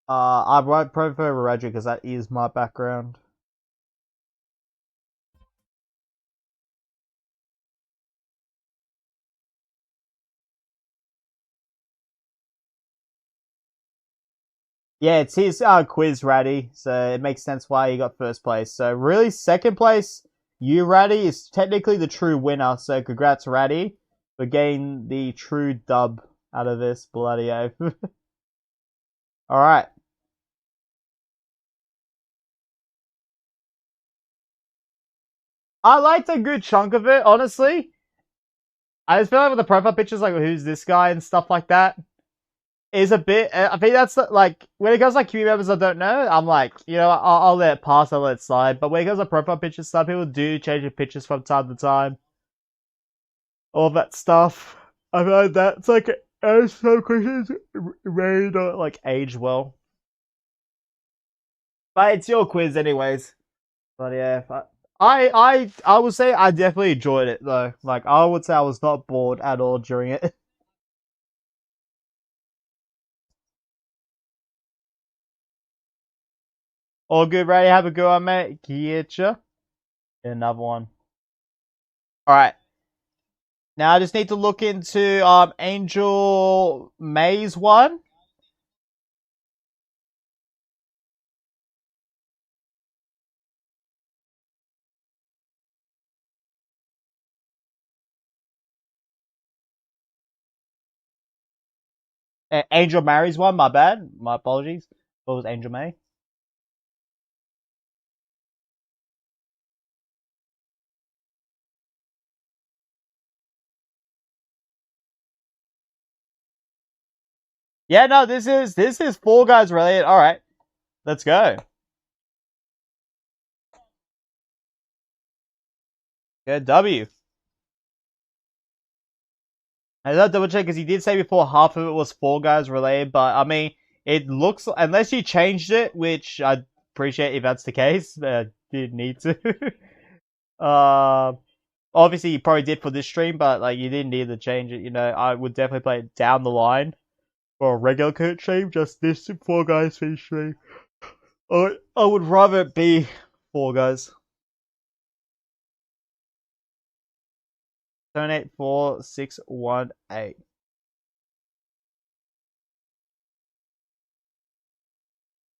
I might prefer Wiradjuri because that is my background. Yeah, it's his quiz, Ratty, so it makes sense why he got first place. So really, second place, you, Ratty, is technically the true winner. So congrats, Ratty, for getting the true dub out of this bloody oath. All right. I liked a good chunk of it, honestly. I just feel like with the profile pictures, like who's this guy and stuff like that, is a bit. I think that's like when it comes to like community members I don't know. I'm like, I'll let it pass, I'll let it slide. But when it comes to profile pictures, some people do change their pictures from time to time. All that stuff. I've heard that's like some questions may not like age well. But it's your quiz, anyways. But yeah, I would say I definitely enjoyed it though. Like I would say I was not bored at all during it. All good, ready? Have a good one, mate. Getcha. Another one. Alright. Now I just need to look into Angel May's one. Angel Mary's one, my bad. My apologies. What was Angel May? Yeah, no, this is Fall Guys related. Alright. Let's go. Good W. I did double check because he did say before half of it was Fall Guys related, but I mean, it looks, unless you changed it, which I appreciate if that's the case, did need to. Obviously you probably did for this stream, but like you didn't need to change it. You know, I would definitely play it down the line for a regular Kahoot stream. Just this Fall Guys stream. I would rather it be Fall Guys. 784618.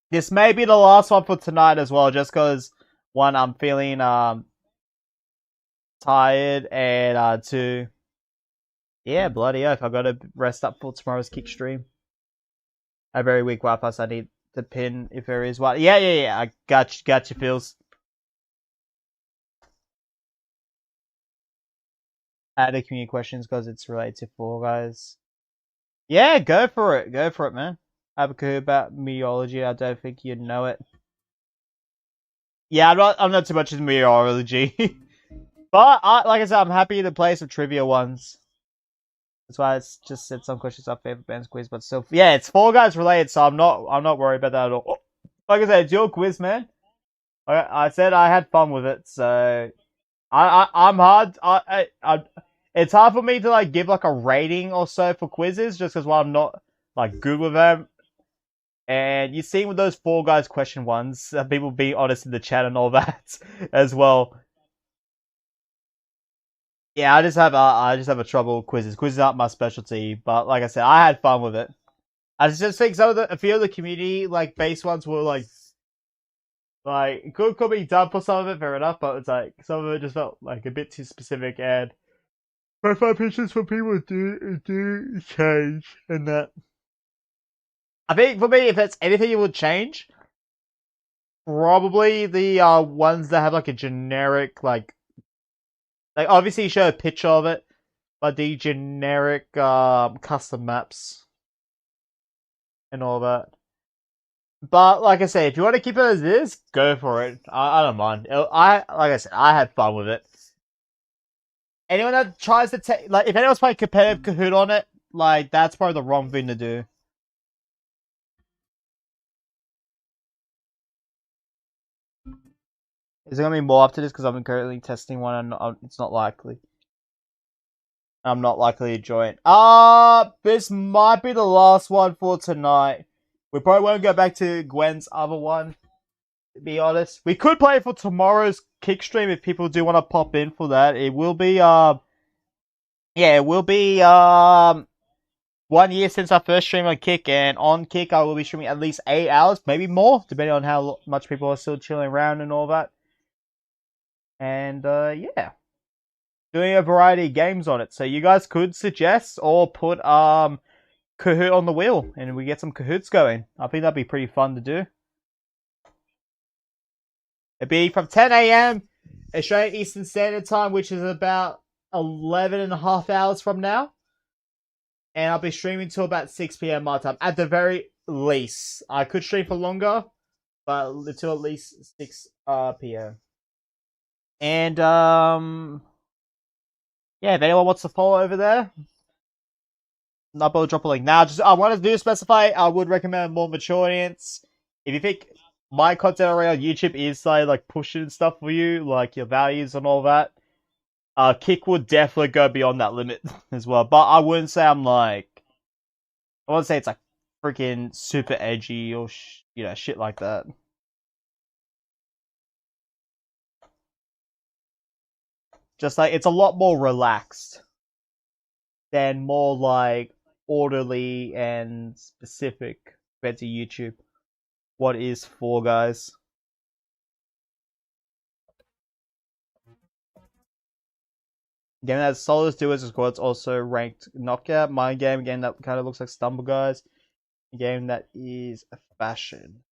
This may be the last one for tonight as well, just because one, I'm feeling tired, and two, yeah, bloody oath, I gotta rest up for tomorrow's kick stream. I have very weak Wi-Fi, so I need to pin if there is one. Yeah, I got you, Phils. Add the community questions because it's related to Fall Guys. Yeah, go for it, man. I have a Kahoot about meteorology. I don't think you know it. Yeah, I'm not too much into meteorology. But, like I said, I'm happy to play some trivia ones. That's why I just said some questions off favorite bands quiz, but still, yeah, it's Fall Guys related, so I'm not worried about that at all. Like I said, it's your quiz, man. I said I had fun with it, so I'm hard. It's hard for me to like give like a rating or so for quizzes, just because I'm not like good with them. And you see with those Fall Guys question ones, people being honest in the chat and all that as well. Yeah, I just have a trouble with quizzes. Quizzes aren't my specialty, but like I said, I had fun with it. I just think a few of the community like base ones were like it could be done for some of it, fair enough, but it's like some of it just felt like a bit too specific, and profile pictures for people do change, and that. I think for me, if it's anything, it would change. Probably the ones that have like a generic like obviously show a picture of it, but the generic custom maps and all that. But like I say, if you want to keep it as is, go for it. I don't mind. Like I said, I had fun with it. Anyone that tries to take if anyone's playing competitive Kahoot on it, that's probably the wrong thing to do. Is there gonna be more after this? Because I'm currently testing one, and it's not likely. I'm not likely to join. This might be the last one for tonight. We probably won't go back to Gwen's other one, to be honest. We could play it for tomorrow's kick stream if people do want to pop in for that. It will be, yeah, it will be, 1 year since I first streamed on Kick, and on Kick I will be streaming at least 8 hours, maybe more, depending on how much people are still chilling around and all that. And, yeah. Doing a variety of games on it. So you guys could suggest or put, Kahoot on the wheel, and we get some Kahoots going. I think that'd be pretty fun to do. It'd be from 10 a.m. Australian Eastern Standard Time, which is about 11.5 hours from now. And I'll be streaming till about 6 p.m. my time, at the very least. I could stream for longer, but until at least 6 p.m. And, yeah, if anyone wants to follow over there, I'll drop a link. Now, I want to specify, I would recommend a more mature audience. If you think my content around YouTube is like pushing stuff for you, like your values and all that, Kick would definitely go beyond that limit as well. But I wouldn't say I wouldn't say it's like freaking super edgy or shit like that. Just like it's a lot more relaxed than more like orderly and specific compared to YouTube. What is Fall Guys? Game that has solos, duos, and squads, also ranked knockout. My game, game that kind of looks like Stumble Guys. A game that is a fashion.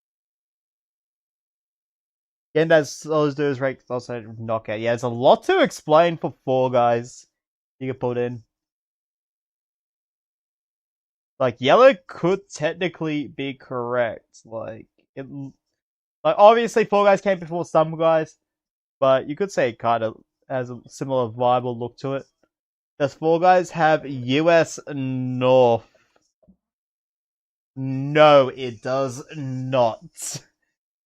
Game that has solos, duos, ranked also knockout. Yeah, there's a lot to explain for Fall Guys. You can put in. Like yellow could technically be correct. Like obviously Fall Guys came before Stumble Guys, but you could say it kind of has a similar vibe or look to it. Does Fall Guys have US North? No, it does not.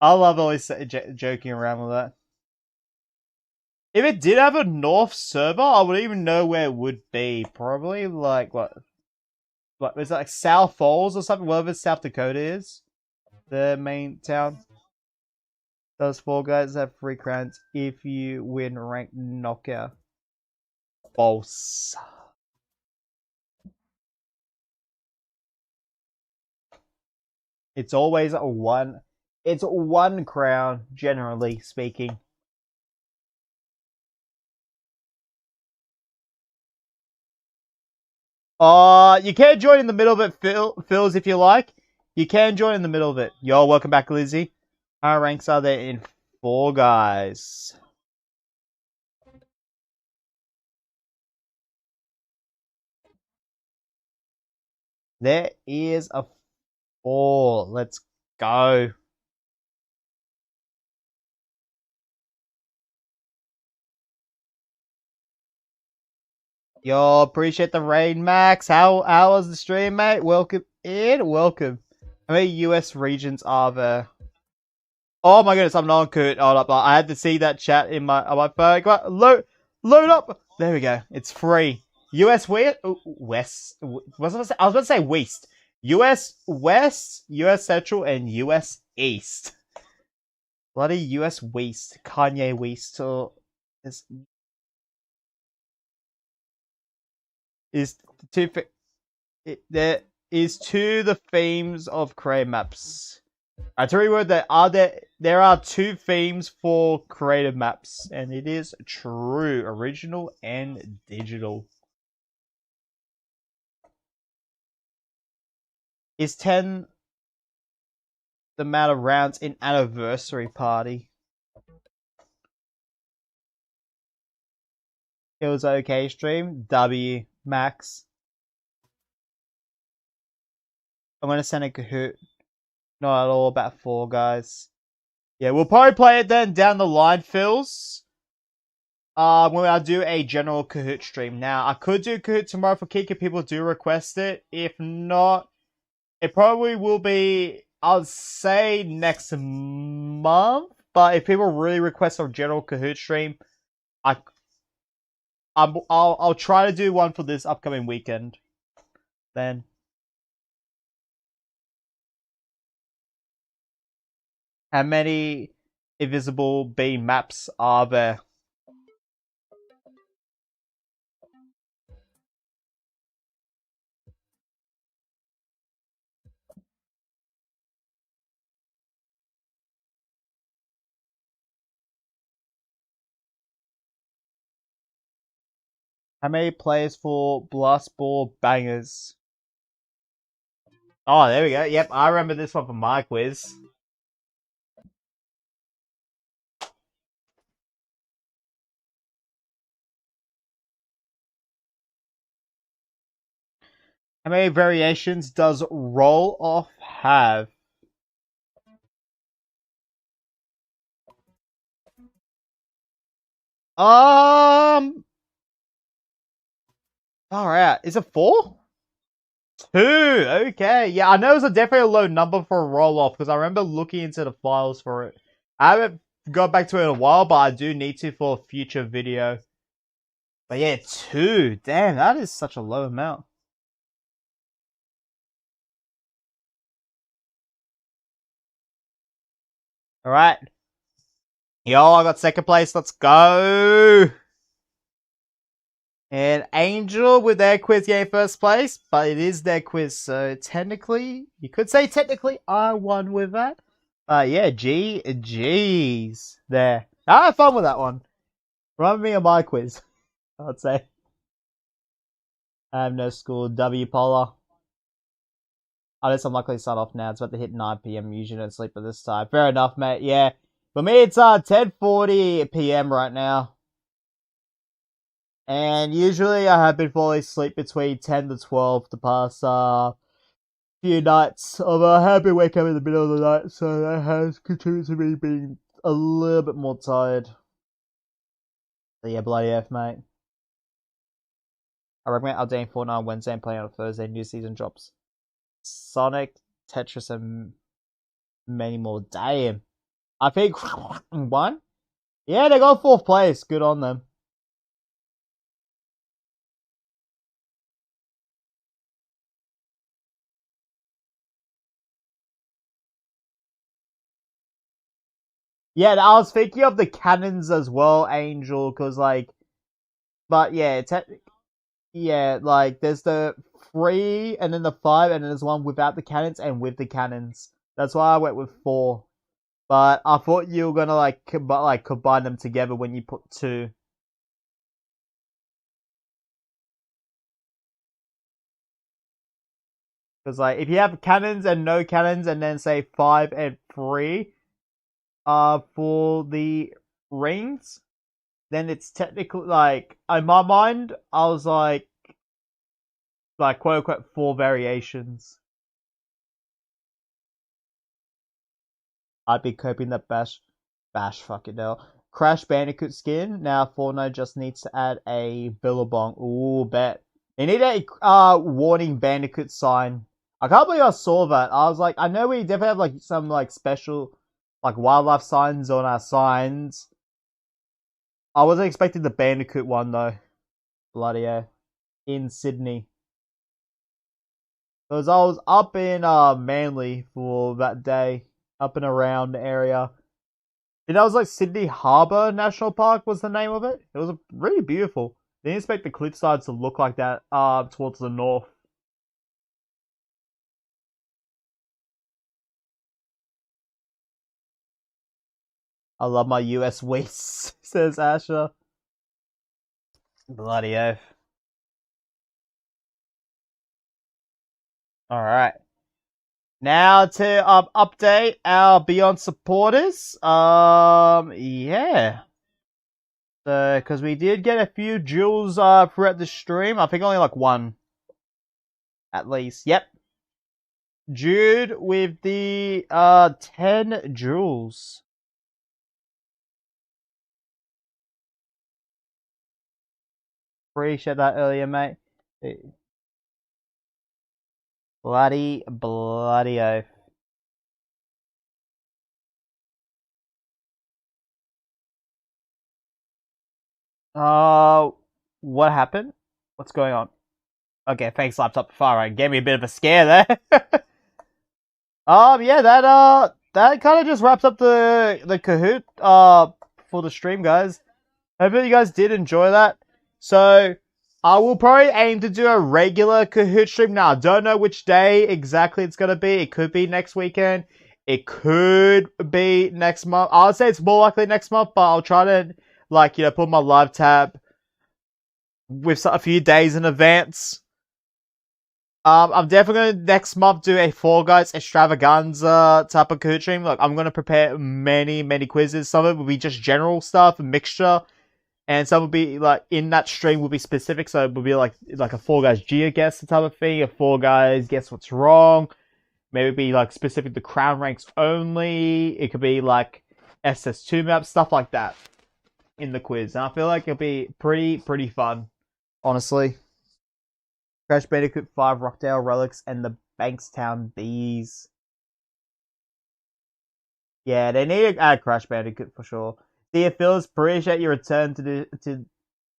I love always joking around with that. If it did have a North server, I wouldn't even know where it would be. Probably like what? What is it, like South Falls or something? Wherever South Dakota is, the main town. Does Fall Guys have free crowns if you win ranked knockout? False. It's always one. It's one crown, generally speaking. You can join in the middle of it, Phils, if you like. You can join in the middle of it. Yo, welcome back, Lizzie. How ranks are there in Fall Guys? There is a 4. Let's go. Yo, appreciate the raid, Max. How was the stream, mate? Welcome in. Welcome. How many US regions are there? Oh my goodness, I'm not on Kahoot. Hold up, I had to see that chat in my phone. Come on, load up. There we go. It's free. US West. What was I saying? I was about to say West. US West, US Central, and US East. Bloody US West. Kanye West. Is two. There is two the themes of creative maps. I tell you what, there are two themes for creative maps, and it is true, original and digital. Is 10 the amount of rounds in anniversary party? It was okay stream. W Max. I'm gonna send a Kahoot. Not at all about Fall Guys. Yeah, we'll probably play it then down the line, Phils. When I do a general Kahoot stream. Now, I could do Kahoot tomorrow for Kik if people do request it. If not, it probably will be, I'll say next month. But if people really request a general Kahoot stream, I'll try to do one for this upcoming weekend. Then. How many invisible beam maps are there? How many players for Blast Ball Bangers? Oh, there we go. Yep, I remember this one from my quiz. How many variations does Roll Off have? Alright, is it 4? 2, okay. Yeah, I know it was definitely a low number for a roll-off, because I remember looking into the files for it. I haven't got back to it in a while, but I do need to for a future video. But yeah, 2. Damn, that is such a low amount. Alright. Yo, I got second place. Let's go. And Angel with their quiz getting first place, but it is their quiz, so technically, you could say technically I won with that. Yeah, G's there. I had fun with that one. Remind me of my quiz, I'd say. I have no school. W Polar. Unless I'm likely to start off now. It's about to hit 9 p.m. Usually don't sleep at this time. Fair enough, mate. Yeah. For me, it's 10:40 p.m. right now. And usually I have been falling asleep between 10 to 12 the past few nights. Although I have been waking up in the middle of the night, so that has contributed to me being a little bit more tired. So yeah, bloody F, mate. I recommend updating Fortnite on Wednesday and playing on Thursday. New season drops. Sonic, Tetris, and many more. Damn. I think one. Yeah, they got 4th place. Good on them. Yeah, I was thinking of the cannons as well, Angel, because like, but yeah, yeah, like there's the 3 and then the 5 and then there's one without the cannons and with the cannons. That's why I went with 4. But I thought you were gonna like combine them together when you put 2. Because like if you have cannons and no cannons and then say 5 and 3 for the rings, then it's technically like in my mind I was like quote unquote 4 variations. I'd be coping that bash fucking hell. Crash Bandicoot skin. Now Fortnite just needs to add a Billabong. Ooh, bet. They need a warning Bandicoot sign. I can't believe I saw that. I was like, I know we definitely have like some like special like wildlife signs on our signs. I wasn't expecting the Bandicoot one though. Bloody hell. In Sydney. Because I was up in Manly for that day. Up and around the area. And that was like Sydney Harbour National Park was the name of it. It was really beautiful. They didn't expect the cliffsides to look like that towards the north. I love my US wastes, says Asher. Bloody oath. Alright. Now to update our Beyond supporters. Yeah. So, because we did get a few jewels throughout the stream. I think only like 1. At least. Yep. Jude with the 10 jewels. Appreciate that earlier, mate. Bloody oath. What happened? What's going on? Okay, thanks, laptop. Far right, gave me a bit of a scare there. Yeah, that kind of just wraps up the Kahoot for the stream, guys. Hopefully you guys did enjoy that. So I will probably aim to do a regular Kahoot stream. Now I don't know which day exactly it's gonna be. It could be next weekend. It could be next month. I would say it's more likely next month, but I'll try to put my live tab with a few days in advance. I'm definitely gonna next month do a Fall Guys extravaganza type of Kahoot stream. Look, I'm gonna prepare many quizzes. Some of it will be just general stuff, a mixture, and some will be like in that stream will be specific. So it will be like a Fall Guys Geo guess type of thing. A Fall Guys guess what's wrong. Maybe be like specific to crown ranks only. It could be like SS2 maps, stuff like that in the quiz. And I feel like it'll be pretty fun, honestly. Crash Bandicoot 5, Rockdale Relics, and the Bankstown Bees. Yeah, they need to add Crash Bandicoot for sure. Dear Phils, appreciate your return to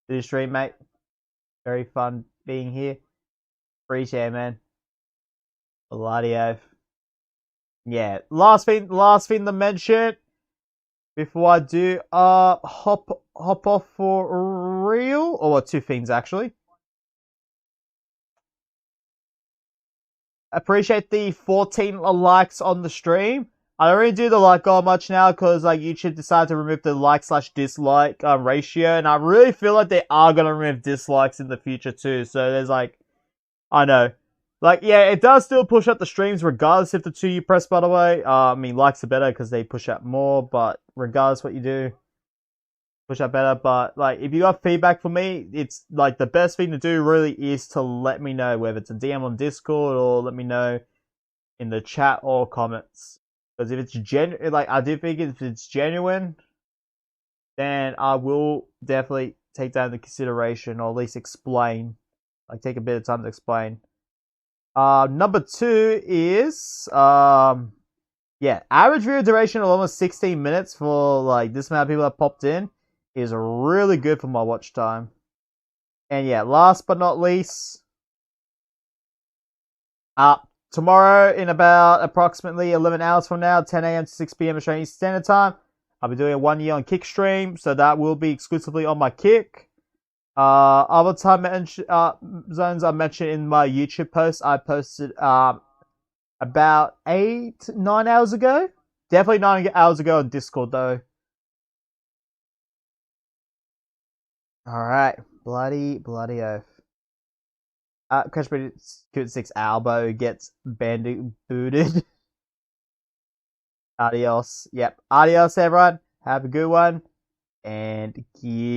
the stream, mate. Very fun being here. Appreciate it, man. Bloody oath. Yeah, last thing to mention before I do hop hop off for real. Or what, 2 things actually. Appreciate the 14 likes on the stream. I don't really do the like goal much now because like YouTube decided to remove the like/dislike ratio, and I really feel like they are gonna remove dislikes in the future too. So there's like, I know, like yeah, it does still push up the streams regardless if the 2 you press. By the way, I mean likes are better because they push up more, but regardless what you do, push up better. But like if you got feedback for me, it's like the best thing to do really is to let me know, whether it's a DM on Discord or let me know in the chat or comments. Because if it's genuine, like I do think if it's genuine, then I will definitely take that into consideration, or at least explain. Like take a bit of time to explain. Number 2 is yeah, average video duration of almost 16 minutes for like this amount of people that popped in is really good for my watch time. And yeah, last but not least, tomorrow in about approximately 11 hours from now, 10 a.m. to 6 p.m. Australian Standard Time, I'll be doing a 1 year on Kick stream, so that will be exclusively on my Kick. Other time zones I mentioned in my YouTube post, I posted about 8-9 hours ago. Definitely 9 hours ago on Discord though. Alright, bloody oath. Crash Bandicoot 6 Albo gets booted. Adios. Yep. Adios, everyone. Have a good one. And cheers.